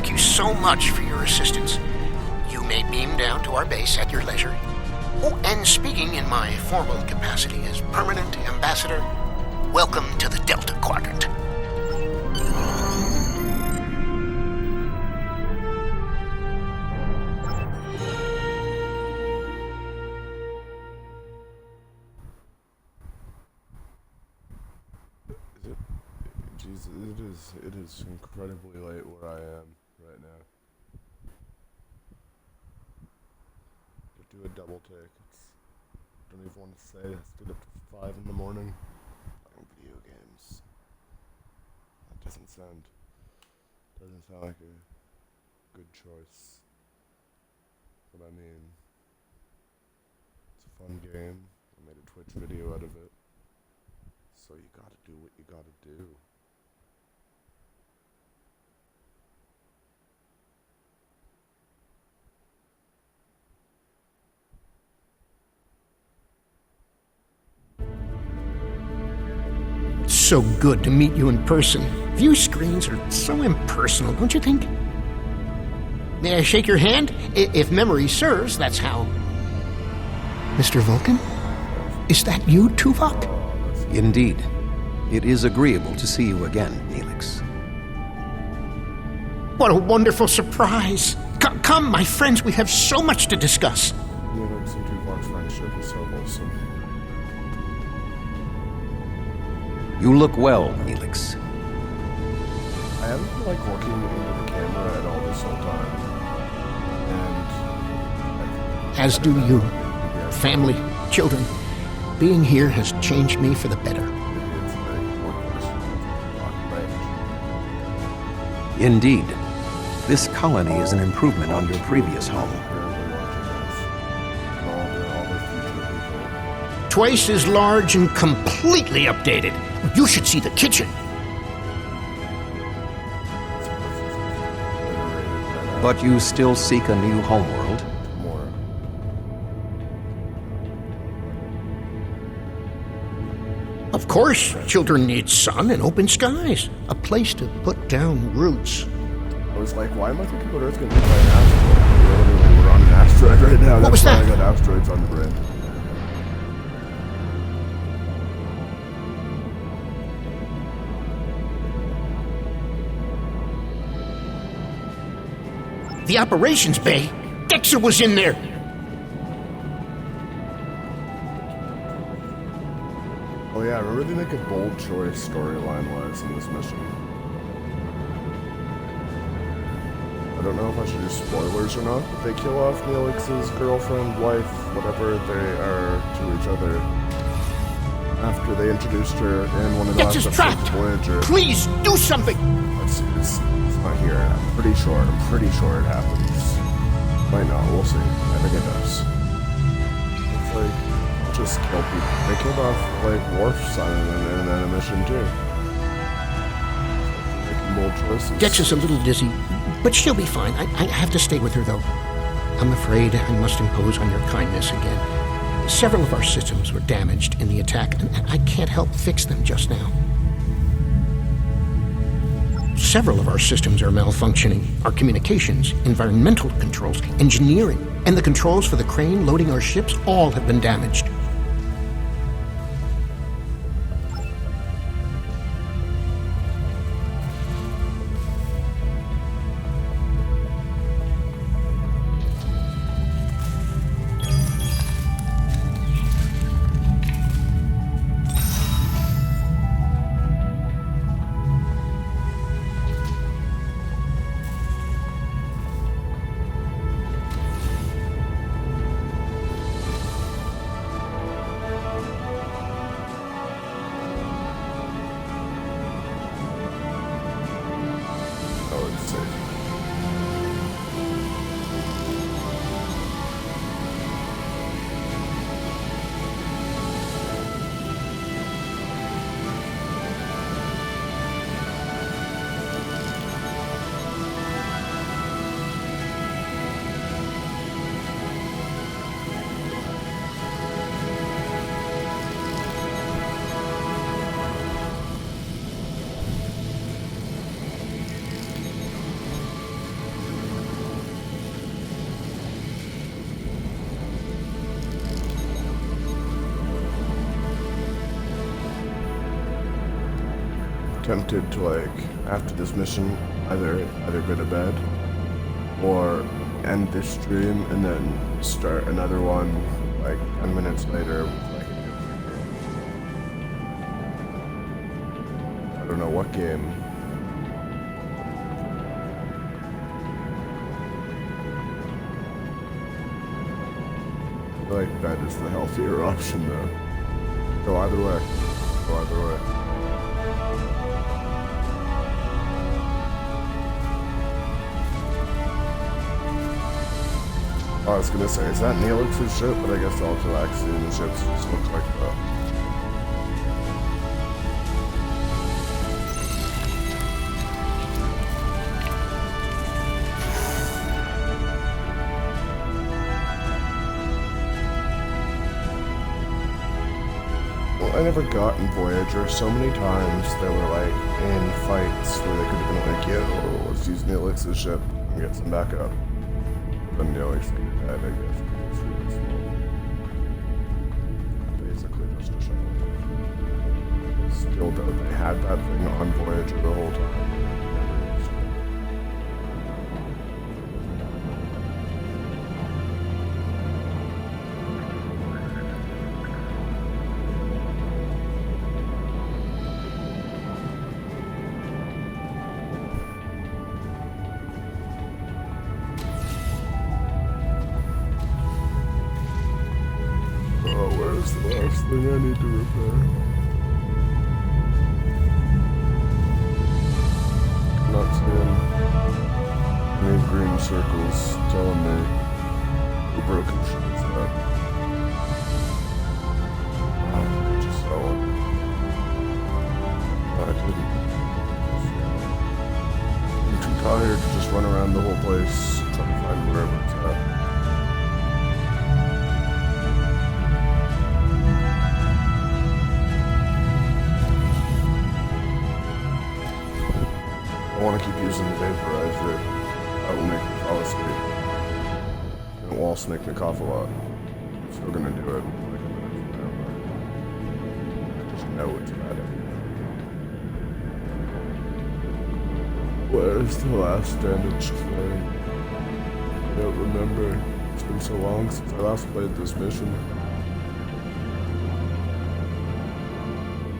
thank you so much for your assistance. You may beam down to our base at your leisure. Oh, and speaking in my formal capacity as permanent ambassador, welcome to the Delta Quadrant. It is incredibly late where I am right now. To do a double take, I don't even want to say I stayed up to 5 in the morning playing video games. That doesn't sound like a good choice. But I mean, it's a fun game. I made a Twitch video out of it. So you gotta do what you gotta do. It's so good to meet you in person. View screens are so impersonal, don't you think? May I shake your hand? If memory serves, that's how. Mr. Vulcan? Is that you, Tuvok? Indeed. It is agreeable to see you again, Neelix. What a wonderful surprise! Come, my friends, we have so much to discuss. Neelix and Tuvok's friendship is so wholesome. You look well, Neelix. I haven't been, looking into the camera at all this whole time. And as do you. Family, children. Being here has changed me for the better. Indeed. This colony is an improvement on your previous home. Twice as large and completely updated. You should see the kitchen. But you still seek a new homeworld? Of course, children need sun and open skies. A place to put down roots. I was like, why am I thinking about Earth's gonna be by an asteroid? We're on an asteroid right now. What was that? I got asteroids on the brain. The operations bay. Dexter was in there. Oh yeah, I really make a bold choice storyline-wise in this mission. I don't know if I should do spoilers or not, but they kill off Neelix's girlfriend, wife, whatever they are to each other, after they introduced her in one of the last episodes of Voyager. Please, do something! It's not here. I'm pretty sure it happens. Might not, we'll see. I think it does. It's like, just kill people. They killed off, Worf's son in that mission, too. Making bold choices. Dex is a little dizzy, but she'll be fine. I have to stay with her, though. I'm afraid I must impose on your kindness again. Several of our systems were damaged in the attack, and I can't help fix them just now. Several of our systems are malfunctioning. Our communications, environmental controls, engineering, and the controls for the crane loading our ships all have been damaged. tempted to, like, after this mission, either go to bed or end this stream and then start another one like 10 minutes later with like a different game. I don't know what game. I feel like bed is the healthier option though. Go either way. Go either way. I was gonna say, is that Neelix's ship? But I guess all Talaxian ships just look like that. Well, I never got in Voyager. So many times they were like in fights where they could have been like, yo, let's use Neelix's ship and get some backup. But Neelix I guess it's really small. Basically just a shuttle. Still though, they had that thing on Voyager the whole time. Where's the last thing I need to repair? Not seeing any green circles telling me the broken shit is at. I could just sell it. No, I didn't. I'm too tired to just run around the whole place trying to find wherever it's at. I want to keep using the vaporizer. That will make me fall asleep. And it will also make me cough a lot. I'm still gonna do it like a minute from now, but I just know it's bad idea. Where's the last damage thing? I don't remember. It's been so long since I last played this mission.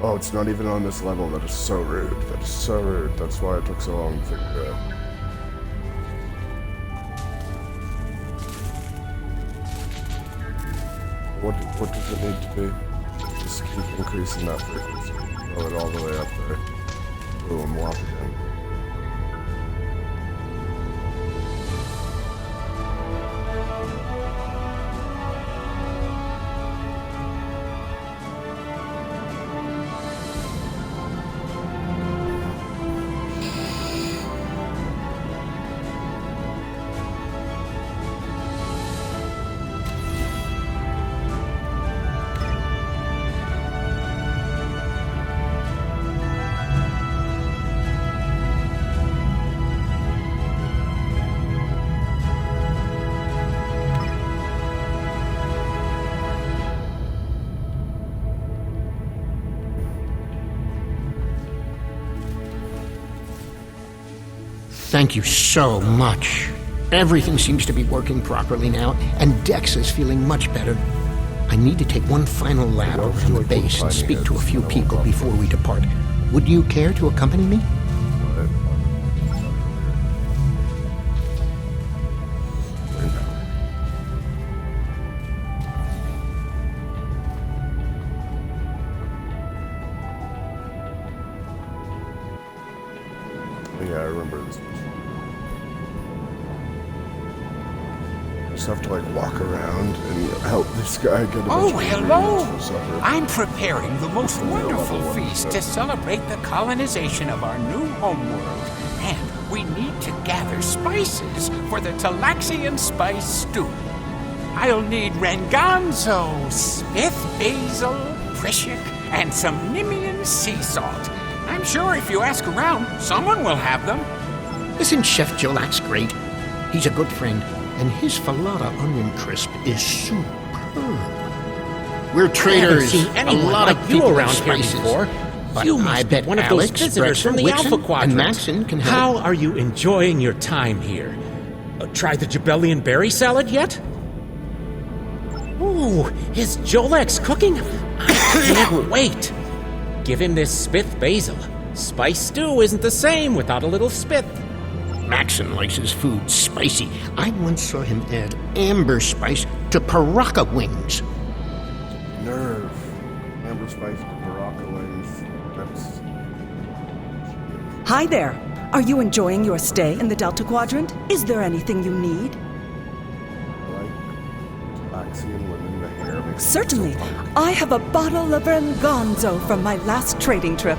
Oh, it's not even on this level. That is so rude. That is so rude. That's why it took so long to figure it out. What does it need to be? Just keep increasing that frequency. Throw it all the way up there. Boom, whop it in. Thank you so much. Everything seems to be working properly now, and Dex is feeling much better. I need to take one final lap around the base and speak to a few people before we depart. Would you care to accompany me? Yeah, I remember this. I just have to like walk around and help this guy get a bunch of ingredients for supper. I'm preparing the most wonderful feast to celebrate the colonization of our new homeworld. And we need to gather spices for the Talaxian spice stew. I'll need Renganzo, Smith basil, Prishik, and some Nimian sea salt. I'm sure if you ask around, someone will have them. Isn't Chef Jolak's great? He's a good friend, and his falata onion crisp is superb. We're traders. I haven't seen a anyone lot like of you people around with here spices. before. But You I must be bet one of those Alex, visitors from the Brexer, Alpha Wixon, Quadrant. and Maxon can help. How are you enjoying your time here? Try the Jabellian berry salad yet? Ooh, is Jolex cooking? I can't wait. Give him this spith basil. Spice stew isn't the same without a little spith. Maxon likes his food spicy. I once saw him add amber spice to Paraka wings. Nerve. Amber spice to Baraka wings. That's... Hi there. Are you enjoying your stay in the Delta Quadrant? Is there anything you need? Certainly. I have a bottle of Vergonzo from my last trading trip.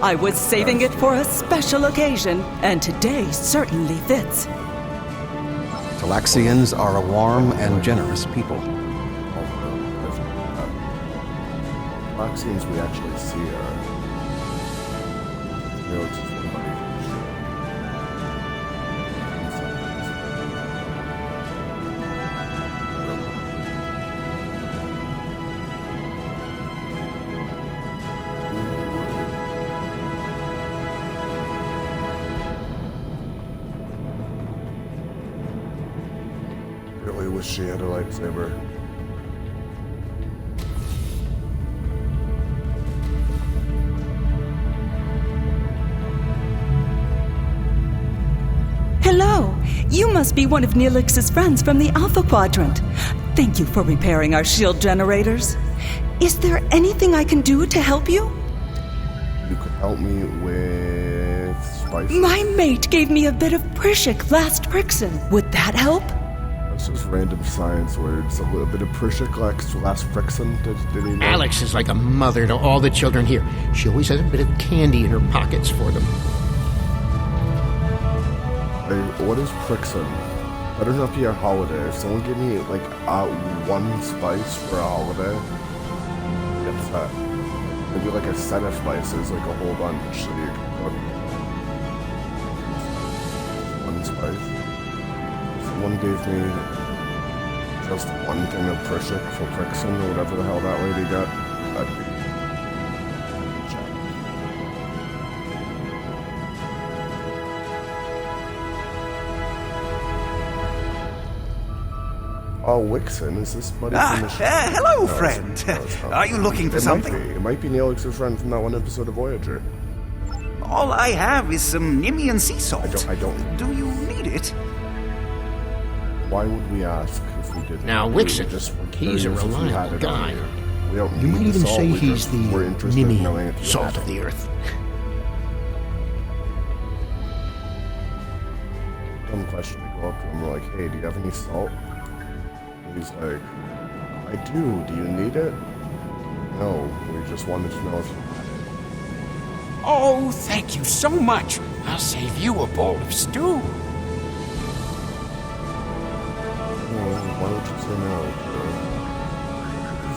I was saving it for a special occasion, and today certainly fits. Talaxians are a warm and generous people. Talaxians we actually see are... Really wish she had a lightsaber. Hello. You must be one of Neelix's friends from the Alpha Quadrant. Thank you for repairing our shield generators. Is there anything I can do to help you? You could help me with spices. My mate gave me a bit of Prishik last Prixon. Would that help? That's just random science words. A little bit of Prishik last Prixon. Did he know? Alex is like a mother to all the children here. She always has a bit of candy in her pockets for them. Hey, what is Prixon? Better not be a holiday. If someone give me like one spice for a holiday, I'd get upset. Maybe like a set of spices, like a whole bunch, so you can cook. One spice. If someone gave me just one thing of Prishik for Prixon or whatever the hell that lady got, that'd be... Oh, Wixon, is this buddy from the hello, no, friend. No, Are you looking for something? It might be Neelix's friend from that one episode of Voyager. All I have is some Nimian sea salt. I don't. Do you need it? Why would we ask if we didn't? Now, Wixon, he's a reliable guy. You might even say he's the Nimian salt of the earth. Dumb question to go up to him. We're like, hey, do you have any salt? He's like, I do. Do you need it? No, we just wanted to know if you had it. Oh, thank you so much. I'll save you a bowl of stew. Why don't you say no?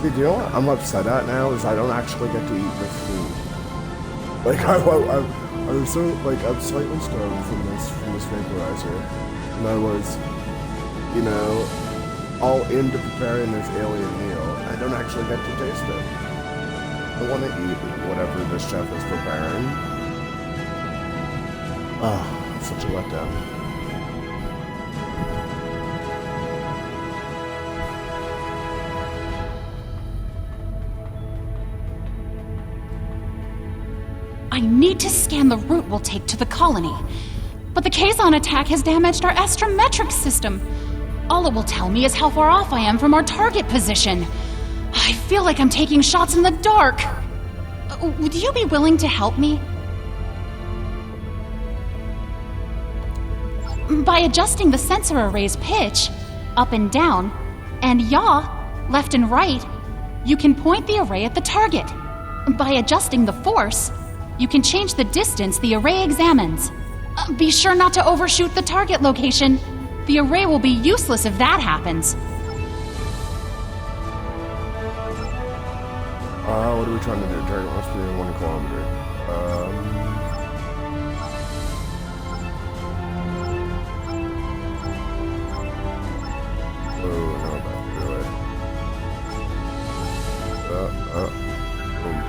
See, do you know what I'm upset at now is I don't actually get to eat this food. Like, I'm so, like, I'm slightly starving from this vaporizer. And I was, you know, all into preparing this alien meal. I don't actually get to taste it. I want to eat whatever this chef is preparing. Ah, it's such a letdown. I need to scan the route we'll take to the colony. But the Kazon attack has damaged our astrometric system. All it will tell me is how far off I am from our target position. I feel like I'm taking shots in the dark. Would you be willing to help me? By adjusting the sensor array's pitch, up and down, and yaw, left and right, you can point the array at the target. By adjusting the force, you can change the distance the array examines. Be sure not to overshoot the target location. The array will be useless if that happens. What are we trying to do? Target must be 1 kilometer. Oh, no, that's really. Boom.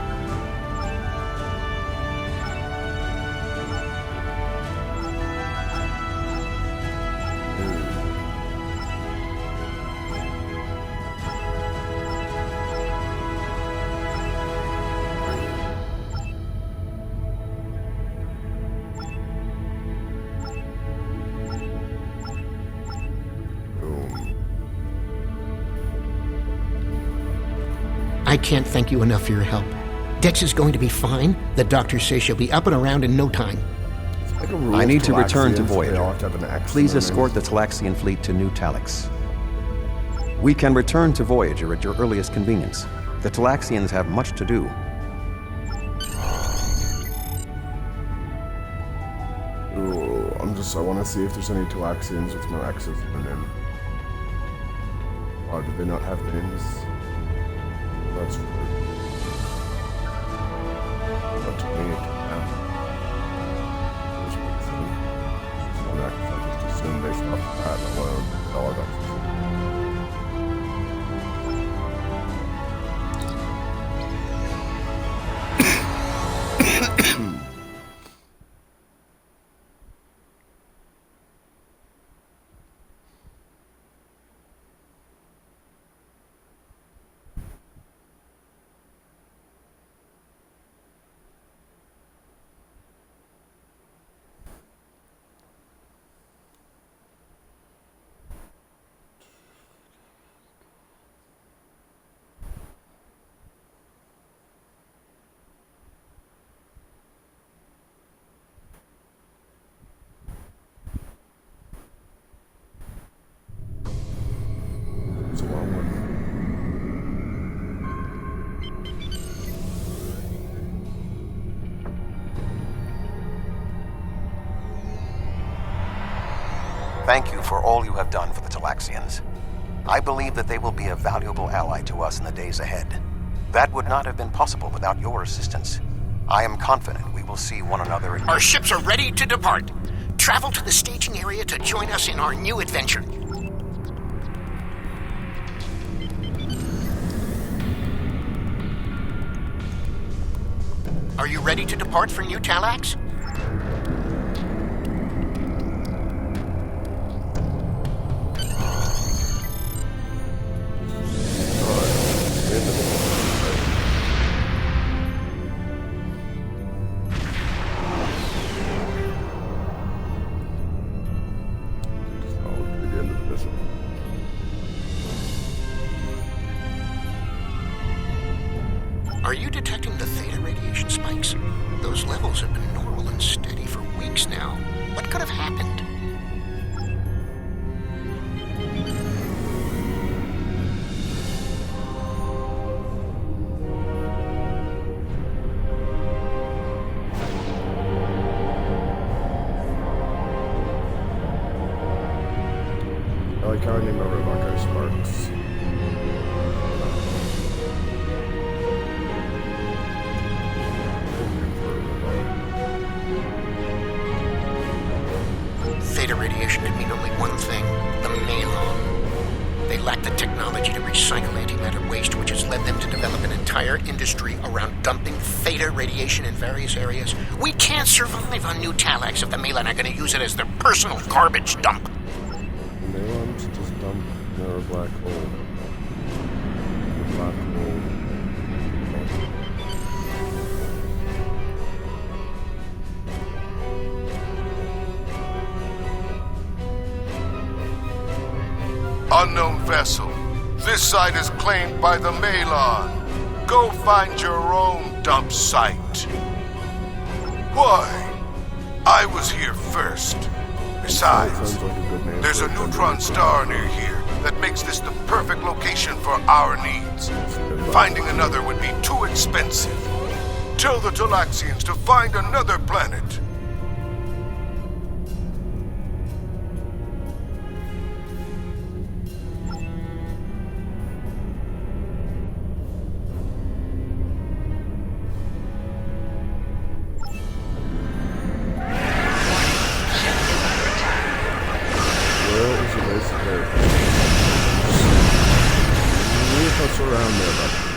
I can't thank you enough for your help. Dex is going to be fine. The doctor says she'll be up and around in no time. I need to return to Talaxians, they all have to have an Voyager. X in Please their escort the names. Talaxian fleet to New Talax. We can return to Voyager at your earliest convenience. The Talaxians have much to do. Ooh, I want to see if there's any Talaxians with no X's in their name. Oh, do they not have names? That's weird. Not to me. There's one thing. One X, I just assume based off that alone. All of X's. It's a long one. Thank you for all you have done for the Talaxians. I believe that they will be a valuable ally to us in the days ahead. That would not have been possible without your assistance. I am confident we will see one another again. Our ships are ready to depart. Travel to the staging area to join us in our new adventure. Are you ready to depart for New Talax? Are you detecting the theta radiation spikes? Those levels have been normal and steady for weeks now. What could have happened? I like how I named my robot guy Sparks. Theta radiation could mean only one thing, the Malon. They lack the technology to recycle antimatter waste, which has led them to develop an entire industry around dumping theta radiation in various areas. We can't survive on New Talax if the Malon are going to use it as their personal garbage dump. The Malons just dump near a black hole. The black hole. Unknown vessel. This site is claimed by the Malon. Go find your own dump site. Why? I was here first. Besides, there's a neutron star near here that makes this the perfect location for our needs. Finding another would be too expensive. Tell the Talaxians to find another planet. Around there, but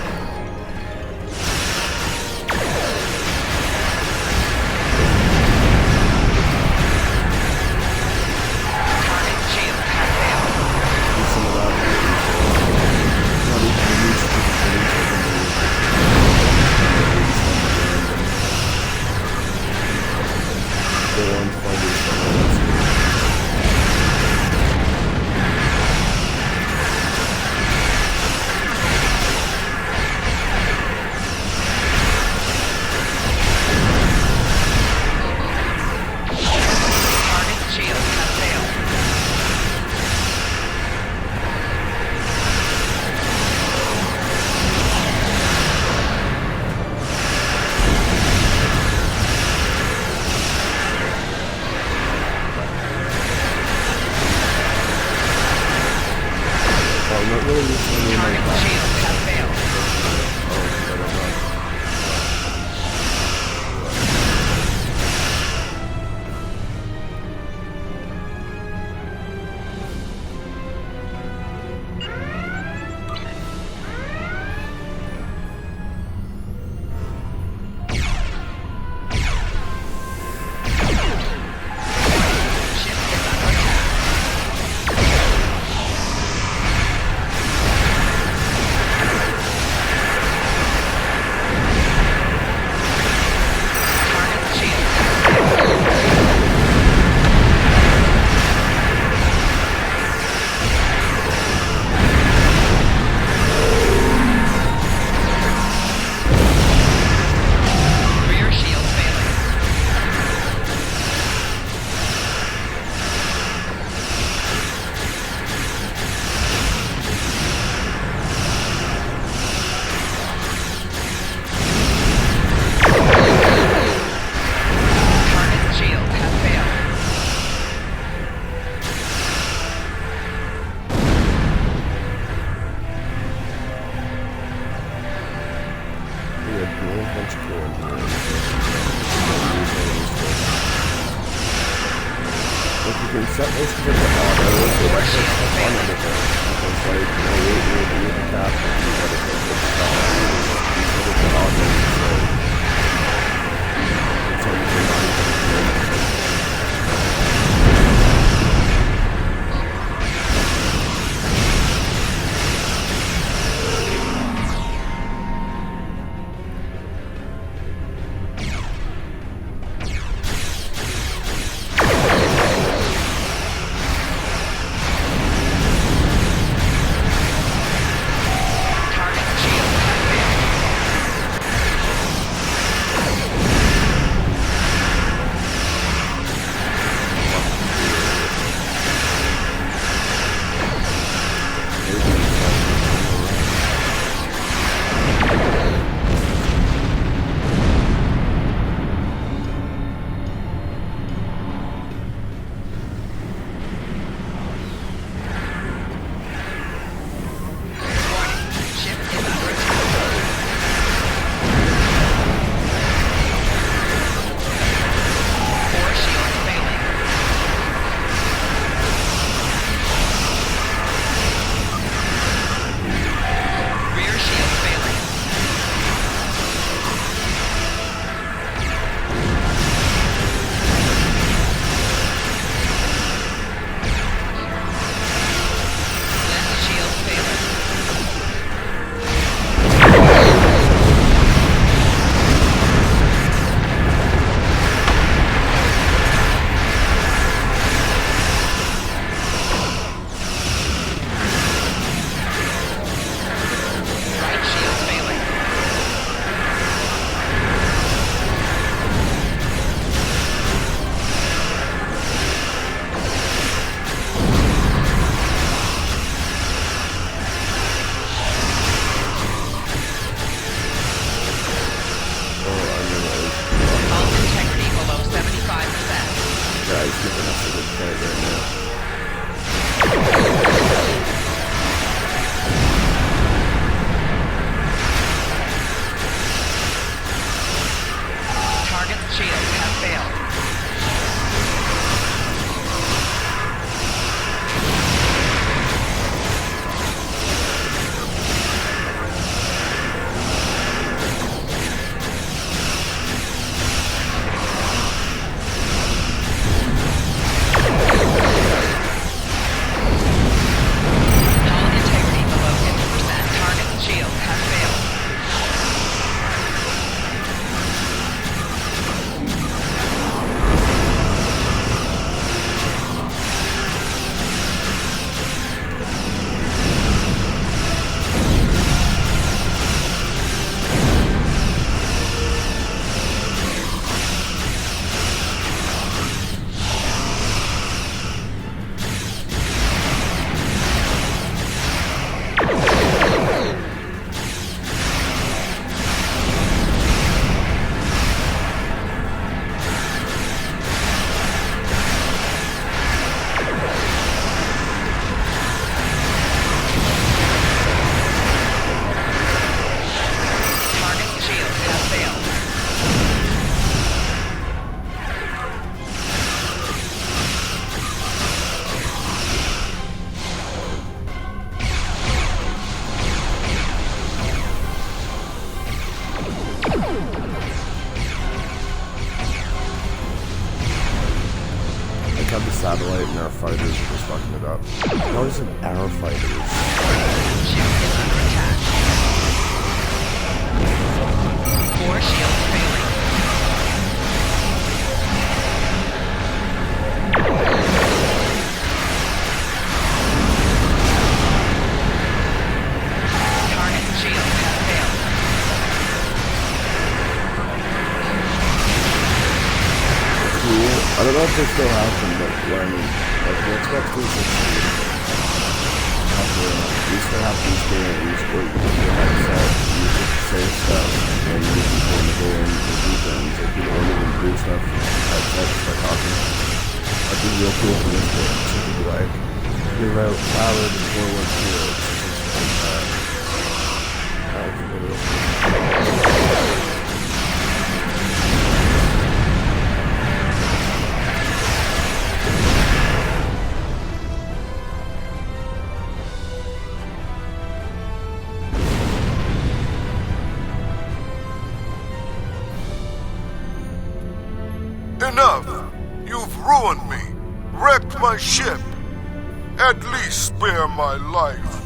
satellite and our fighters are just fucking it up. How is it our fighters? Force shield failing. Target shield has failed. Cool. I don't know if they still have them, but when like the Xbox 360 used to have these games where you could get headset, you could say stuff, and you could go in the game and do things. Like you don't even do stuff headset by talking. That'd be real cool for this game. So you could like give out valid and forward fields and things like that. That would be really cool. Enough! You've ruined me, wrecked my ship. At least spare my life.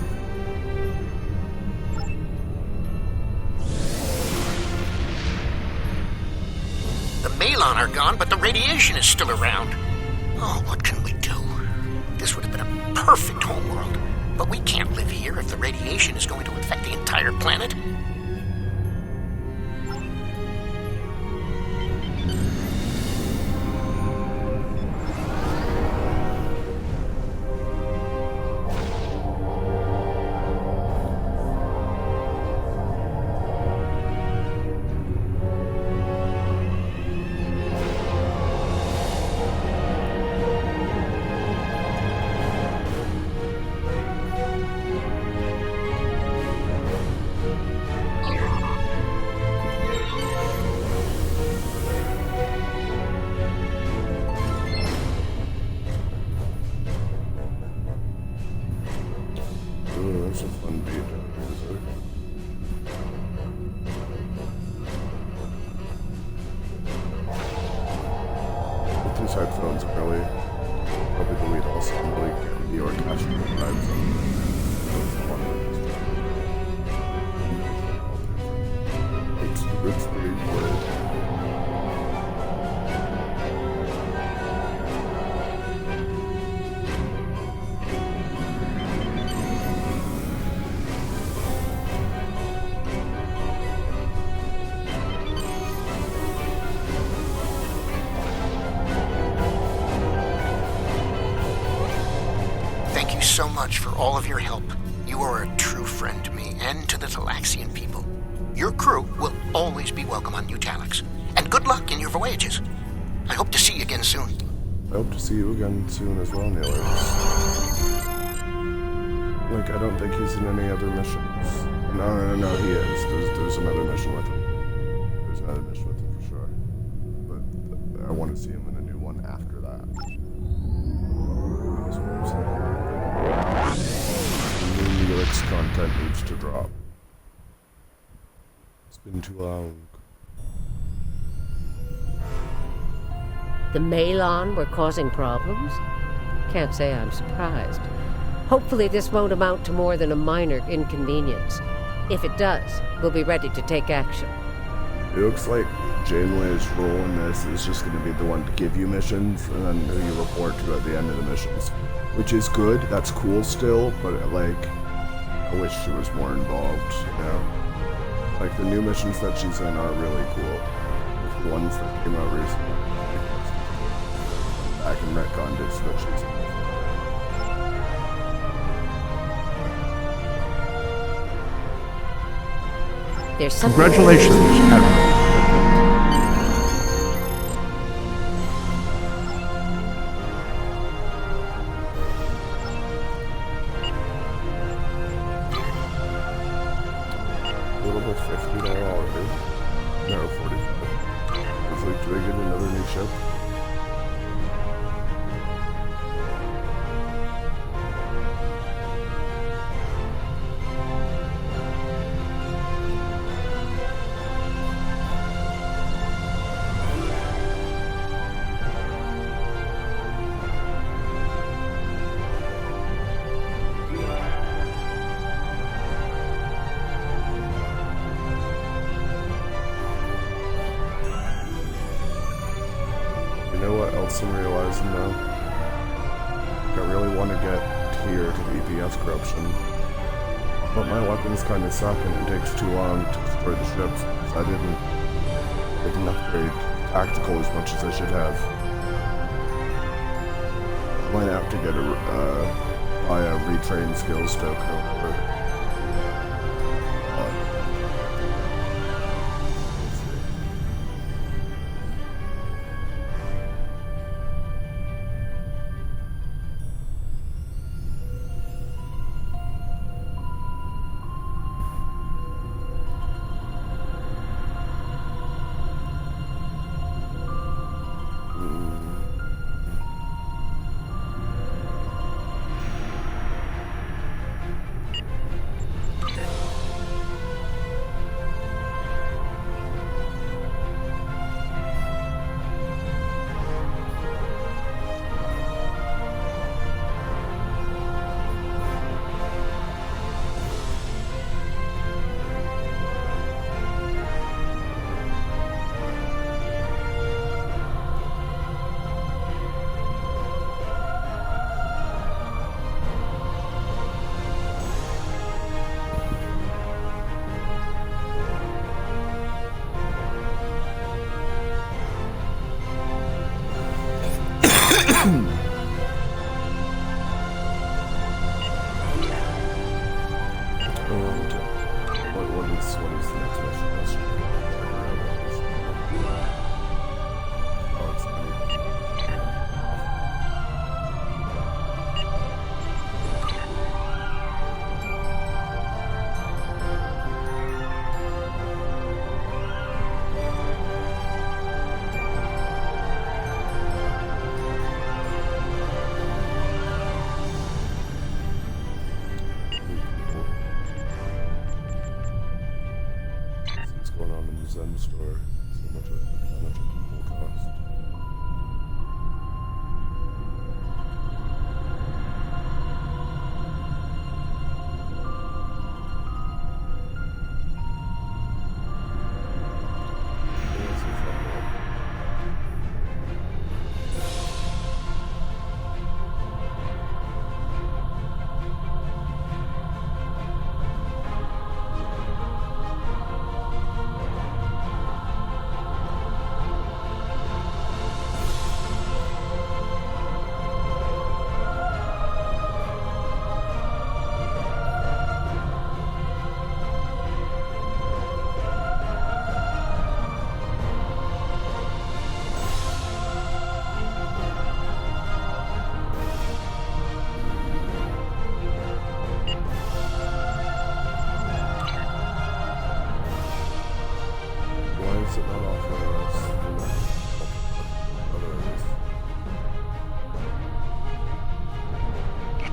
The Malon are gone, but the radiation is still around. Oh, what can we do? This would have been a perfect homeworld, but we can't live here if the radiation is going to infect the entire planet. That's a fun beat of music. With these headphones really probably the lead also really get the orchestral vibes it's pretty good. Thank you so much for all of your help. You are a true friend to me and to the Talaxian people. Your crew will always be welcome on New Talax. And good luck in your voyages. I hope to see you again soon. I hope to see you again soon as well, Neil. Like, I don't think he's in any other missions. No, he is. There's another mission with him. There's another mission with him for sure. But I want to see him in a new one after that. New Neelix content needs to drop. It's been too long. The Malon were causing problems? Can't say I'm surprised. Hopefully this won't amount to more than a minor inconvenience. If it does, we'll be ready to take action. It looks like Janeway's role in this is just going to be the one to give you missions, and then who you report to at the end of the missions. Which is good, that's cool still, but like, I wish she was more involved, you know? Like, the new missions that she's in are really cool. Like, the ones that came out recently. Back in retconned it so that she's in. There's something. Congratulations, Admiral. A little bit $50 already. No, 45. It's like, do I get another new ship? want to get here to the EPS corruption. But my weapons kind of suck and it takes too long to destroy the ships. I didn't upgrade tactical as much as I should have. I might have to get buy a retrain skills token or whatever. Zen store. See how much a people cost.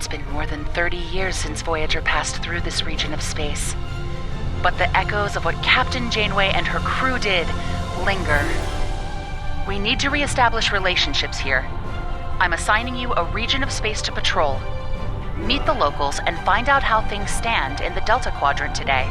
It's been more than 30 years since Voyager passed through this region of space. But the echoes of what Captain Janeway and her crew did linger. We need to reestablish relationships here. I'm assigning you a region of space to patrol. Meet the locals and find out how things stand in the Delta Quadrant today.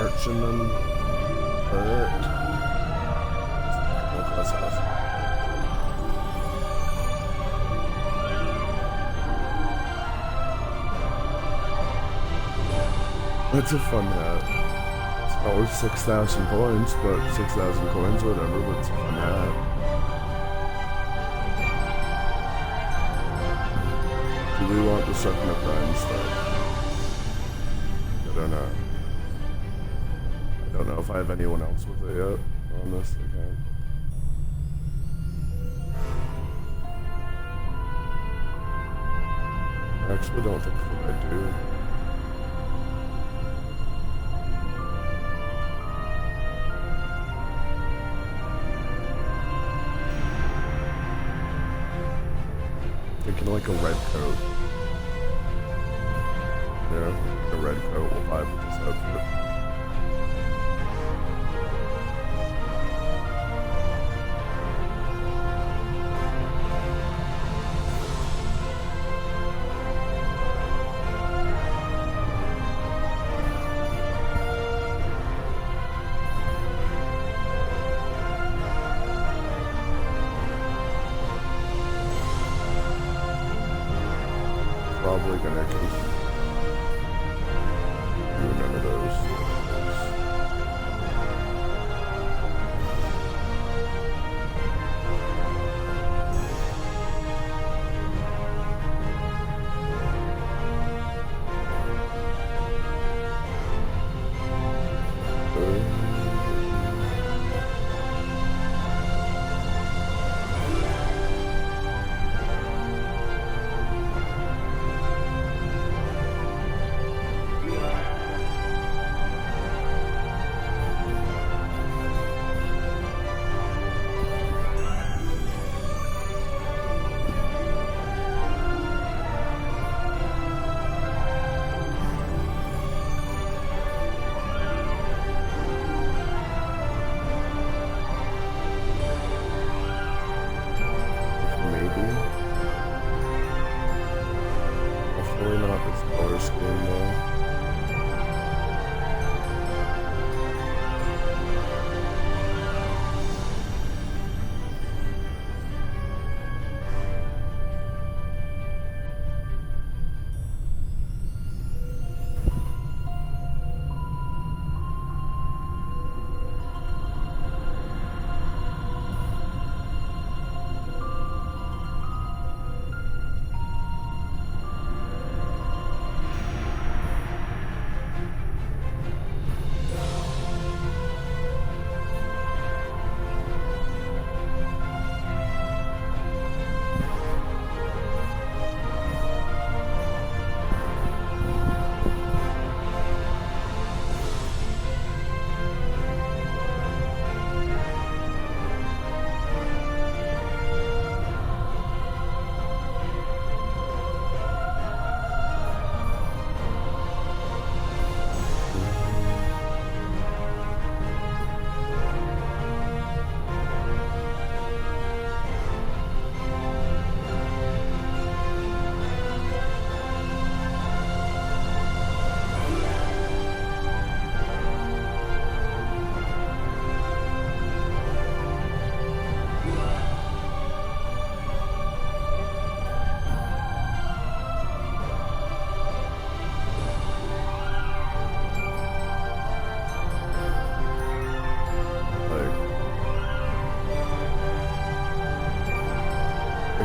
marching them. Alright. That's awesome. That's a fun hat. It's not worth 6,000 points, but 6,000 coins, whatever, but it's a fun hat. Do we want the second of prime stuff? I don't know. I don't know if I have anyone else with it yet on this account. I actually don't think that I do. Thinking like a red coat. Yeah, a red coat will vibe with this outfit. Probably gonna do none of those.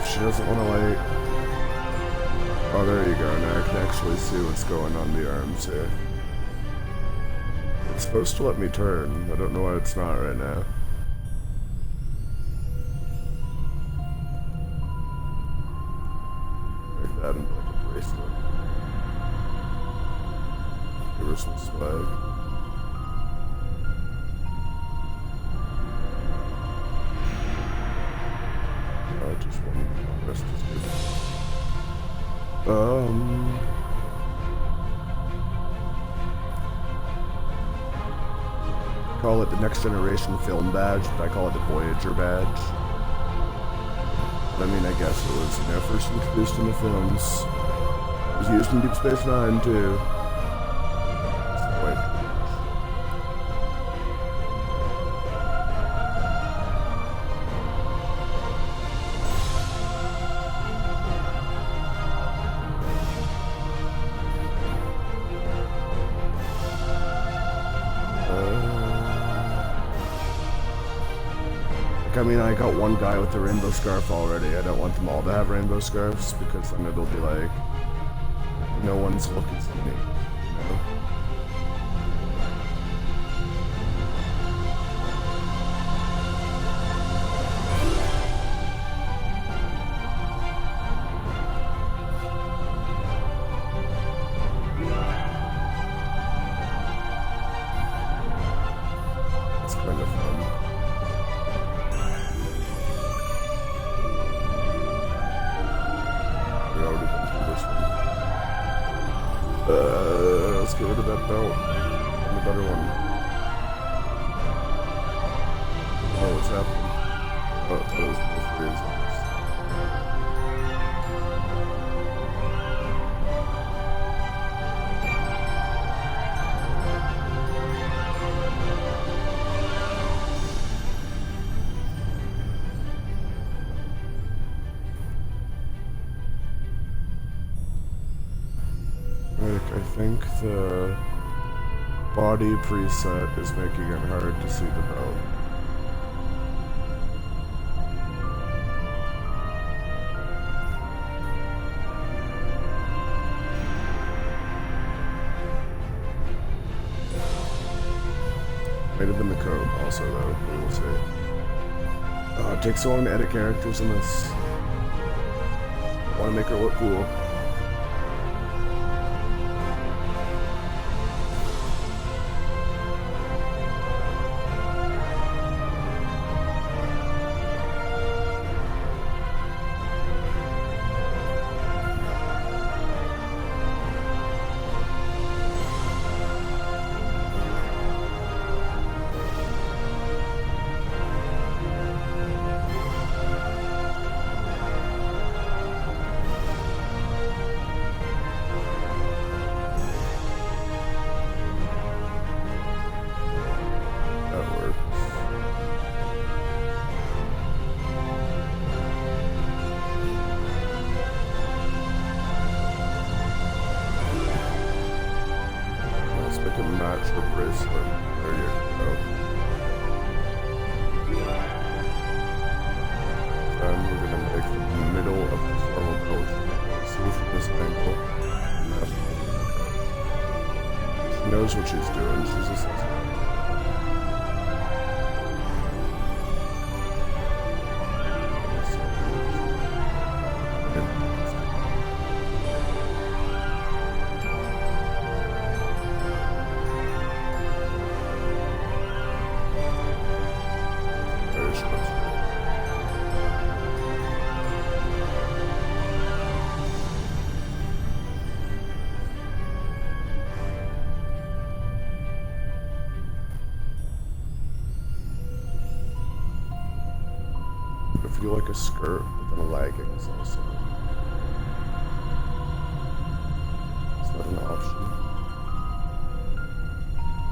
She doesn't want to like... Oh, there you go. Now I can actually see what's going on the arms here. It's supposed to let me turn. I don't know why it's not right now. Make that into like a bracelet. Give her some swag. Just one rest is good. Call it the Next Generation Film Badge, but I call it the Voyager Badge. I mean, I guess it was, first introduced in the films. It was used in Deep Space Nine, too. Like, I mean, I got one guy with the rainbow scarf already. I don't want them all to have rainbow scarves because then it'll be like, no one's looking at me, you know? It's kind of fun. We already been through this one. Let's get rid of that belt. And the better one. Oh, what's happening? Oh, I thought it was both reasons. I think the body preset is making it hard to see the belt. Might have been the code also though, we will see. Oh, it takes so long to edit characters in this. I want to make her look cool. Match the bracelet. There you go. Then we're gonna make the middle of the formal belt. See from this angle. She knows what she's doing. She's just. I feel like a skirt with then leggings also. Is that an option?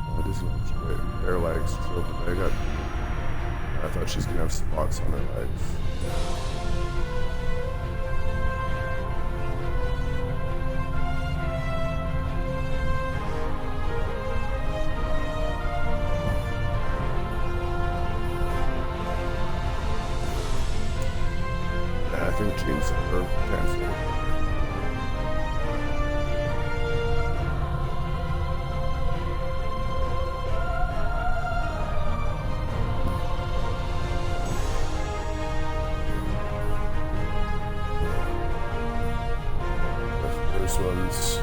Oh, it is an option. Wait, bare legs. I thought she's gonna have spots on her legs. I think jeans or pants. This one's.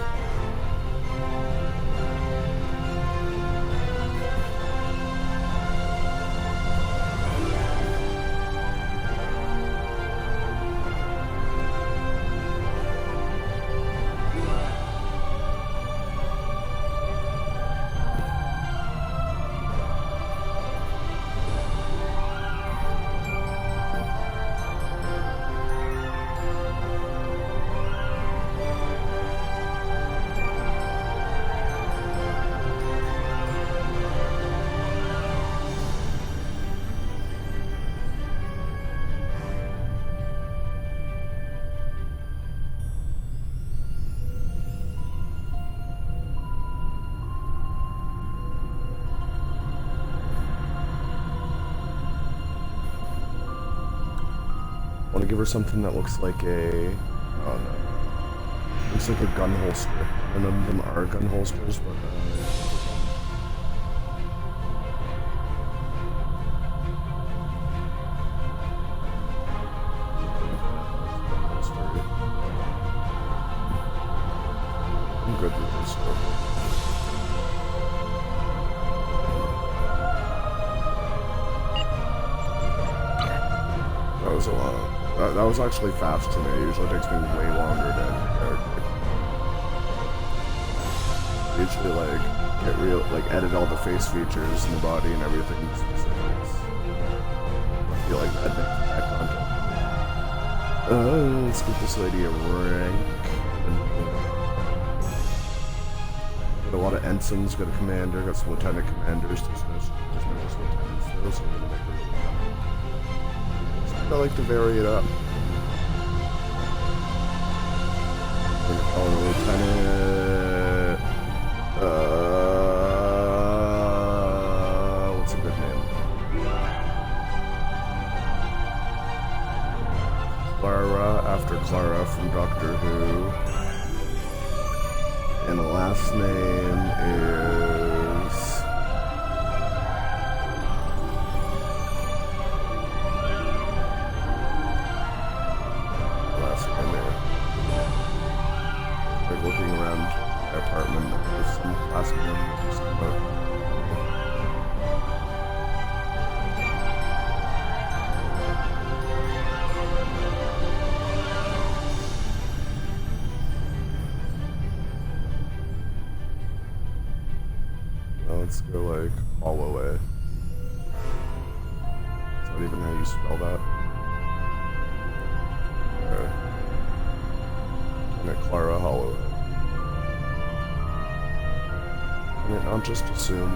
give her something that looks like a... Oh no. Looks like a gun holster. None of them are gun holsters, but... I'm good with this stuff. That was a lot. That was actually fast to me. It usually takes me way longer to edit a character. Usually, like, edit all the face features and the body and everything. Specifics. I feel like that makes that content. Let's give this lady a rank. Got a lot of ensigns. Got a commander. Got some lieutenant commanders. There's no just lieutenants though, so I'm gonna make her. I like to vary it up. I'm gonna call her lieutenant. What's a good name? Clara, after Clara from Doctor Who. And the last name is... Last name there. Like looking around my apartment, there's some last name that just come out. Let's go like Holloway. Is that even how you spell that? Okay. And Clara Holloway. Can it not just assume?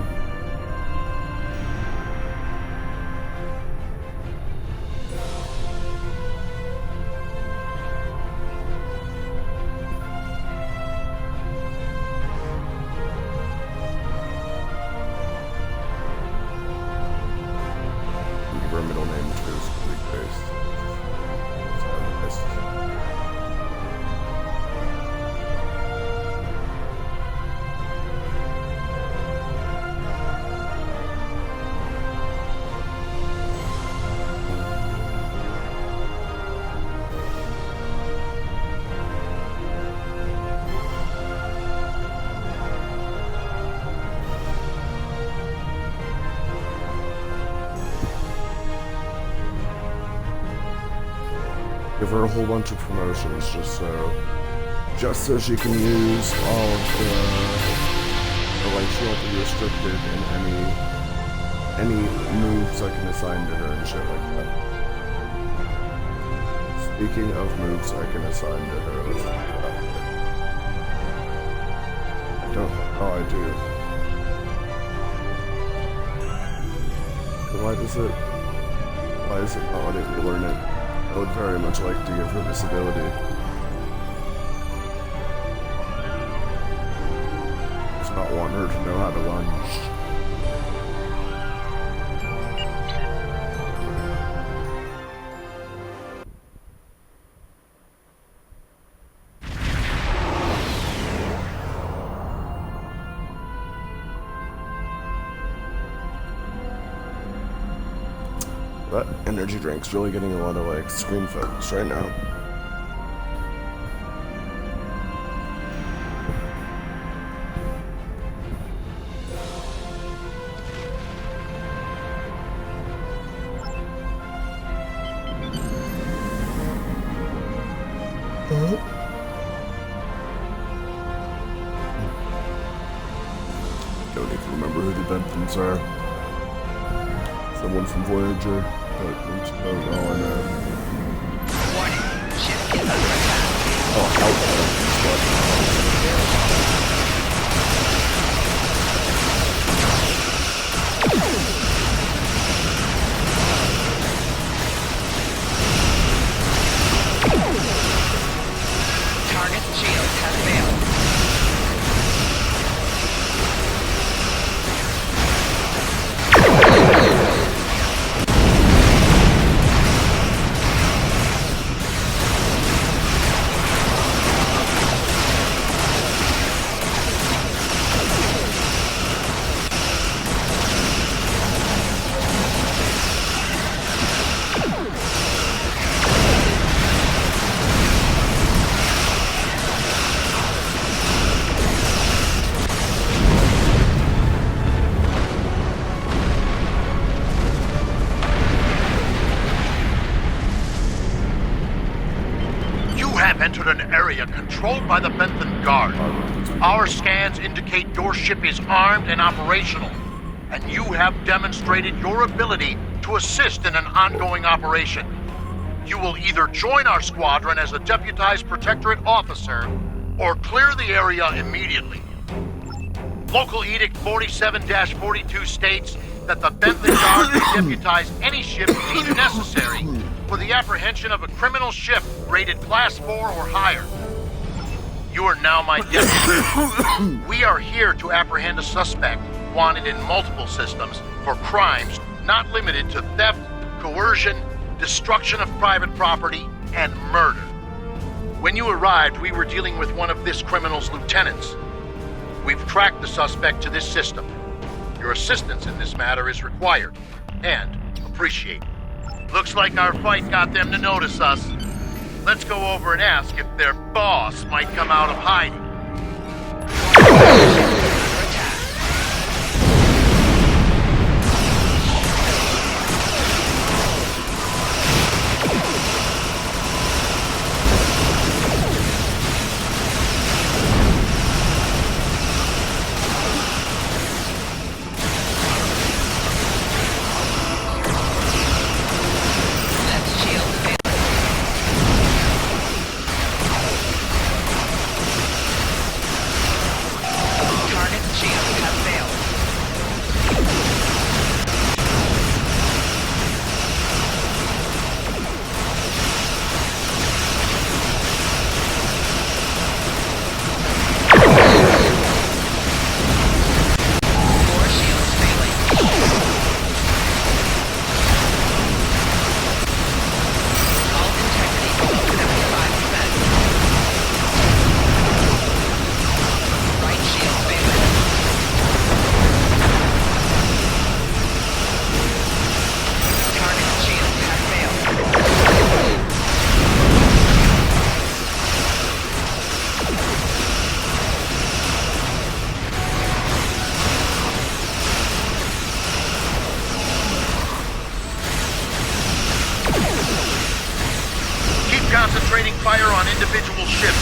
Her middle name too is Greek based. Give her a whole bunch of promotions just so she can use all of the, or like she won't be restricted in any moves I can assign to her and shit like that. Speaking of moves I can assign to her, let's talk about it. I don't, oh I do. Why is it not letting me learn it? I would very much like to give her this ability. I just not want her to know how to lunge. That energy drink's really getting a lot of like screen focus right now. Don't even remember who the Benthams are. Someone from Voyager. But it's all I know. Oh, help. Target shields have failed. entered an area controlled by the Bentham Guard. Our scans indicate your ship is armed and operational, and you have demonstrated your ability to assist in an ongoing operation. You will either join our squadron as a deputized Protectorate officer, or clear the area immediately. Local Edict 47-42 states that the Bentham Guard may deputize any ship deemed necessary for the apprehension of a criminal ship rated Class 4 or higher. You are now my deputy. We are here to apprehend a suspect wanted in multiple systems for crimes not limited to theft, coercion, destruction of private property, and murder. When you arrived, we were dealing with one of this criminal's lieutenants. We've tracked the suspect to this system. Your assistance in this matter is required, and appreciated. Looks like our fight got them to notice us. Let's go over and ask if their boss might come out of hiding. Concentrating fire on individual ships.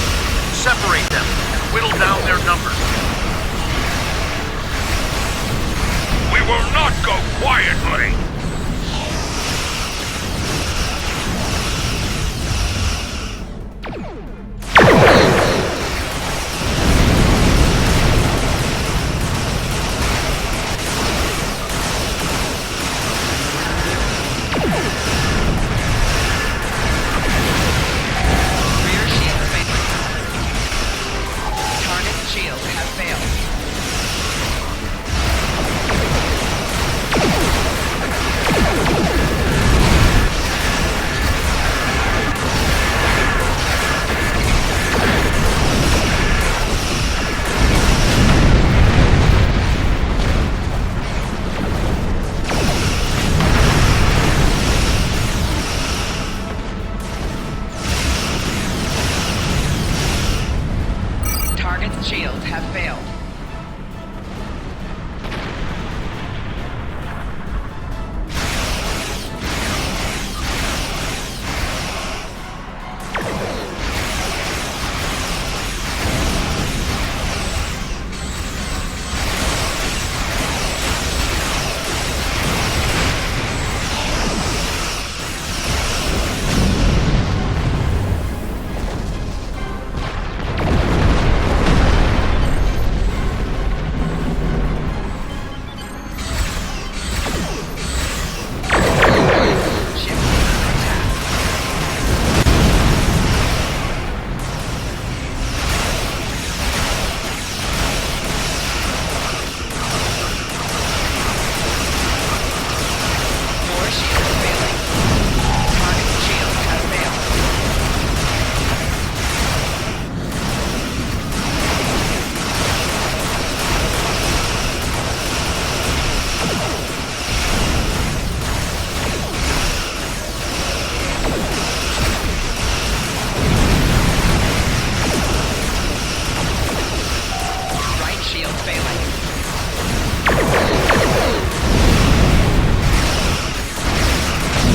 Separate them and whittle down their numbers. We will not go quietly! Shields have failed.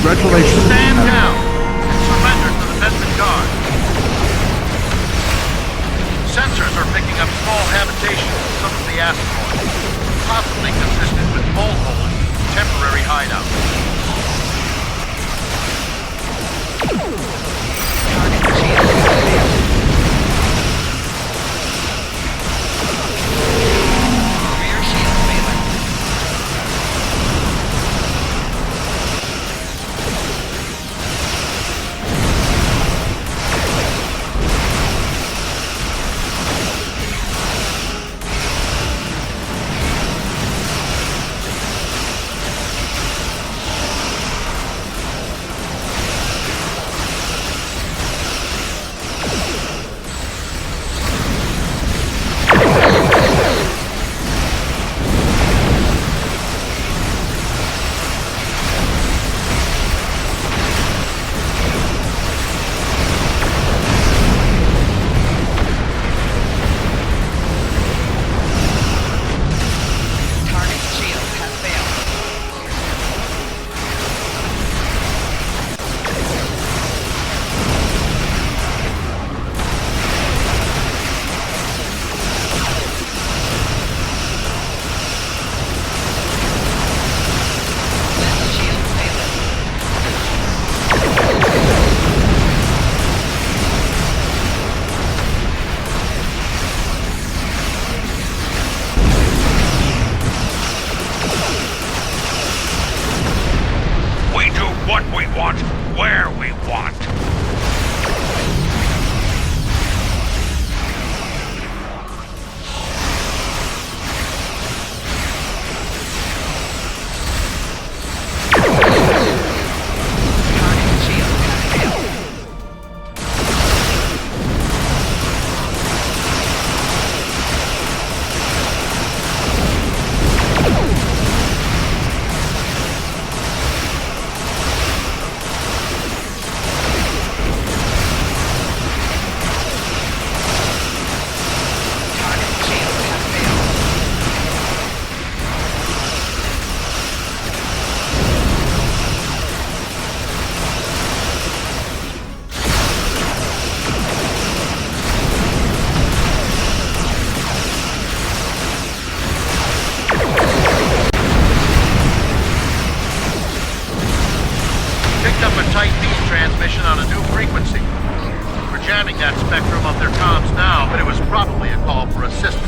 Congratulations. Stand down and surrender to the Bentham Guard. picking up small habitations in some of the asteroids, possibly consistent with Bullhole's temporary hideout. Transmission on a new frequency. We're jamming that spectrum of their comms now, but it was probably a call for assistance.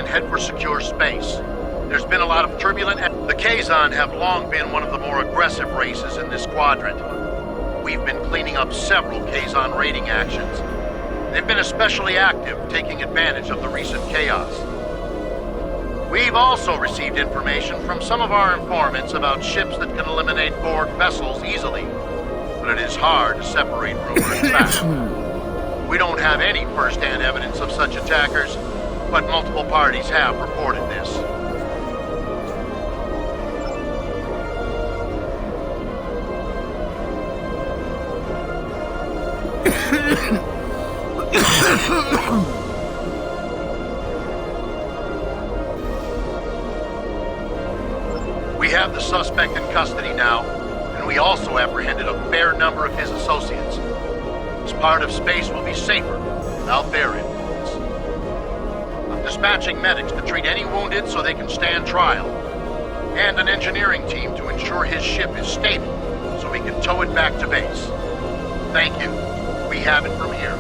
and head for secure space. There's been a lot of turbulent... The Kazon have long been one of the more aggressive races in this quadrant. We've been cleaning up several Kazon raiding actions. They've been especially active, taking advantage of the recent chaos. We've also received information from some of our informants about ships that can eliminate Borg vessels easily. But it is hard to separate rumor and fact. We don't have any first-hand evidence of such attackers, but multiple parties have reported this. We have the suspect in custody now, and we also apprehended a fair number of his associates. This part of space will be safer without their influence. I'm dispatching medics to treat any wounded so they can stand trial, and an engineering team to ensure his ship is stable so we can tow it back to base. Thank you. We have it from here.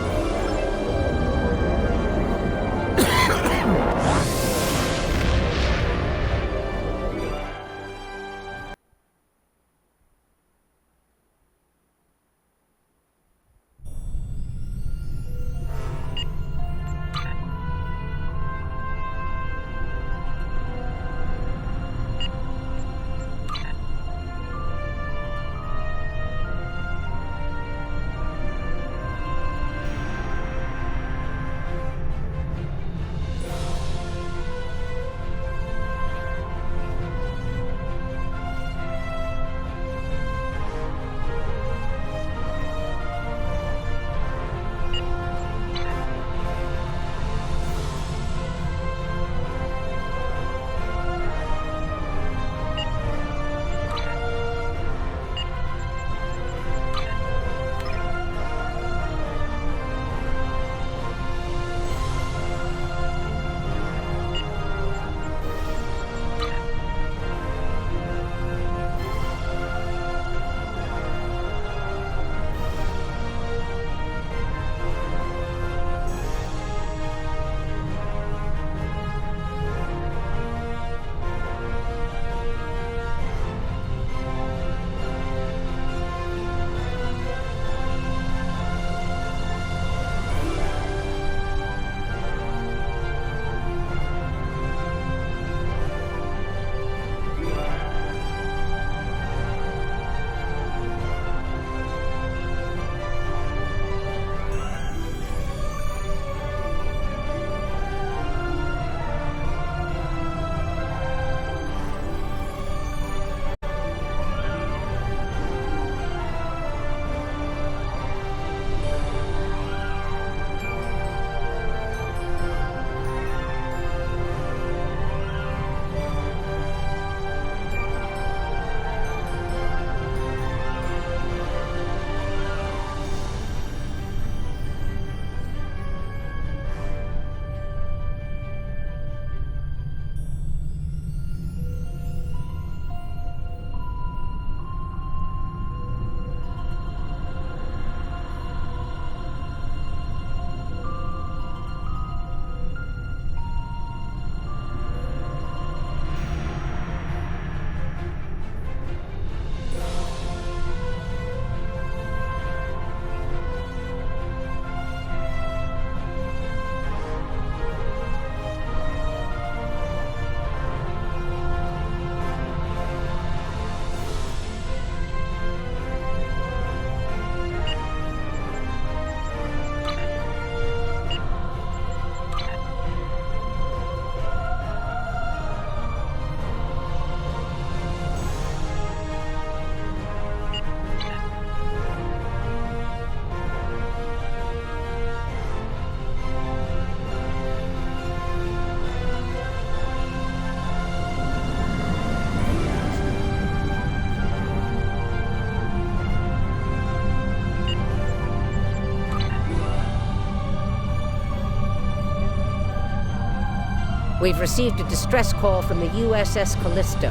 We've received a distress call from the USS Callisto.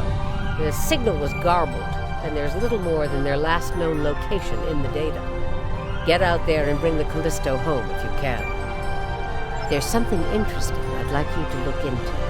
The signal was garbled, and there's little more than their last known location in the data. Get out there and bring the Callisto home if you can. There's something interesting I'd like you to look into.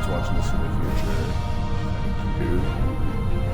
Watching this in the future. Thank you.